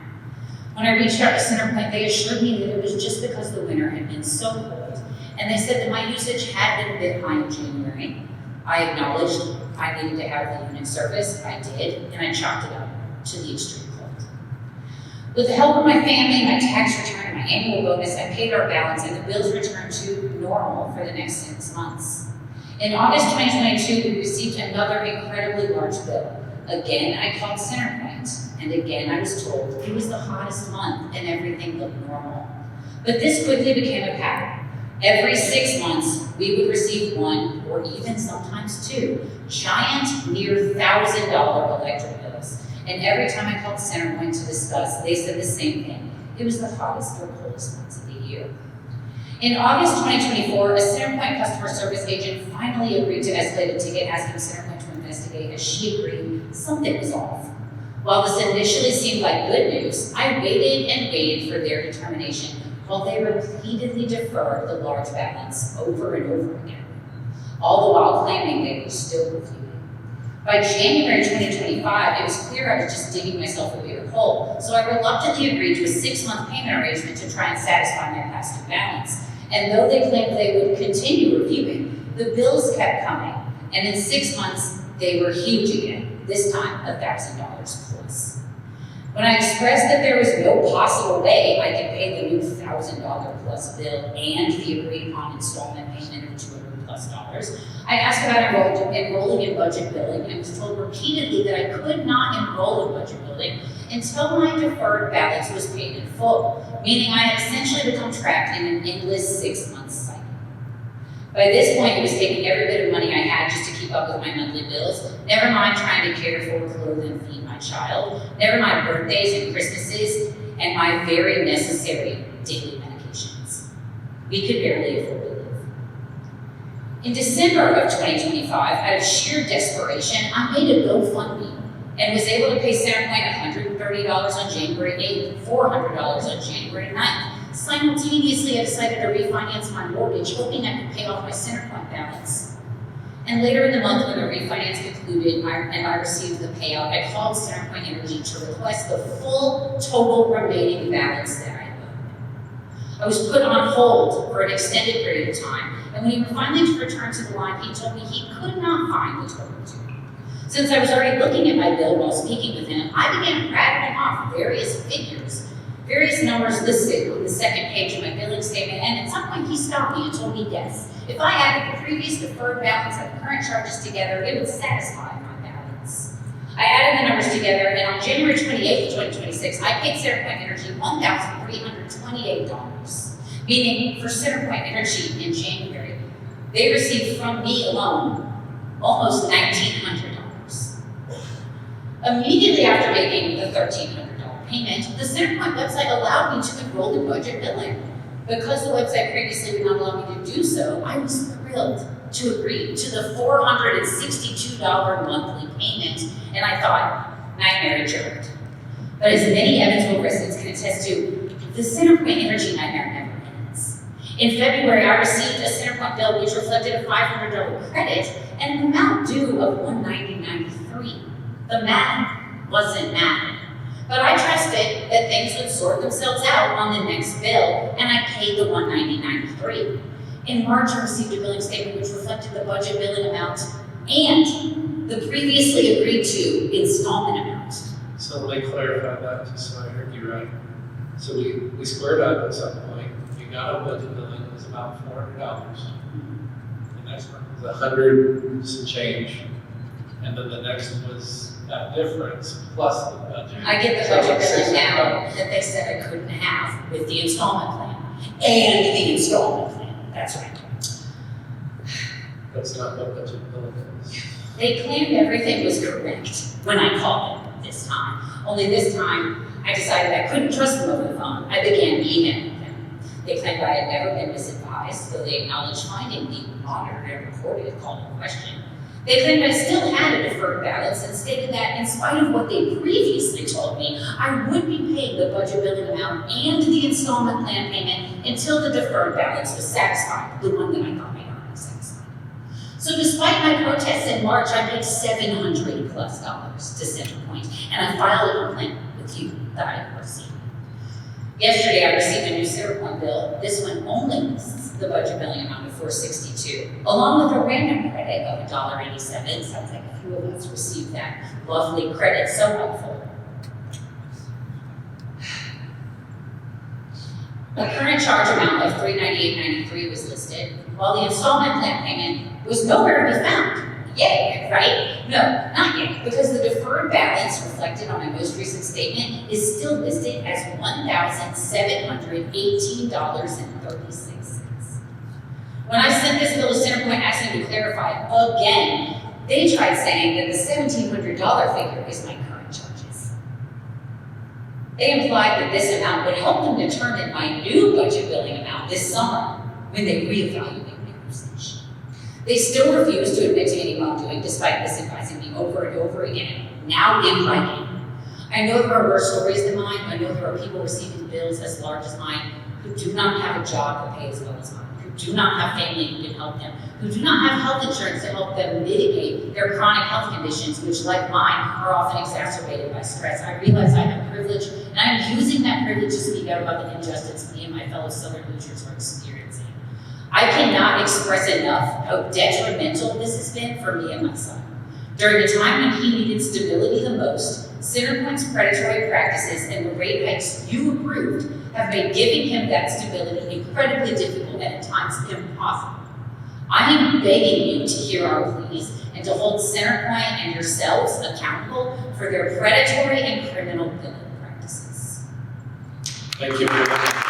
When I reached out to Centerpoint, they assured me that it was just because the winter had been so cold, and they said that my usage had been a bit high in January. I acknowledged I needed to have the unit serviced, I did, and I chalked it up to the extreme cold. With the help of my family, my tax return, and my annual bonus, I paid our balance, and the bills returned to normal for the next 6 months. In August 2022, we received another incredibly large bill. Again, I called Centerpoint, and again I was told it was the hottest month and everything looked normal. But this quickly became a pattern. Every 6 months, we would receive 1, or even sometimes 2, giant, near $1,000 electric bills. And every time I called Centerpoint to discuss, they said the same thing. It was the hottest or coldest months of the year. In August 2024, a Centerpoint customer service agent finally agreed to escalate a ticket asking Centerpoint to investigate, as she agreed something was off. While this initially seemed like good news, I waited and waited for their determination while they repeatedly deferred the large balance over and over again, all the while claiming they were still reviewing. By January 2025, it was clear I was just digging myself a bigger hole, so I reluctantly agreed to a 6-month payment arrangement to try and satisfy my past due balance. And though they claimed they would continue reviewing, the bills kept coming, and in 6 months, they were huge again, this time $1,000 plus. When I expressed that there was no possible way I could pay the new $1,000 plus bill and the agreed upon installment payment of $200 plus, I asked about enrolling in budget billing and was told repeatedly that I could not enroll in budget billing until my deferred balance was paid in full, meaning I had essentially become trapped in an endless 6-month cycle. By this point, it was taking every bit of money I had just to keep up with my monthly bills, never mind trying to care for, clothe, and feed my child, never mind birthdays and Christmases, and my very necessary daily medications. We could barely afford to live. In December of 2025, out of sheer desperation, I made a GoFundMe and was able to pay CenterPoint $130 on January 8th, $400 on January 9th. Simultaneously, I decided to refinance my mortgage, hoping I could pay off my CenterPoint balance. And later in the month, when the refinance concluded and I received the payout, I called CenterPoint Energy to request the full total remaining balance that I owed. I was put on hold for an extended period of time, and when he finally returned to the line, he told me he could not find the total due. Since I was already looking at my bill while speaking with him, I began rattling off various figures, various numbers listed on the second page of my billing statement, and at some point he stopped me and told me yes, if I added the previous deferred balance and the current charges together, it would satisfy my balance. I added the numbers together, and on January 28th, 2026, I paid CenterPoint Energy $1,328, meaning for CenterPoint Energy in January, they received from me alone almost $1,900. Immediately after making the $1,300 payment, the CenterPoint website allowed me to enroll in budget billing. Because the website previously would not allow me to do so, I was thrilled to agree to the $462 monthly payment, and I thought, nightmare adjourned. But as many Evansville residents can attest to, the CenterPoint Energy nightmare never ends. In February, I received a CenterPoint bill which reflected a $500 credit and an amount due of $190.93. The math wasn't math, but I trusted that things would sort themselves out on the next bill, and I paid the $190.93. In March, I received a billing statement which reflected the budget billing amount and the previously agreed to installment amount. So let me clarify that just so I heard you right. So we squared up at some point. You got a budget billing, it was about $400. The next one was 100 and some change. And then the next was that difference plus the budget. I get the budget billing now that they said I couldn't have with the installment plan and the installment plan. That's right. That's not what budget billing is. They claimed everything was correct when I called them this time. Only this time, I decided I couldn't trust them over the phone. I began emailing them. They claimed I had never been misadvised, though they acknowledged finding the monitored and recorded call in question. They claimed I still had a deferred balance and stated that in spite of what they previously told me, I would be paid the budget billing amount and the installment plan payment until the deferred balance was satisfied, the one that I thought may not be satisfied. So despite my protests in March, I paid $700 plus to CenterPoint, and I filed a complaint with you, the IURC. Yesterday, I received a new CenterPoint bill. This one only lists the budget billing amount of $462, along with a random credit of $1.87. Sounds like a few of us received that lovely credit, so helpful. A current charge amount of $398.93 was listed, while the installment plan payment was nowhere to be found. Yay, right? No, not yet, because the deferred balance reflected on my most recent statement is still listed as $1,718.36. When I sent this bill to CenterPoint asking to clarify again, they tried saying that the $1,700 figure is my current charges. They implied that this amount would help them determine my new budget billing amount this summer when they reevaluate my usage. They still refuse to admit to any wrongdoing despite misadvising me over and over again, now in writing. I know there are worse stories than mine. I know there are people receiving bills as large as mine who do not have a job that pays as well as mine, who do not have family who can help them, who do not have health insurance to help them mitigate their chronic health conditions, which, like mine, are often exacerbated by stress. I realize I have privilege, and I'm using that privilege to speak out about the injustice me and my fellow Southern Hoosiers are experiencing. I cannot express enough how detrimental this has been for me and my son. During a time when he needed stability the most, CenterPoint's predatory practices and the rate hikes you approved have made giving him that stability incredibly difficult and at times impossible. I am begging you to hear our pleas and to hold CenterPoint and yourselves accountable for their predatory and criminal billing practices. Thank you very much.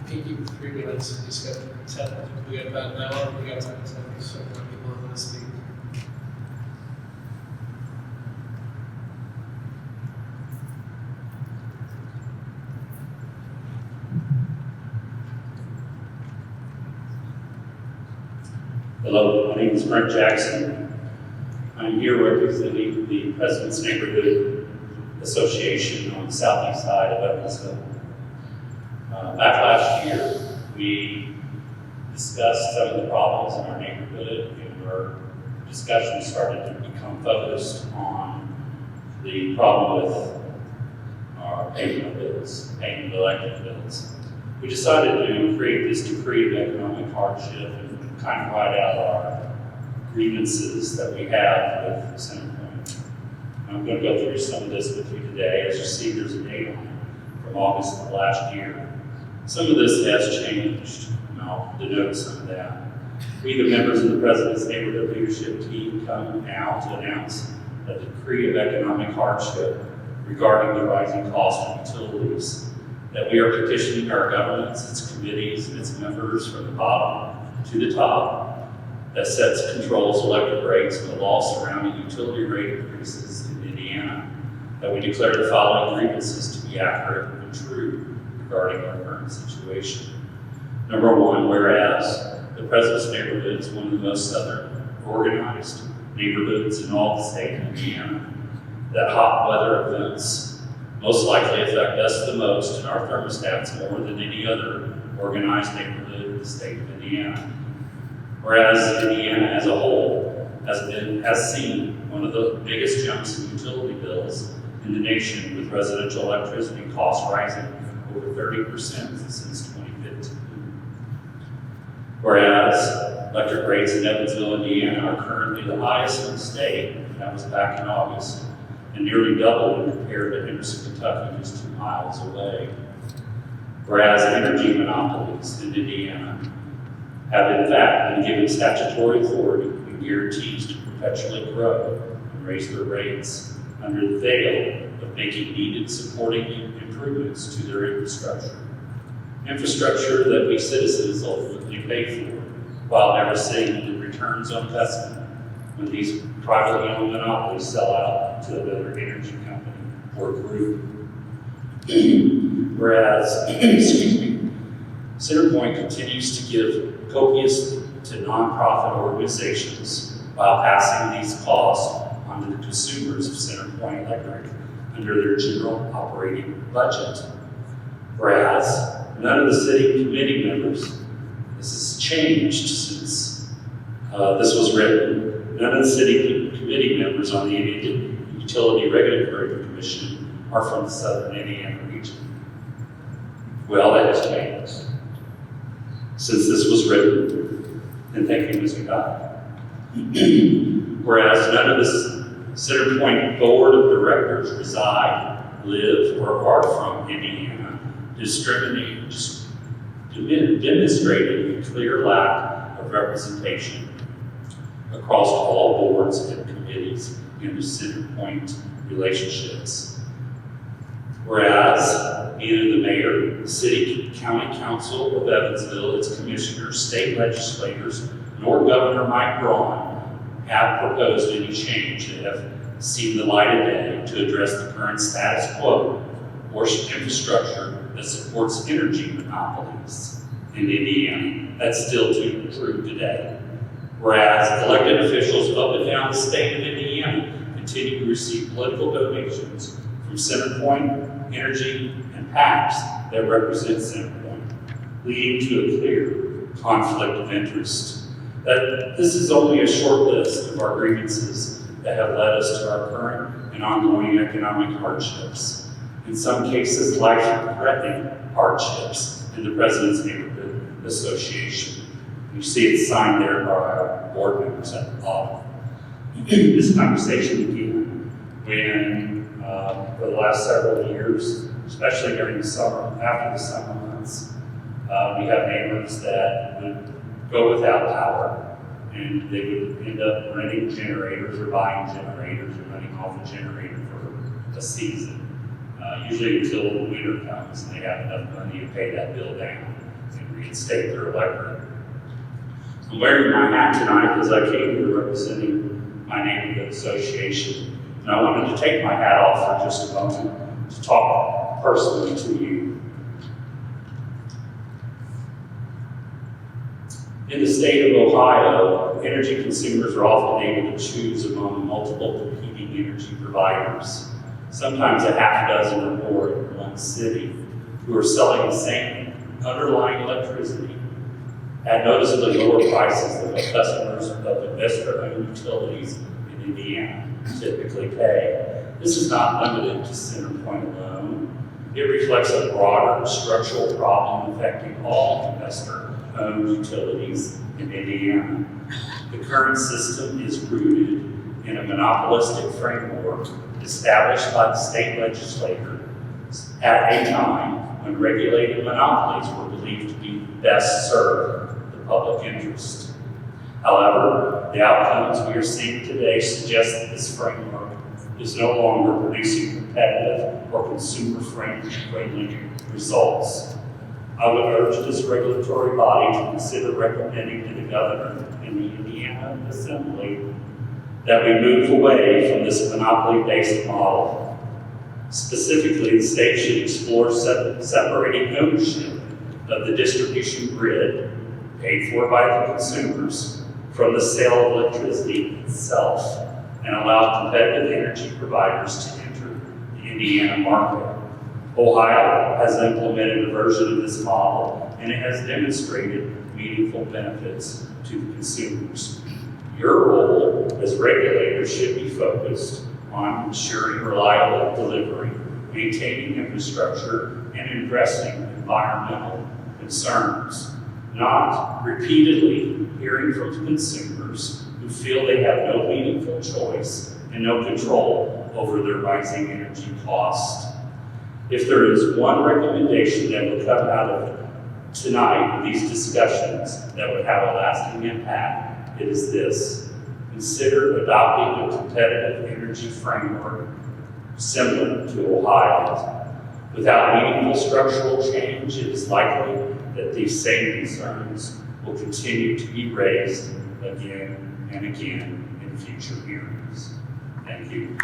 Give 3 minutes, we just got 10, we got about an hour, we got time to so many people want to speak. Hello, my name is Brent Jackson. I'm here representing the President's Neighborhood Association on the southeast side of Evansville. Back last year, we discussed some of the problems in our neighborhood, and our discussion started to become focused on the problem with our payment of bills, payment of electric bills. We decided to create this decree of economic hardship and kind of write out our grievances that we have with CenterPoint. I'm going to go through some of this with you today. As you see, there's a date on it from August of last year. Some of this has changed, and I'll denote some of that. We, the members of the President's Neighborhood Leadership Team, come now to announce a decree of economic hardship regarding the rising cost of utilities, that we are petitioning our governments, its committees, and its members from the bottom to the top, that sets, controls electric rates and the law surrounding utility rate increases in Indiana, that we declare the following grievances to be accurate and true regarding our current situation. Number one, whereas the President's Neighborhood is one of the most southern organized neighborhoods in all the state of Indiana, that hot weather events most likely affect us the most and our thermostats more than any other organized neighborhood in the state of Indiana. Whereas Indiana as a whole has seen one of the biggest jumps in utility bills in the nation, with residential electricity costs rising over 30% since 2015. Whereas electric rates in Evansville, Indiana are currently the highest in the state, and that was back in August, and nearly double when compared to Henderson, Kentucky, just 2 miles away. Whereas energy monopolies in Indiana have in fact been given statutory authority and guarantees to perpetually grow and raise their rates under the veil of making needed supporting improvements to their infrastructure. Infrastructure that we citizens ultimately pay for, while never seeing the returns on investment when these privately owned monopolies sell out to another energy company or group. Whereas, CenterPoint continues to give copious to nonprofit organizations while passing these costs on to the consumers of CenterPoint Electric under their general operating budget. Whereas none of the city committee members, this has changed since this was written, none of the city committee members on the Utility Regulatory Commission are from the Southern Indiana region. Well, that has changed since this was written, and thank you, Mr. God. Whereas none of the CenterPoint Board of Directors reside, live, or are from Indiana, demonstrating a clear lack of representation across all boards and committees in the CenterPoint relationships. Whereas neither the mayor, the city, county council of Evansville, its commissioners, state legislators, nor Governor Mike Braun have proposed any change that have seen the light of day to address the current status quo or infrastructure that supports energy monopolies in Indiana. That's still true today. Whereas elected officials up and down the state of Indiana continue to receive political donations from CenterPoint, Energy, and PACs that represent CenterPoint, leading to a clear conflict of interest. This is only a short list of our grievances that have led us to our current and ongoing economic hardships. In some cases, life-threatening hardships in the President's Neighborhood Association. You see it signed there by our board members at the bottom. This conversation began when, for the last several years, especially during the summer, after the summer months, we have neighbors that would go without power, and they would end up renting generators or buying generators and running off a generator for a season, usually until the winter comes and they have enough money to pay that bill down and reinstate their electric. I'm wearing my hat tonight because I came here representing my neighborhood association, and I wanted to take my hat off for just a moment to talk personally to you. In the state of Ohio, energy consumers are often able to choose among multiple competing energy providers, sometimes a half dozen or more in one city, who are selling the same underlying electricity at noticeably lower prices than what customers of investor-owned utilities in Indiana typically pay. This is not limited to CenterPoint alone. It reflects a broader structural problem affecting all investor-owned utilities in Indiana. The current system is rooted in a monopolistic framework established by the state legislature at a time when regulated monopolies were believed to be best serve the public interest. However, the outcomes we are seeing today suggest that this framework is no longer producing competitive or consumer-friendly results. I would urge this regulatory body to consider recommending to the governor in the Indiana Assembly that we move away from this monopoly-based model. Specifically, the state should explore separating ownership of the distribution grid, paid for by the consumers, from the sale of electricity itself, and allow competitive energy providers to enter the Indiana market. Ohio has implemented a version of this model, and it has demonstrated meaningful benefits to the consumers. Your role as regulators should be focused on ensuring reliable delivery, maintaining infrastructure, and addressing environmental concerns, not repeatedly hearing from consumers who feel they have no meaningful choice and no control over their rising energy costs. If there is one recommendation that would come out of tonight, these discussions that would have a lasting impact, it is this: consider adopting a competitive energy framework similar to Ohio's. Without meaningful structural change, it is likely that these same concerns will continue to be raised again and again in future hearings. Thank you.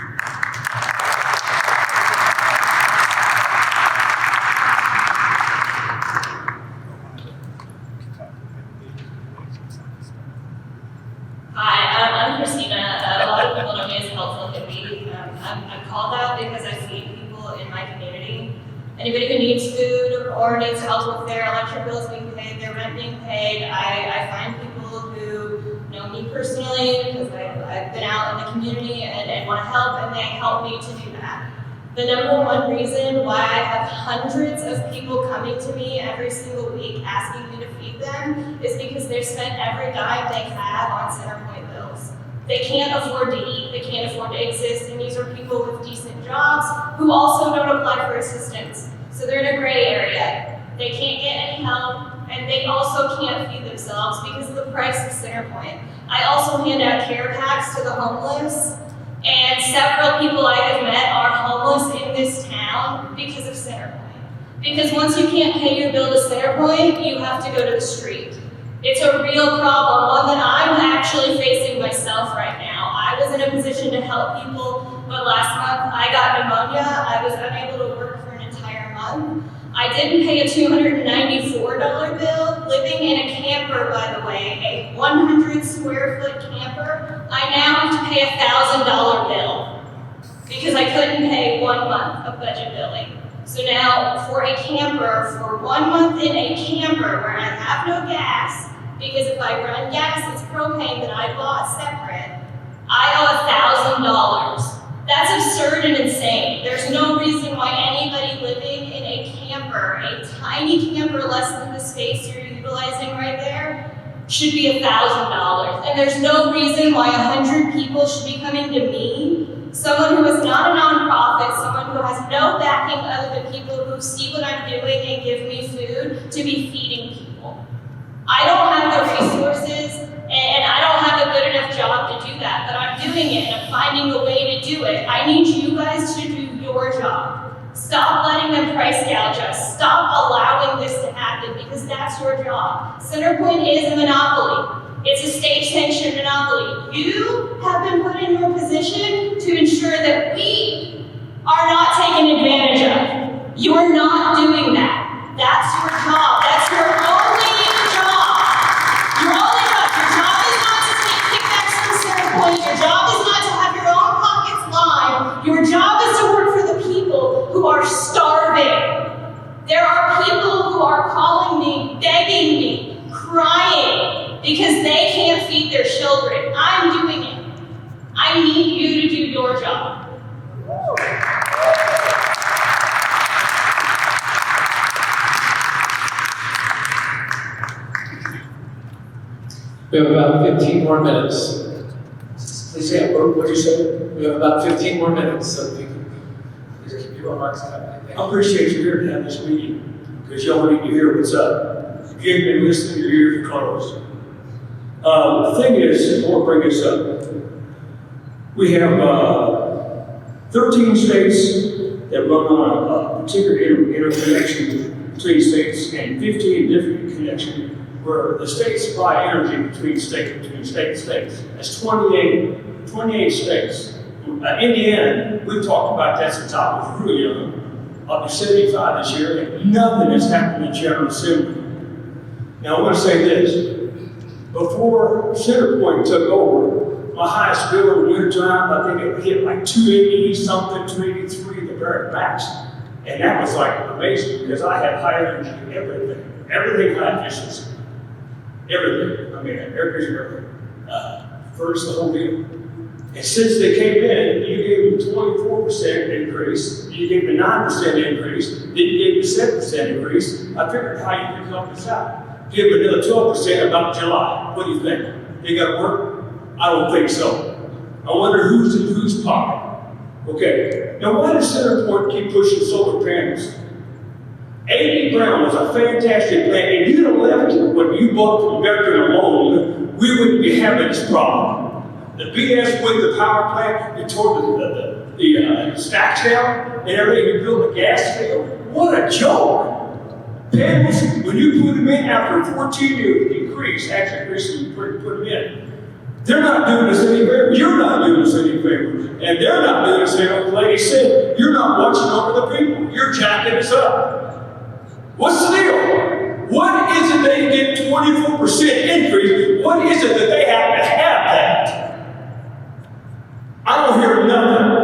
I'm Christina. A lot of people know me as Helpful Hippie. I'm called out because I feed people in my community. Anybody who needs food or needs help with their electric bills being paid, their rent being paid, I find people who know me personally because I've been out in the community and want to help, and they help me to do that. The number one reason why I have hundreds of people coming to me every single week asking me to feed them is because they've spent every dime they have on CenterPoint bills. They can't afford to eat, they can't afford to exist, and these are people with decent jobs who also don't apply for assistance. So they're in a gray area. They can't get any help, and they also can't feed themselves because of the price of CenterPoint. I also hand out care packs to the homeless, and several people I have met are homeless in this town because of CenterPoint. Because once you can't pay your bill to CenterPoint, you have to go to the street. It's a real problem, one that I'm actually facing myself right now. I was in a position to help people, but last month I got pneumonia. I was unable to work for an entire month. I didn't pay a $294 bill, living in a camper, by the way, a 100 square foot camper. I now have to pay a $1,000 bill because I couldn't pay 1 month of budget billing. So now for a camper, for 1 month in a camper where I have no gas, because if I run gas, it's propane that I bought separate, I owe $1,000. That's absurd and insane. There's no reason why anybody living in a camper, a tiny camper less than the space you're utilizing right there, should be $1,000. And there's no reason why 100 people should be coming to me, someone who is not a nonprofit, someone who has no backing other than people who see what I'm doing and give me food, to be feeding people. I don't have the resources, and I don't have a good enough job to do that, but I'm doing it, and I'm finding a way to do it. I need you guys to do your job. Stop letting them price gouge us. Stop allowing this to happen, because that's your job. Centerpoint is a monopoly. It's a state-sanctioned monopoly. You have been put in your position to ensure that we are not taken advantage of. You're not doing that. That's your job. That's your only job. Your only job. Your job is not to take kickbacks from Centerpoint. Your job is not to have your own pockets lined. Your job is to work for the people who are starving. There are people who are calling me, begging me, crying, because they can't feed their children. I'm doing it. I need you to do your job. We have about 15 more minutes. Please, yeah, what did you say? We have about 15 more minutes, so if you can please keep your remarks up. I appreciate you here to have this meeting, because y'all need to hear what's up. If you haven't been listening, your ears are closed. The thing is, I want to bring this up. We have 13 states that run on a particular interconnection between states, and 15 different connections where the states supply energy between states. That's 28 states. Indiana, we've talked about that since I was really young. I'll be 75 this year, and nothing has happened in General Assembly. Now I want to say this. Before Centerpoint took over, my highest bill in the wintertime, I think it hit like 280 something, 283 at the very max. And that was like amazing, because I had high energy in everything. Everything high efficiency. Everything. I mean, air conditioner, furnace, the whole deal. And since they came in, you gave them 24% increase, you gave them a 9% increase, then you gave them a 7% increase. I figured how you could help this out. Give them another 12% about July. What do you think? They got to work? I don't think so. I wonder who's in whose pocket. Okay. Now, why does Centerpoint keep pushing solar panels? A.B. Brown was a fantastic plant. If you'd have left when you bought from Becker alone, we wouldn't be having this problem. The BS with the power plant, you tore the stacks down and everything, you built a gas field. What a joke! Panels, when you put them in after a 14-year increase, actually increase when you put them in, they're not doing us any favor. You're not doing us any favor. And they're not doing us any favor. The lady said, you're not watching over the people. You're jacking us up. What's the deal? What is it they get 24% increase? What is it that they have to have that? I don't hear nothing.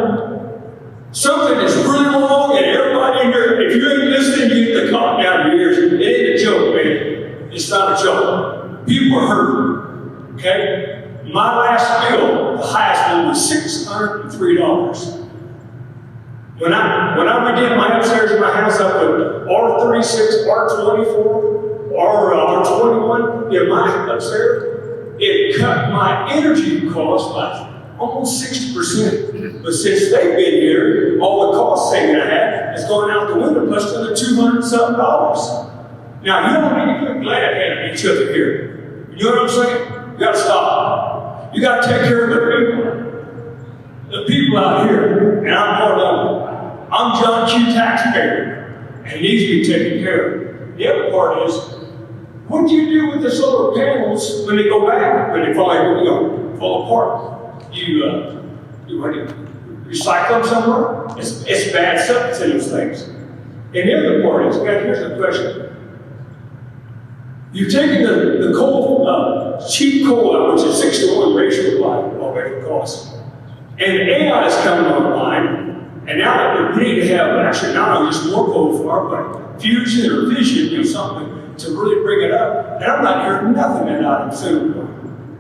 Something is really wrong, and everybody in here, if you ain't listening, you get the calm down your ears. It ain't a joke, man. It's not a joke. People are hurting. Okay? My last bill, the highest one was $603. When I redid my upstairs in my house, I put R36, R24, R21 in my upstairs. It cut my energy cost by almost 60%. But since they've been here, all the cost saving I had has gone out the window, plus another $200-something. Now, you don't need to be glad at each other here. You know what I'm saying? You gotta stop. You gotta take care of the people. The people out here, and I'm part of them. I'm John Q. taxpayer, and it needs to be taken care of. The other part is, what do you do with the solar panels when they go back, when they finally fall apart? You recycle them somewhere? It's bad substance in those things. And the other part is, guys, here's the question. You've taken the coal, cheap coal out, which is 6 to 1 ratio of every cost. And AI is coming online, and now we need to have, actually not only just more coal for, but fusion or fission or something to really bring it up. And I'm not hearing nothing out of Center Point.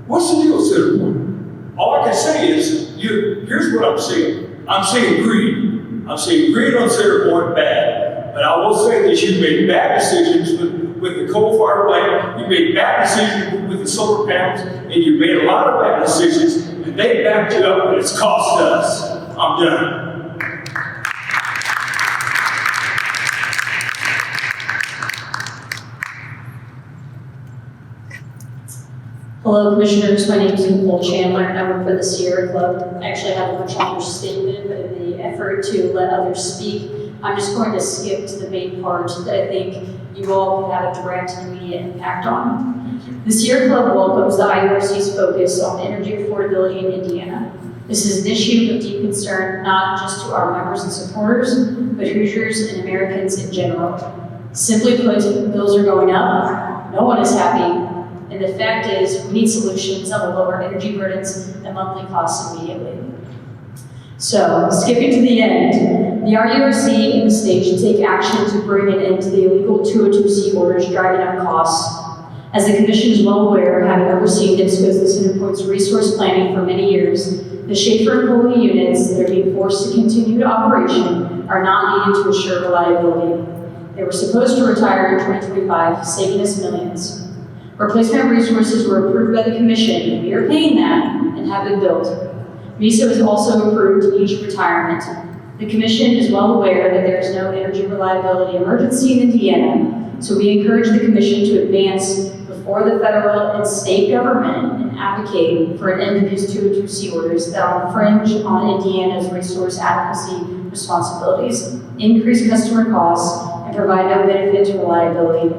What's the deal with Center Point? All I can say is, here's what I'm seeing. I'm seeing greed. I'm seeing greed on Center Point, bad. But I will say that you've made bad decisions with the coal-fired plant, you made bad decisions with the solar panels, and you made a lot of bad decisions, and they backed you up, and it's cost us. I'm done. Hello, Commissioners. My name is Nicole Chandler, and I work for the Sierra Club. I actually have a much longer statement, but in the effort to let others speak, I'm just going to skip to the main part that I think you all can have a direct and immediate impact on. The Sierra Club welcomes the IURC's focus on energy affordability in Indiana. This is an issue of deep concern, not just to our members and supporters, but Hoosiers and Americans in general. Simply put, bills are going up, no one is happy, and the fact is, we need solutions that will lower energy burdens and monthly costs immediately. So, skipping to the end, the RURC and the state should take action to bring an end to the illegal 202C orders driving up costs. As the Commission is well aware, having overseen NIPSCO's and Center Point's resource planning for many years, the Schaefer and Coley units that are being forced to continue operation are not needed to assure reliability. They were supposed to retire in 2025, saving us millions. Replacement resources were approved by the Commission, and we are paying that and have been built. MISO has also approved each retirement. The Commission is well aware that there is no energy reliability emergency in Indiana, so we encourage the Commission to advance before the federal and state government and advocate for an end to these 202C orders that infringe on Indiana's resource adequacy responsibilities, increase customer costs, and provide no benefit to reliability.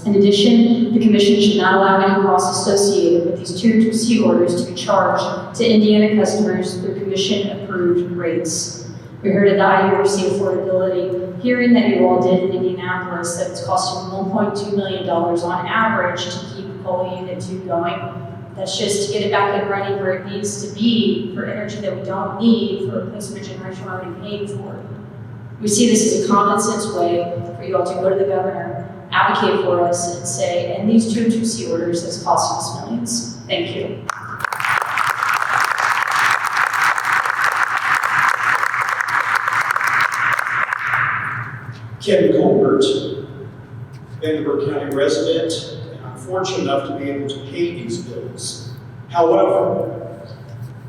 In addition, the Commission should not allow any costs associated with these 202C orders to be charged to Indiana customers through Commission-approved rates. We heard at the IURC affordability hearing that you all did in Indianapolis that it's costing $1.2 million on average to keep Coal Unit 2 going. That's just to get it back and running where it needs to be for energy that we don't need for replacement generation we're already paying for. We see this as a common sense way for you all to go to the governor, advocate for us, and say, and these 202C orders that's costing us millions. Thank you. Ken Colbert, Vanderburgh County resident, and I'm fortunate enough to be able to pay these bills. However,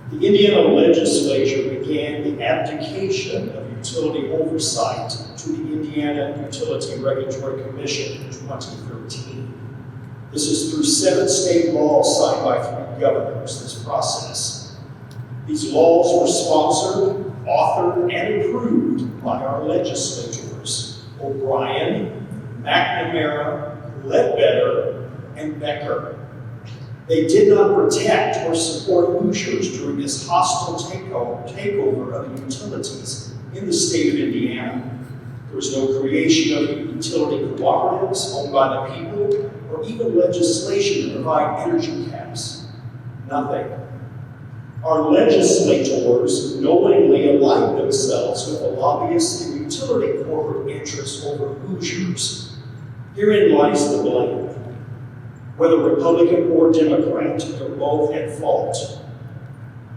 the Indiana legislature began the abdication of utility oversight to the Indiana Utility Regulatory Commission in 2013. This is through 7 state laws signed by 3 governors, this process. These laws were sponsored, authored, and approved by our legislators, O'Brien, McNamara, Ledbetter, and Becker. They did not protect or support Hoosiers during this hostile takeover of the utilities in the state of Indiana. There was no creation of utility cooperatives owned by the people, or even legislation to provide energy caps. Nothing. Our legislators knowingly aligned themselves with the lobbyists and utility corporate interests over Hoosiers. Herein lies the blame. Whether Republican or Democrat, they're both at fault.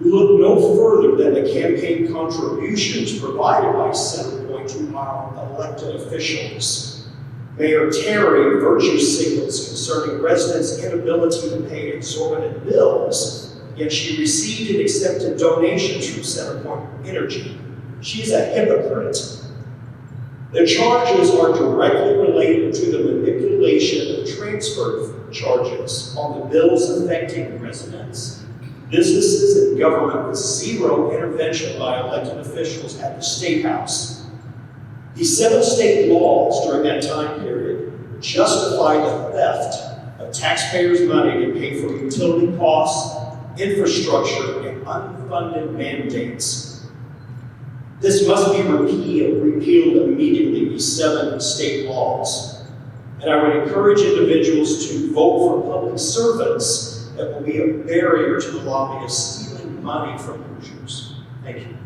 We look no further than the campaign contributions provided by Center Point to our elected officials. Mayor Terry virtue signals concerning residents' inability to pay exorbitant bills, yet she received and accepted donations from Center Point Energy. She's a hypocrite. The charges are directly related to the manipulation of transfer charges on the bills affecting residents, businesses, and government with zero intervention by elected officials at the State House. These 7 state laws during that time period justify the theft of taxpayers' money to pay for utility costs, infrastructure, and unfunded mandates. This must be repealed immediately, these 7 state laws. And I would encourage individuals to vote for public servants that will be a barrier to the lobbyists stealing money from Hoosiers. Thank you.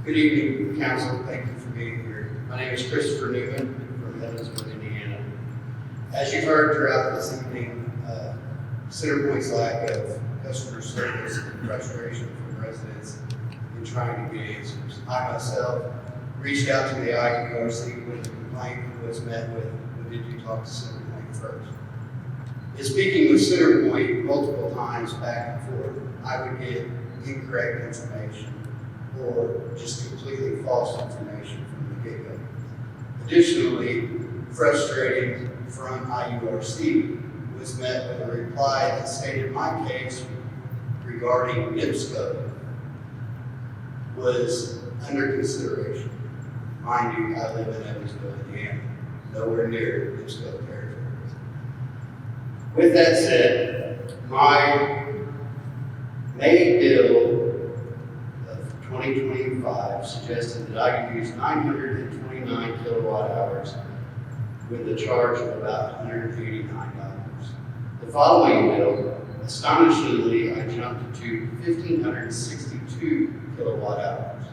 Good evening, Council. Thank you for being here. My name is Christopher Newman from Evansville, Indiana. As you've heard throughout this evening, Centerpoint's lack of customer service and frustration from residents in trying to get answers. I myself reached out to the IURC with a complaint and was met with, "When did you talk to Centerpoint first?" In speaking with Centerpoint multiple times back and forth, I would get incorrect information or just completely false information from the get-go. Additionally, frustrating from IURC was met with a reply that stated my case regarding NIPSCO was under consideration. Mind you, I live in Evansville, Indiana, nowhere near NIPSCO territory. With that said, my May bill of 2025 suggested that I could use 929 kilowatt hours with a charge of about $189. The following bill, astonishingly, I jumped to 1,562 kilowatt hours,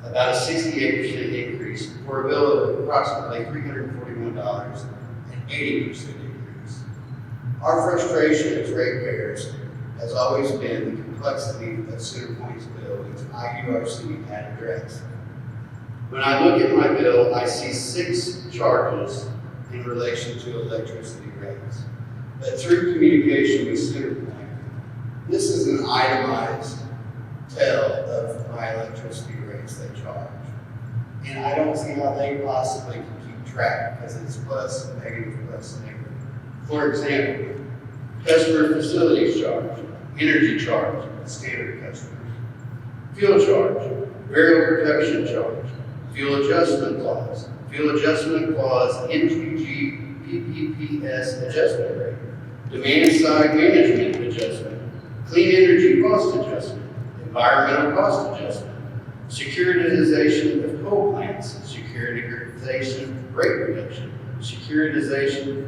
about a 68% increase for a bill of approximately $341 and 80% increase. Our frustration as ratepayers has always been the complexity of Centerpoint's bill, which IURC had addressed. When I look at my bill, I see 6 charges in relation to electricity rates. But through communication with Centerpoint, this is an itemized tell of my electricity rates they charge. And I don't see how they possibly can keep track because it's plus, negative, plus, negative. For example, customer facilities charge, energy charge, standard customers, fuel charge, variable production charge, fuel adjustment clause, NPG PPPS adjustment rate, demand side management adjustment, clean energy cost adjustment, environmental cost adjustment, securitization of coal plants, securitization rate reduction, securitization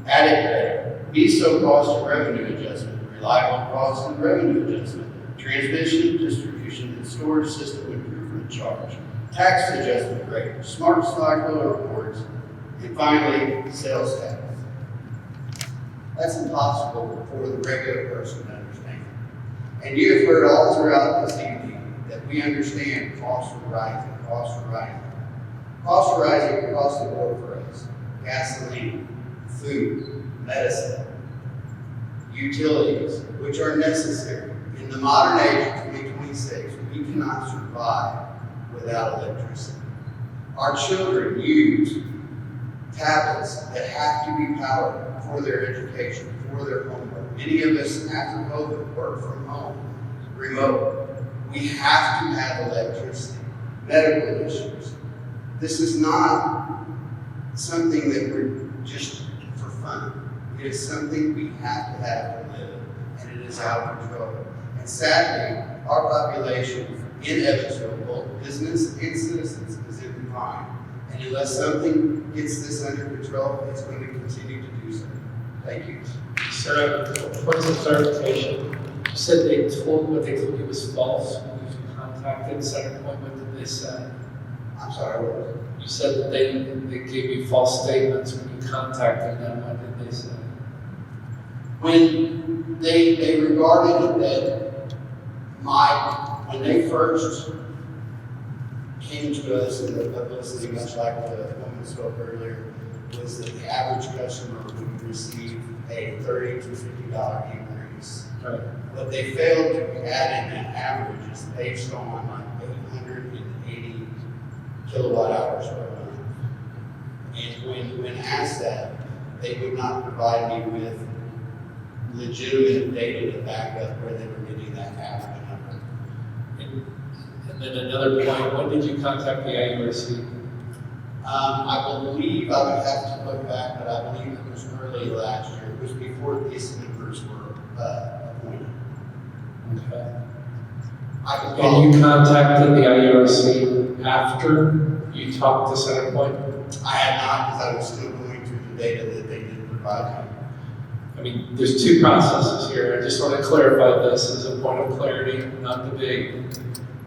addict rate, BSO cost and revenue adjustment, reliable cost and revenue adjustment, transmission, distribution, and storage system improvement charge, tax adjustment rate, smart cycle reports, and finally, sales tax. That's impossible for the regular person to understand. And you have heard all throughout this evening that we understand costs are rising, costs are rising. Costs are rising across the board for us. Gasoline, food, medicine, utilities, which are necessary. In the modern age of 2026, we cannot survive without electricity. Our children use tablets that have to be powered for their education, for their homework. Many of us after COVID work from home, remote. We have to have electricity, medical issues. This is not something that we're just for fun. It is something we have to live, and it is out of control. And sadly, our population in Evansville, both business and citizens, is in decline. And unless something gets this under control, it's going to continue to do so. Thank you. Sir, points of clarification. You said they told what they told you was false when you contacted Centerpoint. What did they say? I'm sorry, what was it? You said that they gave you false statements when you contacted them. What did they say? When they regarded that when they first came to us in the publicity, much like the woman spoke earlier, was that the average customer would receive a $30 to $50 increase. Right. What they failed to add in that average is based on like 880 kilowatt hours per month. And when asked that, they would not provide me with legitimate data to back up where they were getting that average number. And then another point, when did you contact the IURC? I believe, I would have to look back, but I believe it was early last year. It was before these members were appointed. Okay. I can And you contacted the IURC after you talked to Centerpoint? I had not, because I was still going through the data that they did provide me. I mean, there's two processes here. I just want to clarify this as a point of clarity, not debate.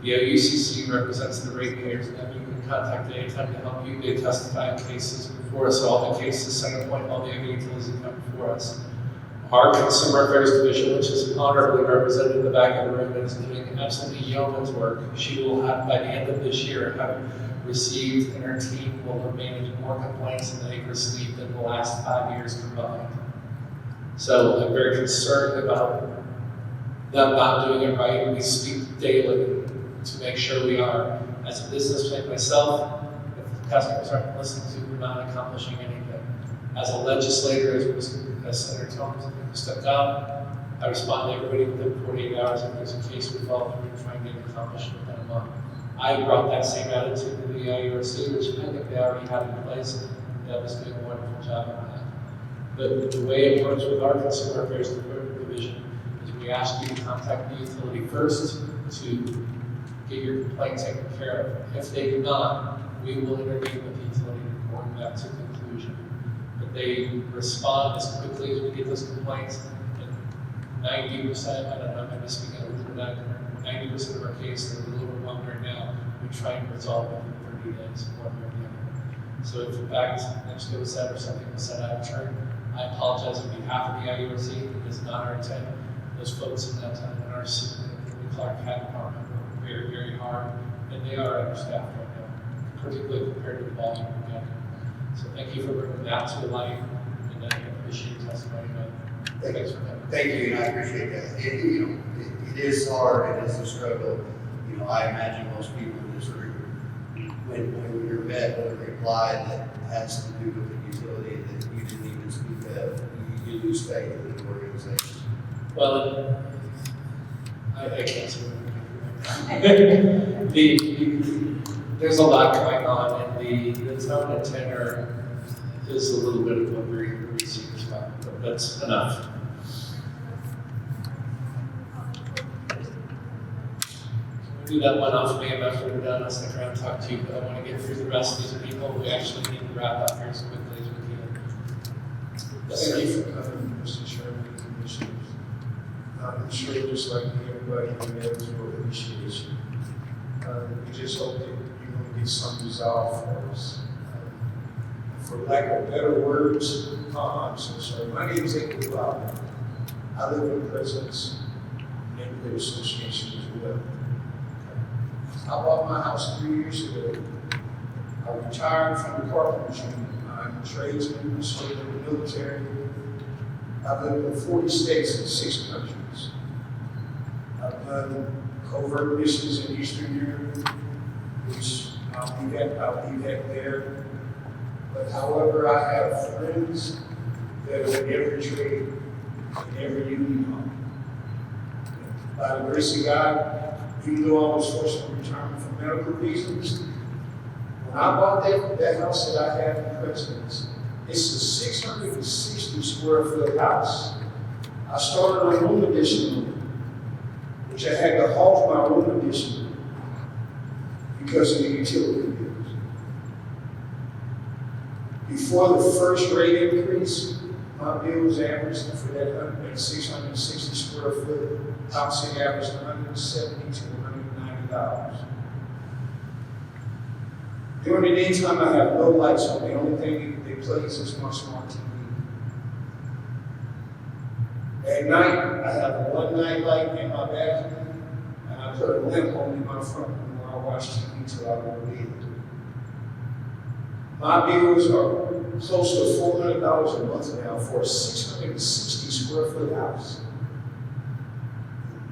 The OUCC represents the ratepayers, and you can contact anytime to help you. They testify in cases before us, all the cases, Centerpoint, all the other utilities that come before us. Our Consumer Affairs Division, which is honorably represented in the back of the room, is doing absolutely yeoman's work. She will have, by the end of this year, have received, and her team will have managed more complaints than they've received in the last 5 years combined. So I'm very concerned about them not doing it right. We speak daily to make sure we are. As a business like myself, if the customers aren't listening to, we're not accomplishing anything. As a legislator, as Senator Tomes stepped out, I respond to everybody within 48 hours. If there's a case we follow through and try and get it accomplished within a month. I brought that same attitude to the IURC, which I think they already have in place. That was doing a wonderful job on that. But the way it works with our Consumer Affairs Division is we ask you to contact the utility first to get your complaint taken care of. If they do not, we will intervene with the utility to bring that to conclusion. But they respond as quickly as we get those complaints. And 90%, I don't know, I'm just speaking a little bit, 90% of our cases are a little overwhelmed right now. We try and resolve it in 30 days, one way or the other. So if in fact next go said or something was said out of turn, I apologize on behalf of the IURC. It is not our intent. Those folks in that in our Clark Hat department work very, very hard, and they are understaffed right now, particularly compared to the volume we get. So thank you for bringing that to light, and I appreciate your testimony. Thanks for that. Thank you, and I appreciate that. It is hard, it is a struggle. I imagine most people in this room, when you're met with a reply that has to do with the utility that you didn't even speak of, you lose faith in the organization. Well, I can't say what there's a lot going on, and the tone and tenor is a little bit of what we see as well, but that's enough. Do that one off me after we're done. I'll stick around and talk to you, but I want to get through the rest of these people. We actually need to wrap up here as quickly as we can. Thank you for coming, Mr. Chairman and Commissioners. I'm sure just like everybody in Evansville appreciates you. We just hope that you're going to get some resolve for us. For lack of better words, I'm so sorry. My name is Goebel. I live in President's Neighborhood Association as well. I bought my house 3 years ago. I retired from the carpentry. I'm a tradesman, I served in the military. I've lived in 40 states and 6 countries. I've done covert missions in Eastern Europe, which I'll be back there. But however, I have friends that are in every trade, in every union home. By the grace of God, even though I was forced to return for medical reasons, when I bought that house that I have in President's, it's a 660 square foot house. I started a room addition, which I had to halt my room addition because of the utility bills. Before the first rate increase, my bills averaged for that 660 square foot house, it averaged $170 to $190. During the daytime, I have no lights on. The only thing that plays is my smart TV. At night, I have one night light in my bathroom, and I put a lamp on in my front room where I watch TV till I go to bed. My bills are close to $400 a month now for a 660 square foot house.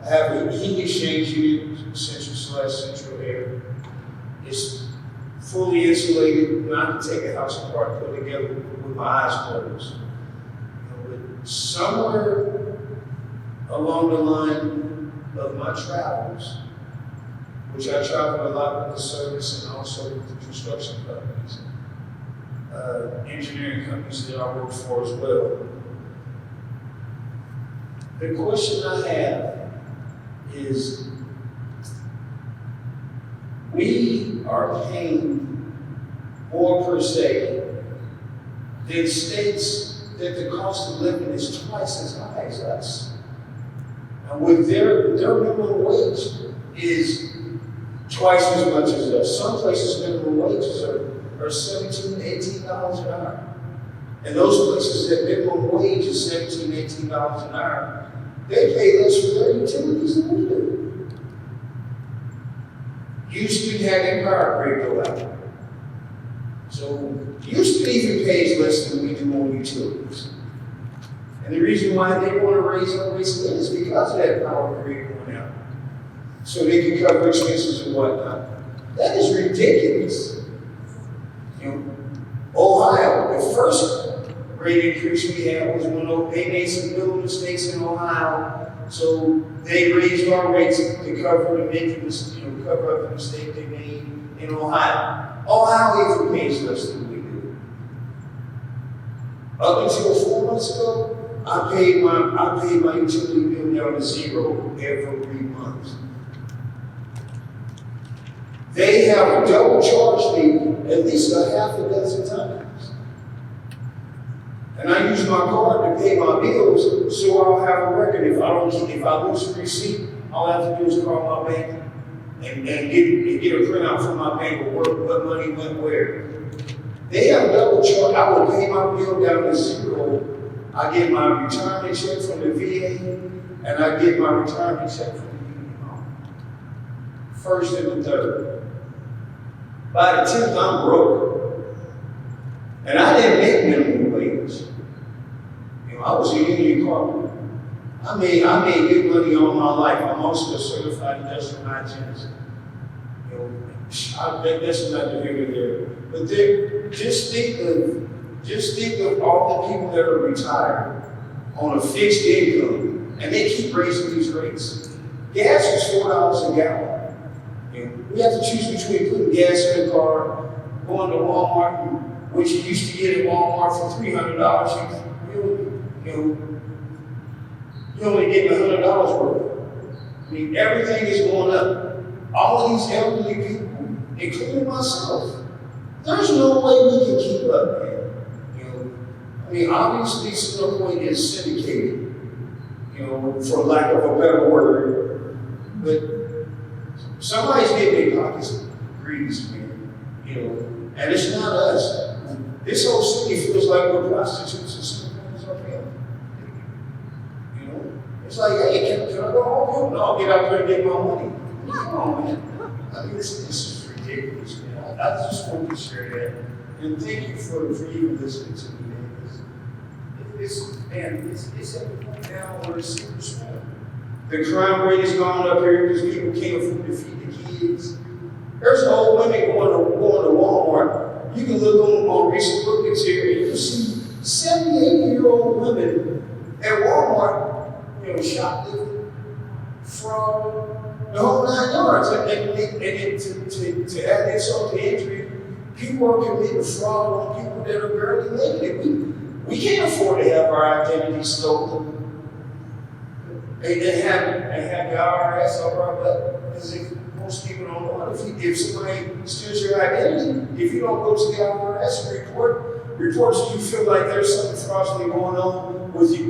I have a heat exchange unit, central air. It's fully insulated, not to take a house apart, put together with my eyes closed. But somewhere along the line of my travels, which I travel a lot with the service and also with the construction companies, engineering companies that I work for as well. The question I have is, we are paying more per se than states that the cost of living is twice as high as us. And with their minimum wage is twice as much as us. Some places minimum wages are $17, $18 an hour. And those places that minimum wage is $17, $18 an hour, they pay less for their utilities than we do. Houston had Empire Grid go out. So Houston even pays less than we do on utilities. And the reason why they want to raise our rates is because of that power grid going out. So they can cover expenses and whatnot. That is ridiculous. You know, Ohio, the first rate increase we had was when they made some little mistakes in Ohio. So they raised our rates to cover cover up the mistake they made in Ohio. Ohio even pays less than we do. Up until 4 months ago, I paid my utility bill down to zero every month. They have double charged me at least a half a dozen times. And I use my card to pay my bills, so I'll have a record. If I lose a receipt, all I have to do is call my bank and get a printout from my bank of what money went where. They have double charge. I will pay my bill down to zero. I get my retirement check from the VA, and I get my retirement check from the Union Home. First and the third. By the 10th, I'm broke. And I didn't make minimum wage. You know, I was a union carpenter. I made good money all my life. I'm also a certified industrial hygienist. You know, I bet that's nothing here to there. But just think of all the people that are retired on a fixed income, and they keep raising these rates. Gas is $4 a gallon. You know, we have to choose between putting gas in the car, going to Walmart, which you used to get at Walmart for $300. You only get $100 worth. I mean, everything is going up. All of these elderly people, including myself, there's no way we can keep up, man. You know, I mean, obviously, Snowpoint is syndicated, you know, for lack of a better word, but somebody's getting their pockets greased, man. You know, and it's not us. This whole city feels like we're prostitutes and Snowpoint is our family. You know, it's like, hey, can I go home? No, I'll get out there and get my money. Come on, man. I mean, this is ridiculous, man. I just want to share that. And thank you for even listening to me, man. It's at the point now where it's super small. The crime rate has gone up here because people can't afford to feed the kids. There's old women going to Walmart. You can look on recent bookings here and you can see 70-80-year-old women at Walmart, you know, shoplifting, fraud, the whole 9 yards. And to add insult to injury, people are committing fraud on people that are barely making it. We can't afford to have our identity stolen. And have the IRS over our butt. Because if most people don't know it, if somebody steals your identity, if you don't go to the IRS and reports you feel like there's something fraudulent going on with you,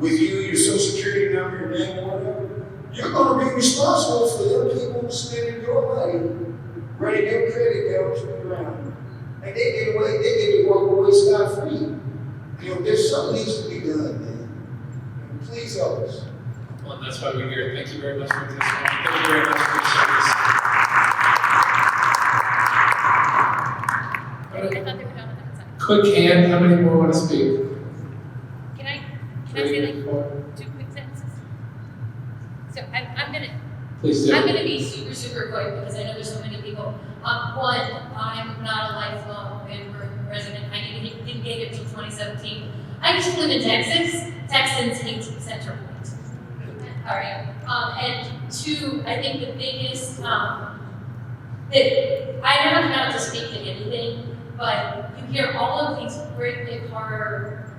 your social security number, your name, or whatever, you're going to be responsible for them people spending your money, running their credit cards around. And they get to walk away scot-free. You know, there's something needs to be done, man. And please help us. Well, that's why we're here. Thank you very much for your testimony. Thank you very much for your service. Quick hand, how many more want to speak? Can I say like 2 quick sentences? So I'm gonna. Please do. I'm gonna be super quick because I know there's so many people. One, I'm not a lifelong Vanderburgh resident. I didn't get here until 2017. I used to live in Texas. Texans hate Central Point. All right. And two, I think the biggest that I don't have to speak to anything, but you hear all of these great big horror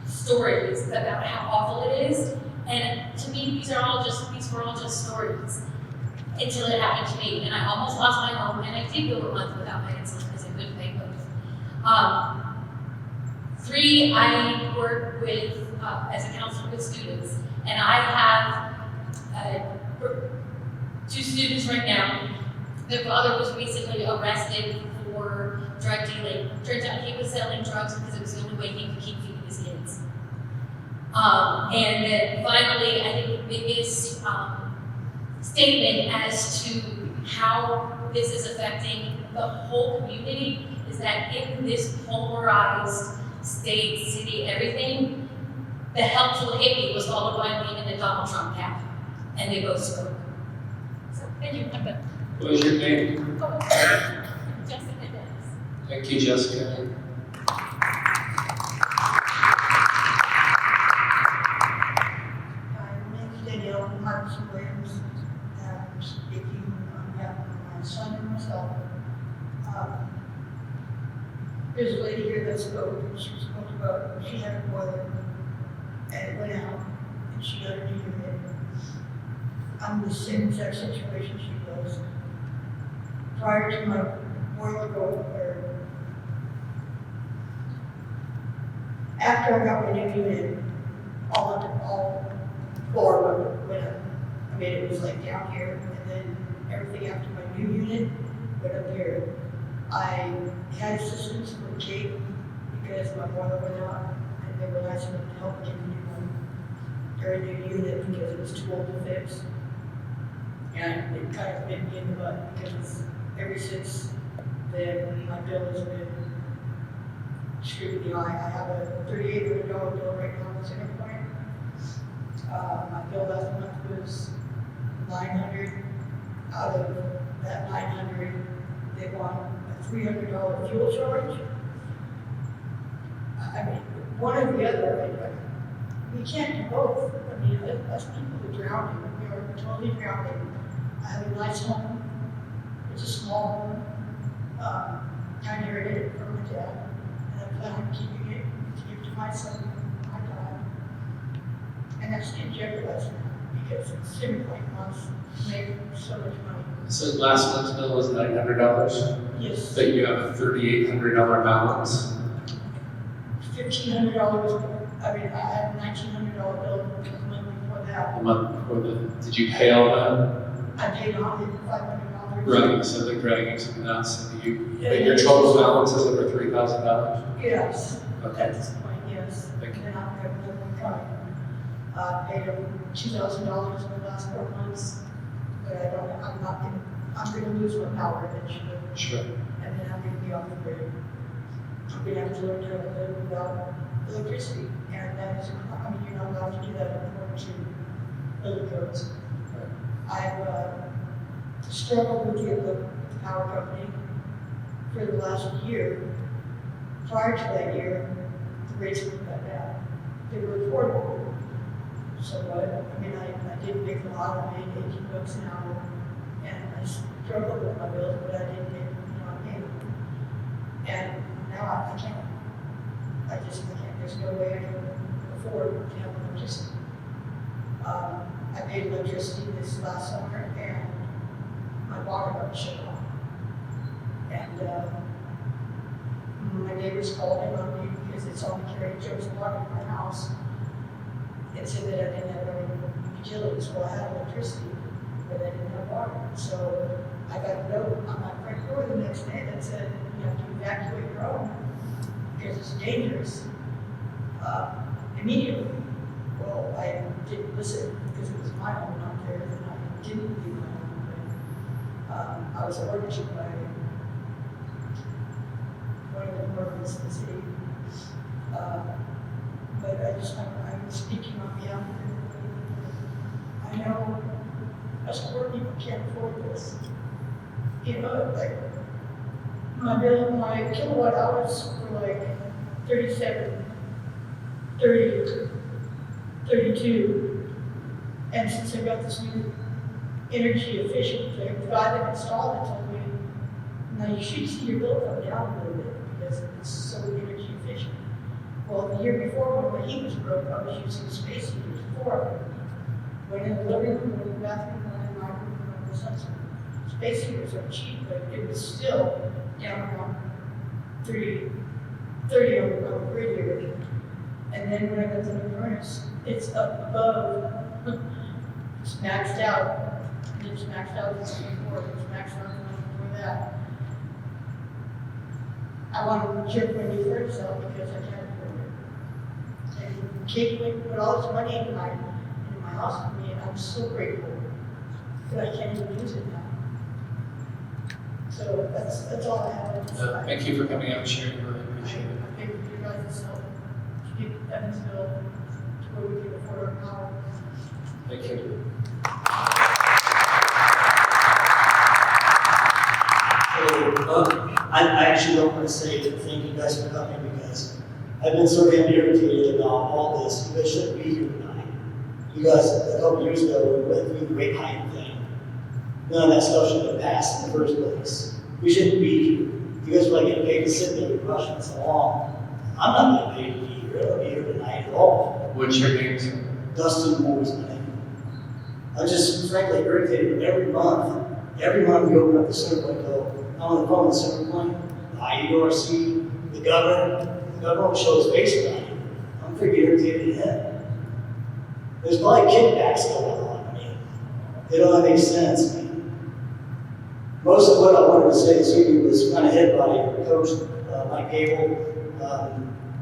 stories about how awful it is, and to me, these were all just stories until it happened to me, and I almost lost my home, and I did go a month without my insulin because I couldn't pay both. 3, I work with as a counselor with students, and I have 2 students right now. The father was recently arrested for drug dealing. Turns out he was selling drugs because it was the only way he could keep feeding his kids. And then finally, I think the biggest statement as to how this is affecting the whole community is that in this polarized state, city, everything, the helpful hippie was followed by me in a Donald Trump cap, and they both spoke. So, thank you. I'm done. What was your name? Jessica Dennis. Thank you, Jessica. I'm speaking on behalf of my son and myself. There's a lady here that spoke, and she spoke about she had a boiler and it went out and she got a new unit. I'm in the same exact situation she was. Prior to my boiler going, after I got my new unit, all 4 of them went up. I mean, it was like down here, and then everything after my new unit went up here. I had assistance from Kate because my boiler went out, and they were nice enough to help get me a new unit because it was too old to fix. And it kind of bit me in the butt because ever since then, my bill has been screwed. I have a $3,800 bill right now at Center Point. My bill last month was $900. Out of that $900, they want a $300 fuel charge. I mean, one or the other. We can't do both. I mean, us people are drowning. We are totally drowning. I have a nice home. It's a small home. I inherited it from my dad, and I plan on keeping it to give to my son when I die. And that's in jeopardy because Center Point wants to make so much money. So last month's bill was $900? Yes. But you have a $3,800 balance? $1,500. I mean, I had a $1,900 bill the month before that. A month before that. Did you pay all that? I paid on it $500. Right, so they're dragging some nuts, and your total balance is over $3,000? Yes. Okay. At this point, yes. Thank you. And I'm having another coming. I paid them $2,000 in the last 4 months, but I'm gonna lose my power eventually. Sure. And then I'm gonna be off the grid. I'm gonna have to learn how to live without electricity, and that is, I mean, you're not allowed to do that according to building codes. I've struggled with the power company for the last year. Prior to that year, the rates weren't that bad. They were affordable. So what? I mean, I didn't make a lot. I made $18 an hour, and I struggled with my bills, but I didn't make a payment. And now I can't. I can't. There's no way I can afford to have electricity. I paid electricity this last summer, and my water got shut off. And my neighbors called in on me because it's on the Carrie Joe's water in my house. And said that I didn't have any utilities. Well, I had electricity, but I didn't have water. So I got a note on my front door the next day that said, you have to evacuate your home because it's dangerous immediately. Well, I didn't listen because it was my home, not theirs, and I didn't leave my home. But I was ordered by one of the departments in the city. But I'm speaking on behalf of everybody. I know us poor people can't afford this. You know, like my kilowatt hours were like 37, 30, 32. And since I got this new energy efficient thing, the guy that installed it told me Now, you should see your bill come down a little bit because it's so energy efficient. Well, the year before, when my heat was broke, I was using space heaters, 4 of them. One in the living room, one in the bathroom, one in my room, one in the sun's room. Space heaters are cheap, but it was still down around 30 on the radiator. And then when I got the new furnace, it's up above, it's maxed out. And it's maxed out the night before, it's maxed out the night before that. I want to check my new furnace out because I can't afford it. And Kate put all this money into my house for me, and I'm so grateful that I can't even use it now. So that's all I have. Thank you for coming out and sharing. Really appreciate it. I think you guys help to get Evansville to where we can afford our power. Thank you. I actually don't want to say thank you guys for coming because I've been so damn irritated about all this. You guys shouldn't be here tonight. You guys, a couple years ago, we went through the rate hike thing. None of that stuff should have passed in the first place. We shouldn't be here. You guys are like getting paid to sit there and rushing us along. I'm not getting paid to be here. I don't be here tonight at all. What's your name, sir? Dustin Moore's my name. I'm just frankly irritated every month. Every month we open up the center point, I'm on the phone with the center point, the IURC, the governor. The governor will show his face about it. I'm freaking irritated at him. There's probably kickbacks going on. I mean, they don't make sense. I mean, most of what I wanted to say this evening was kind of hit by Coach Mike Goebel,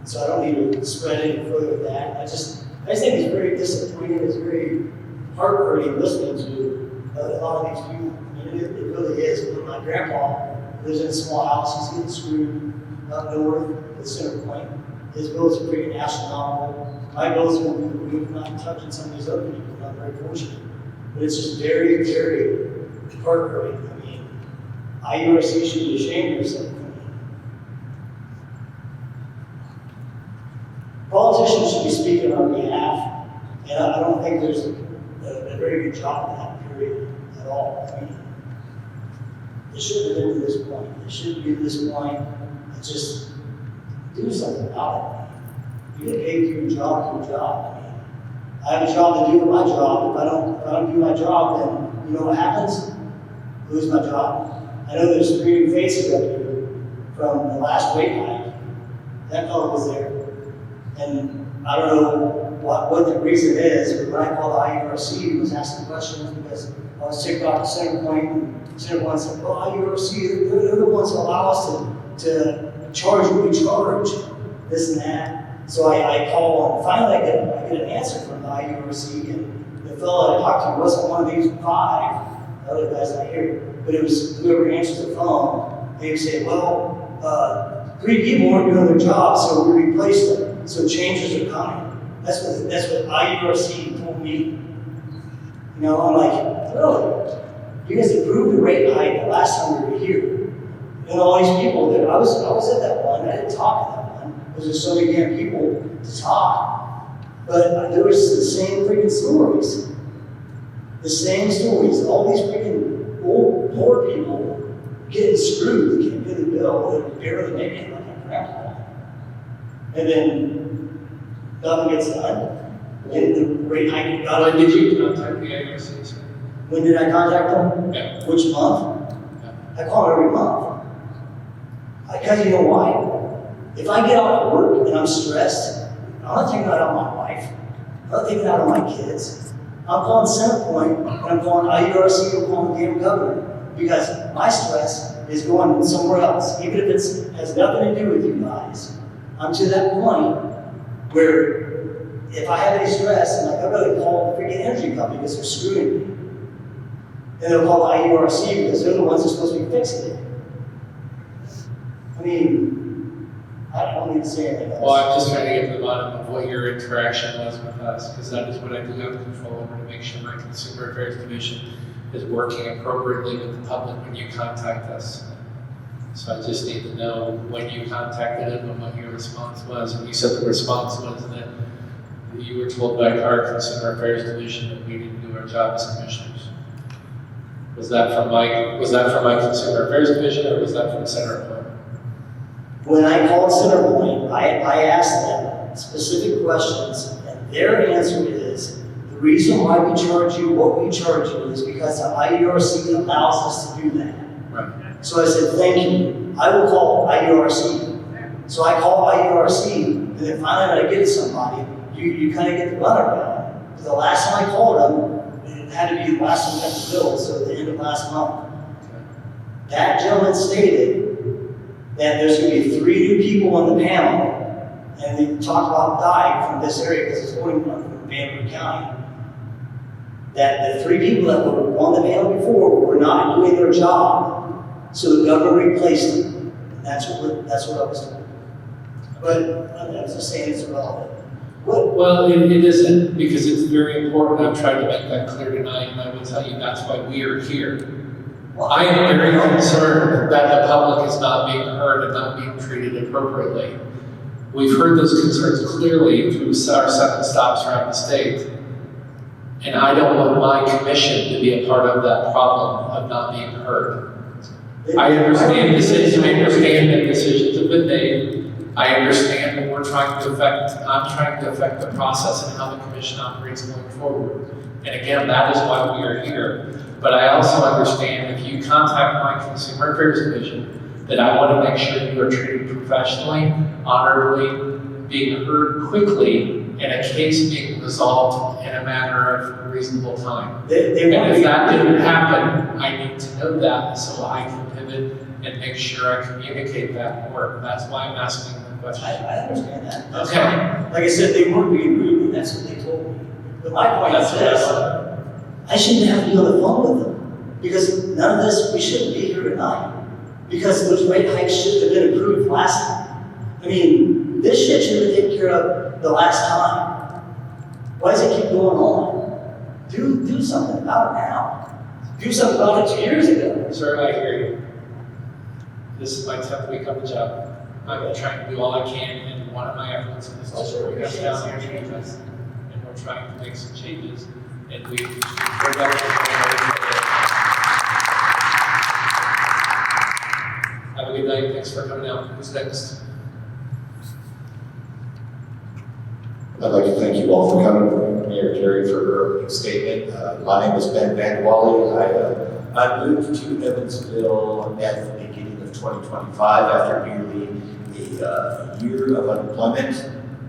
so I don't need to spread any further with that. I just think it's very disappointing. It's very heart-hurting listening to a lot of these people. I mean, it really is. When my grandpa lives in a small house, he's getting screwed up north at Center Point. His bills are pretty astronomical. My bills are going to be the roof, not touching some of these other people. I'm very fortunate. But it's just very, very heart-hurting. I mean, IURC should be ashamed of yourself. Politicians should be speaking on our behalf, and I don't think there's a very good job in that period at all. I mean, it shouldn't have been to this point. It shouldn't be to this point. And just do something about it. You get paid for your job, do your job. I mean, I have a job to do my job. If I don't do my job, then you know what happens? I lose my job. I know there's 3 new faces up here from the last weight hike. That fellow was there. And I don't know what the reason is, but when I called the IURC, he was asking questions because I was ticked off at Center Point, and Center Point said, well, IURC, they're the ones that allow us to charge what we charge, this and that. So I call, and finally I get an answer from the IURC, and the fellow I talked to wasn't one of these 5, the other guy's not here, but it was whoever answers the phone. They would say, well, 3 people weren't doing their job, so we replaced them. So changes are coming. That's what IURC told me. You know, I'm like, really? You guys approved the rate hike the last time we were here. And all these people there, I was at that one, I didn't talk at that one, because there's so many damn people to talk. But there was the same freaking stories. The same stories. All these freaking old, poor people getting screwed. They can't pay the bill. They're barely making it like a grandpa. And then nothing gets done. And the rate hike got When did you contact the IURC, sir? When did I contact them? Yeah. Which month? I call them every month. Because you know why? If I get off work and I'm stressed, I'm not taking that out on my wife. I'm not taking that out on my kids. I'm calling Center Point, and I'm calling IURC, and I'm calling the damn governor. Because my stress is going somewhere else. Even if it has nothing to do with you guys. I'm to that point where if I have any stress, I'm like, I'd rather call the freaking energy company because they're screwing me. And they'll call the IURC because they're the ones that are supposed to be fixing it. I mean, I don't need to say anything else. Well, I'm just trying to get to the bottom of what your interaction was with us, because that is what I do have control over to make sure my Consumer Affairs Division is working appropriately with the public when you contact us. So I just need to know when you contacted him and what your response was. And you said the response was that you were told by our Consumer Affairs Division that we didn't do our job as commissioners. Was that from my Consumer Affairs Division, or was that from Centerpoint? When I called Centerpoint, I asked them specific questions, and their answer is, the reason why we charge you what we charge you is because the IURC allows us to do that. Right. So I said, thank you, I will call IURC. So I call IURC, and then finally when I get to somebody, you kind of get the runaround. But the last time I called them, it had to be the last time we got the bill, so at the end of last month. That gentleman stated that there's going to be 3 new people on the panel, and they talked about dying from this area because it's going from Vanderburgh County. That the 3 people that were on the panel before were not doing their job, so the government replaced them. And that's what I was told. But I was just saying it's irrelevant. Well, it isn't, because it's very important. I've tried to make that clear tonight, and I will tell you that's why we are here. I am very concerned that the public is not being heard and not being treated appropriately. We've heard those concerns clearly through our 7 stops around the state. And I don't want my commission to be a part of that problem of not being heard. I understand that decisions have been made. I understand that I'm trying to affect the process and how the commission operates going forward. And again, that is why we are here. But I also understand if you contact my Consumer Affairs Division, that I want to make sure you are treated professionally, honorably, being heard quickly, and a case being resolved in a matter of reasonable time. And if that didn't happen, I need to know that so I can pivot and make sure I communicate that more. That's why I'm asking the question. I understand that. That's okay. Fine. Like I said, they weren't being rude, and that's what they told me. But my point is this. I shouldn't have to be on the phone with them, because none of this, we shouldn't be here tonight. Because those rate hikes should have been approved last time. I mean, this shit should have been taken care of the last time. Why does it keep going on? Do something about it now. Do something about it 2 years ago. Sir, I hear you. This is my 10th week on the job. I'm trying to do all I can, and one of my efforts is to sort of get down here changes. And we're trying to make some changes. And we have a good night. Thanks for coming out. Who's next? I'd like to thank you all for coming. Mayor Terry for her opening statement. My name is Ben Vanderburgh. I moved to Evansville at the beginning of 2025 after nearly a year of unemployment.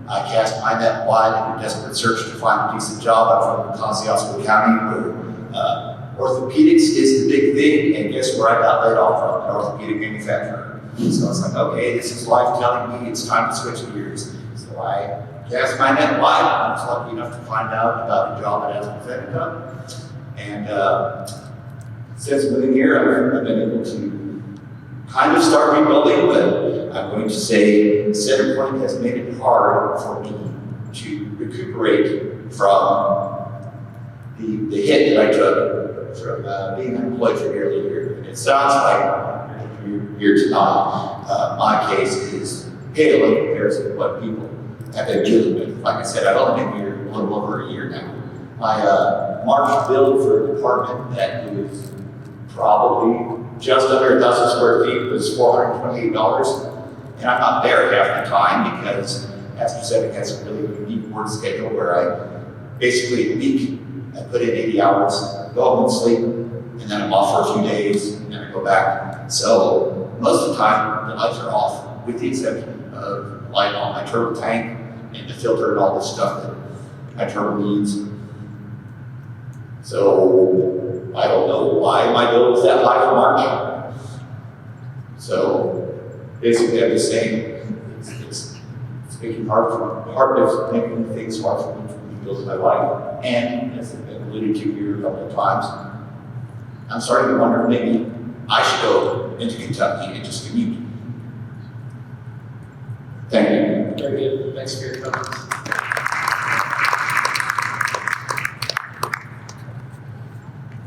I cast my net wide in a desperate search to find a decent job. I'm from Kosciuszko County, where orthopedics is the big thing, and guess where I got laid off from? An orthopedic manufacturer. So I was like, okay, this is life telling me it's time to switch gears. So I cast my net wide. I was lucky enough to find out about a job at AstraZeneca. And since moving here, I've been able to kind of start rebuilding, but I'm going to say Centerpoint has made it hard for me to recuperate from the hit that I took from being unemployed for nearly a year. And it sounds like you're here tonight. My case is pale in comparison to what people have been dealing with. Like I said, I've only been here a little over a year now. My March bill for a department that is probably just under 1,000 square feet was $428. And I'm not there half the time because AstraZeneca has a really unique work schedule where I basically a week I put in 80 hours, go home and sleep, and then I'm off for a few days, and then I go back. So most of the time the lights are off, with the exception of light on my turbo tank and the filter and all this stuff that my turbo needs. So I don't know why my bill was that high for March. So basically, I'm just saying it's making making things hard for me to rebuild my life. And as I've been alluded to here a couple of times, I'm starting to wonder if maybe I should go into Kentucky and just commute. Thank you. Very good. Thanks for your comments.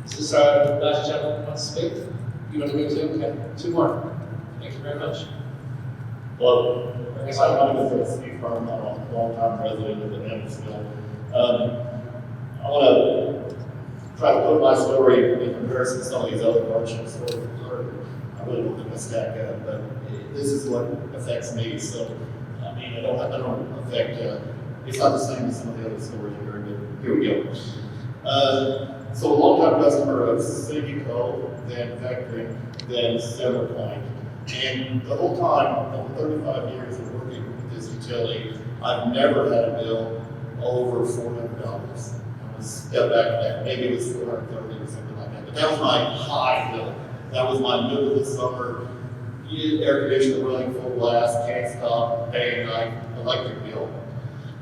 Is this our last gentleman who wants to speak? You want to go too? Okay. 2 more. Thank you very much. Hello. My name is Steve Firm. I'm a longtime resident of Evansville. I want to try to put my story in comparison to some of these other marginal stories we've heard, I really don't think I stack up, but this is what affects me, so, I mean, I don't affect, it's not the same as some of the other stories you heard, but here we go. So a long-time customer of Citico, then Vectoring, then CenterPoint, and the whole time, over 35 years of working with this utility, I've never had a bill over $400. I'm gonna step back to that, maybe it was 430 or something like that, but that was my high bill. That was my middle of the summer, air conditioner running full blast, can't stop, day and night, electric bill.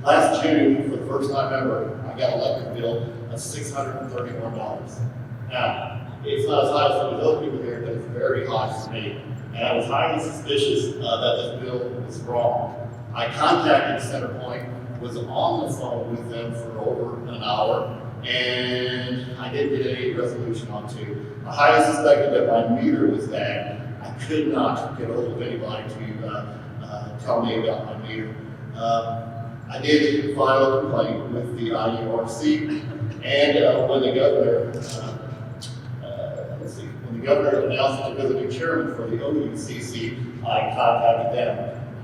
Last June, for the first time ever, I got an electric bill of $631. Now, it's not as high as some of the other people here, but it's very high for me. And I was highly suspicious that this bill was wrong. I contacted CenterPoint, was on the phone with them for over an hour, and I didn't get any resolution on to. I highly suspected that my meter was bad. I could not get a hold of anybody to tell me about my meter. I did file a complaint with the IURC, and when the governor, when the governor announced the visiting chairman for the OUCC, I contacted them.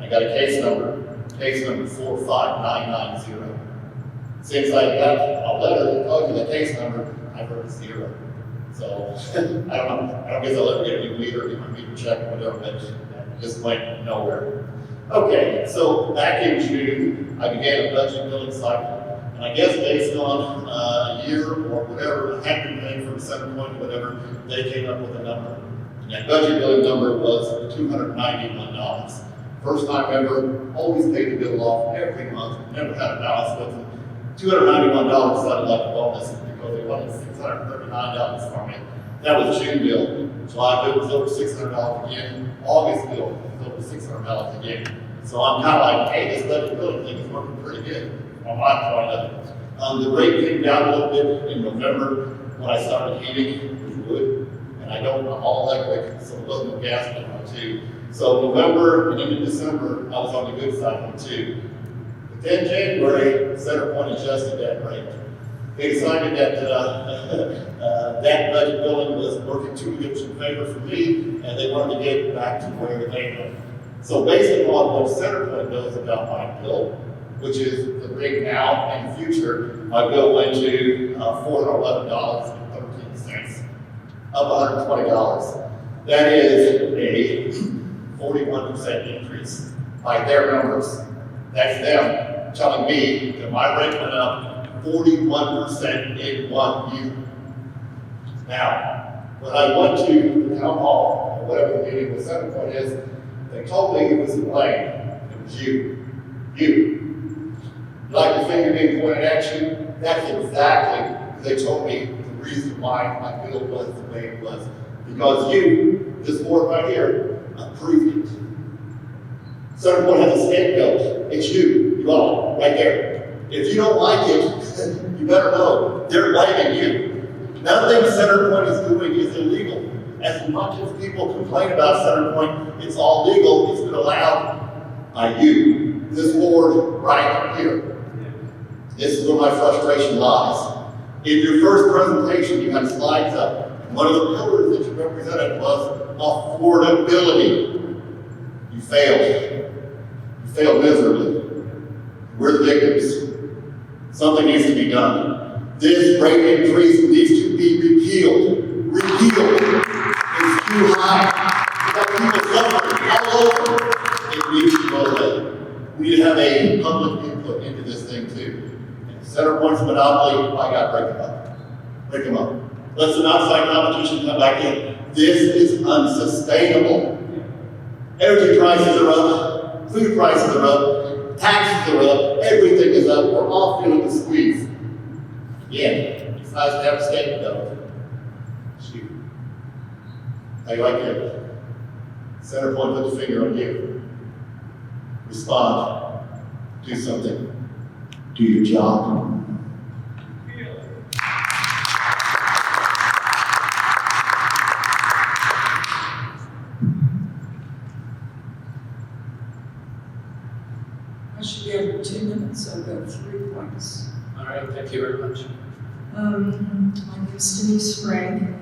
I got a case number 45990. Since I got a letter that tells you the case number, I've heard 0. So I don't guess I'll ever get a new meter, get my meter checked or whatever, but that just went nowhere. Okay, so back in June, I began a budget billing cycle, and I guess based on a year or whatever I had been paying from CenterPoint or whatever, they came up with a number. And that budget billing number was $291. First time ever, always paid the bill off every month, never had a balance with them. $291 sounded like a bonus because they wanted $639 for me. That was June bill. July bill was over $600 again. August bill was over $600 again. So I'm kind of like, hey, this budget billing thing is working pretty good on my part of it. The rate came down a little bit in November when I started heating with wood. And I'm all electric, so it wasn't no gas bill on too. So November and into December, I was on the good side of it too. But then January, CenterPoint adjusted that rate. They decided that that budget billing was working too much in favor for me, and they wanted to get back to where they were. So based upon what CenterPoint knows about my bill, which is the rate now and future, my bill went to $411.13, up $120. That is a 41% increase by their numbers. That's them telling me that my rate went up 41% in 1 year. Now, when I went to the town hall, or whatever the meeting with CenterPoint is, they told me it was the blame. It was you. You. Like the finger being pointed at you, that's exactly, they told me the reason why my bill was the way it was. Because you, this board right here, approved it. CenterPoint has a scapegoat. It's you all, right there. If you don't like it, you better know they're blaming you. Nothing CenterPoint is doing is illegal. As much as people complain about CenterPoint, it's all legal. It's been allowed by you, this board right here. This is where my frustration lies. In your first presentation, you had slides up. One of the pillars that you represented was affordability. You failed. You failed miserably. We're the victims. Something needs to be done. This rate increase needs to be repealed. Repealed. It's too high. We got people suffering all over. It needs to go away. We need to have a public input into this thing too. And CenterPoint's monopoly, by God, break them up. Break them up. Let some outside competition come back in. This is unsustainable. Energy prices are up, food prices are up, taxes are up, everything is up. We're all feeling the squeeze. Again, it's nice to have a statement though. Shoot. How you like it? CenterPoint put the finger on you. Respond. Do something. Do your job. I should be over 2 minutes, so I've got 3 points. All right, thank you very much. My name is Denise Frank.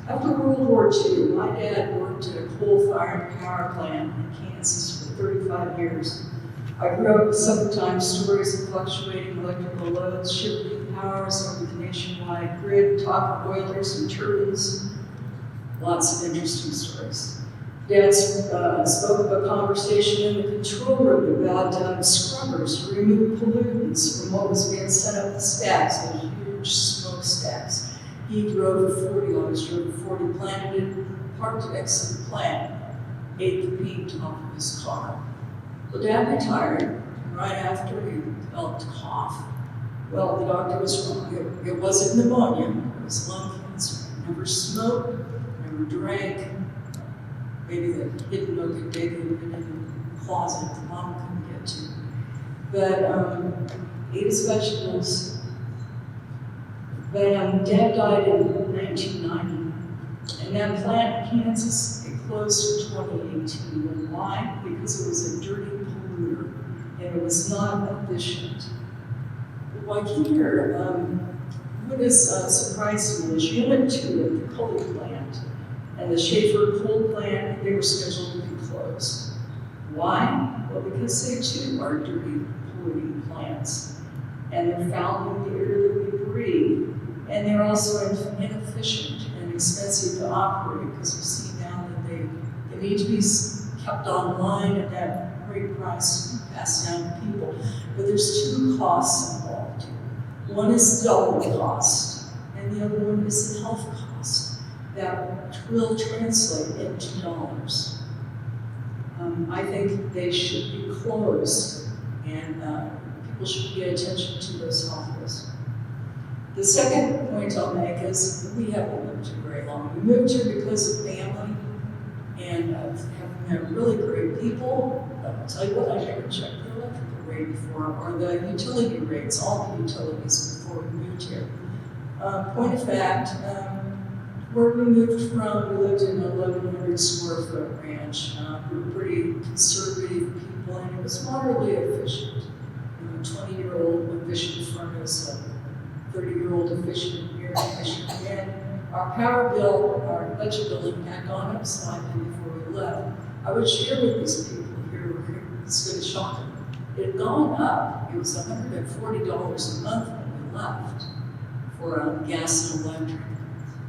After World War II, my dad worked at a coal-fired power plant in Kansas for 35 years. I grew up with summertime stories of fluctuating electrical loads, shifting powers over the nationwide grid, top boilers and turbines. Lots of interesting stories. Dad spoke of a conversation in the control room about scrubbers to remove pollutants from what was being set up the stacks, those huge smokestacks. He drove a 40, always drove a 40, planted it, parked next to the plant, ate the paint off of his car. Well, Dad retired, and right after he developed a cough. Well, the doctor was wrong. It wasn't pneumonia, it was lung cancer. Never smoked, never drank. Maybe the hidden milk had been in the closet the mom couldn't get to. But ate his vegetables. But Dad died in 1990. And that plant in Kansas, it closed in 2018. And why? Because it was a dirty polluter and it was not efficient. Like here, what is surprising is Unit 2 of the coal plant and the Schaefer coal plant, they were scheduled to be closed. Why? Well, because they too are dirty, polluting plants. And they're fouling the air that we breathe. And they're also inefficient and expensive to operate because we see now that they need to be kept online at that great price passed down to people. But there's two costs involved here. One is the dollar cost, and the other one is the health cost that will translate into dollars. I think they should be closed, and people should pay attention to those health risks. The second point I'll make is we haven't lived here very long. We moved here because of family and have met really great people. I'll tell you what, I never checked the electrical rate before, or the utility rates, all the utilities before we moved here. Point of fact, where we moved from, we lived in an 1,100 square foot ranch. We were pretty conservative people, and it was moderately efficient. 20-year-old efficient furnace, a 30-year-old efficient air conditioner. And our power bill, our electric billing had gone up slightly before we left. I would share with these people here, it's going to shock them. It had gone up. It was $140 a month when we left for gas and electric.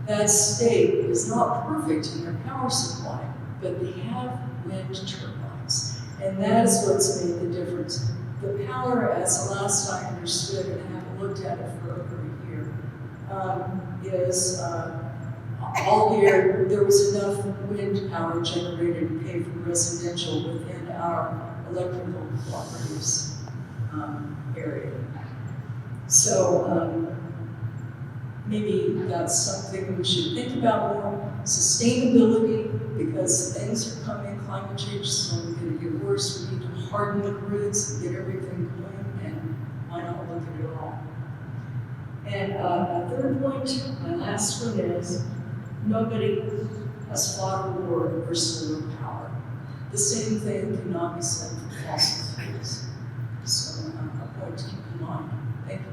That state is not perfect in their power supply, but they have wind turbines. And that is what's made the difference. The power, as the last I understood, and I haven't looked at it for over a year, is all year there was enough wind power generated to pay for residential within our electrical cooperatives area. So maybe that's something we should think about more. Sustainability, because things are coming, climate change is only going to get worse. We need to harden the grids and get everything going, and why not look at it all? And a third point, my last one is, nobody has fought a war for solar power. The same thing cannot be said for fossil fuels. So a point to keep in mind. Thank you.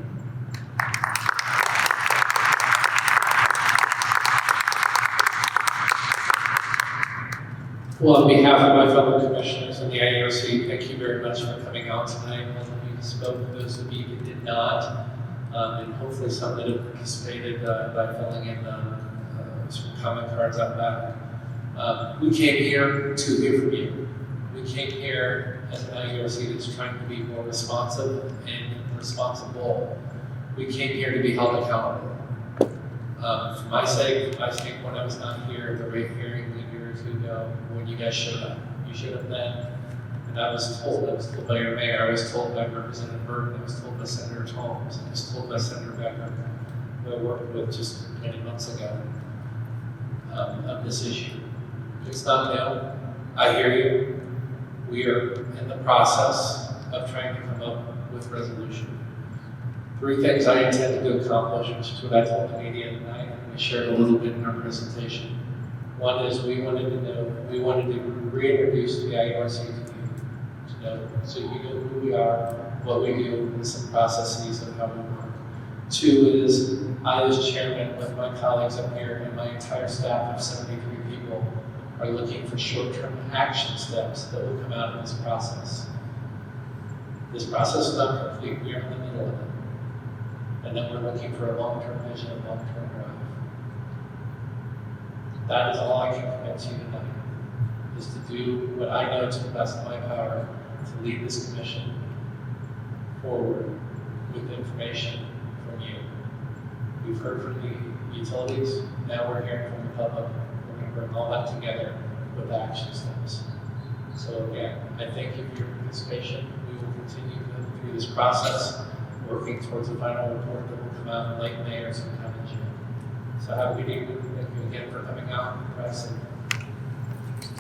Well, on behalf of my fellow commissioners and the IURC, thank you very much for coming out tonight. All of you who spoke, those of you who did not, and hopefully some that have participated by filling in some comment cards out back. We came here to hear from you. We came here as an IURC that's trying to be more responsive and responsible. We came here to be held accountable. For my sake, when I was not here at the rate hearing a year or two ago, when you guys showed up, you showed up then, and I was told by your mayor, I was told by Representative Burton, I was told by Senator Tomes, I was told by Senator Becker, who I worked with just many months ago, of this issue. It's not new. I hear you. We are in the process of trying to come up with resolution. 3 things I intend to accomplish, which is what I told the media tonight, and we shared a little bit in our presentation. One is we wanted to reintroduce the IURC to you, so you know who we are, what we do, and some processes of how we work. Two is, I as chairman with my colleagues up here and my entire staff of 73 people are looking for short-term action steps that will come out of this process. This process is not complete, we are in the middle of it. And then we're looking for a long-term vision and long-term drive. That is all I can commit to tonight, is to do what I know to the best of my power to lead this commission forward with information from you. We've heard from the utilities, now we're hearing from the public. We're going to bring all that together with action steps. So again, I thank you for your participation. We will continue through this process, working towards the final report that will come out in late May or sometime in June. So have a good evening. Thank you again for coming out and press and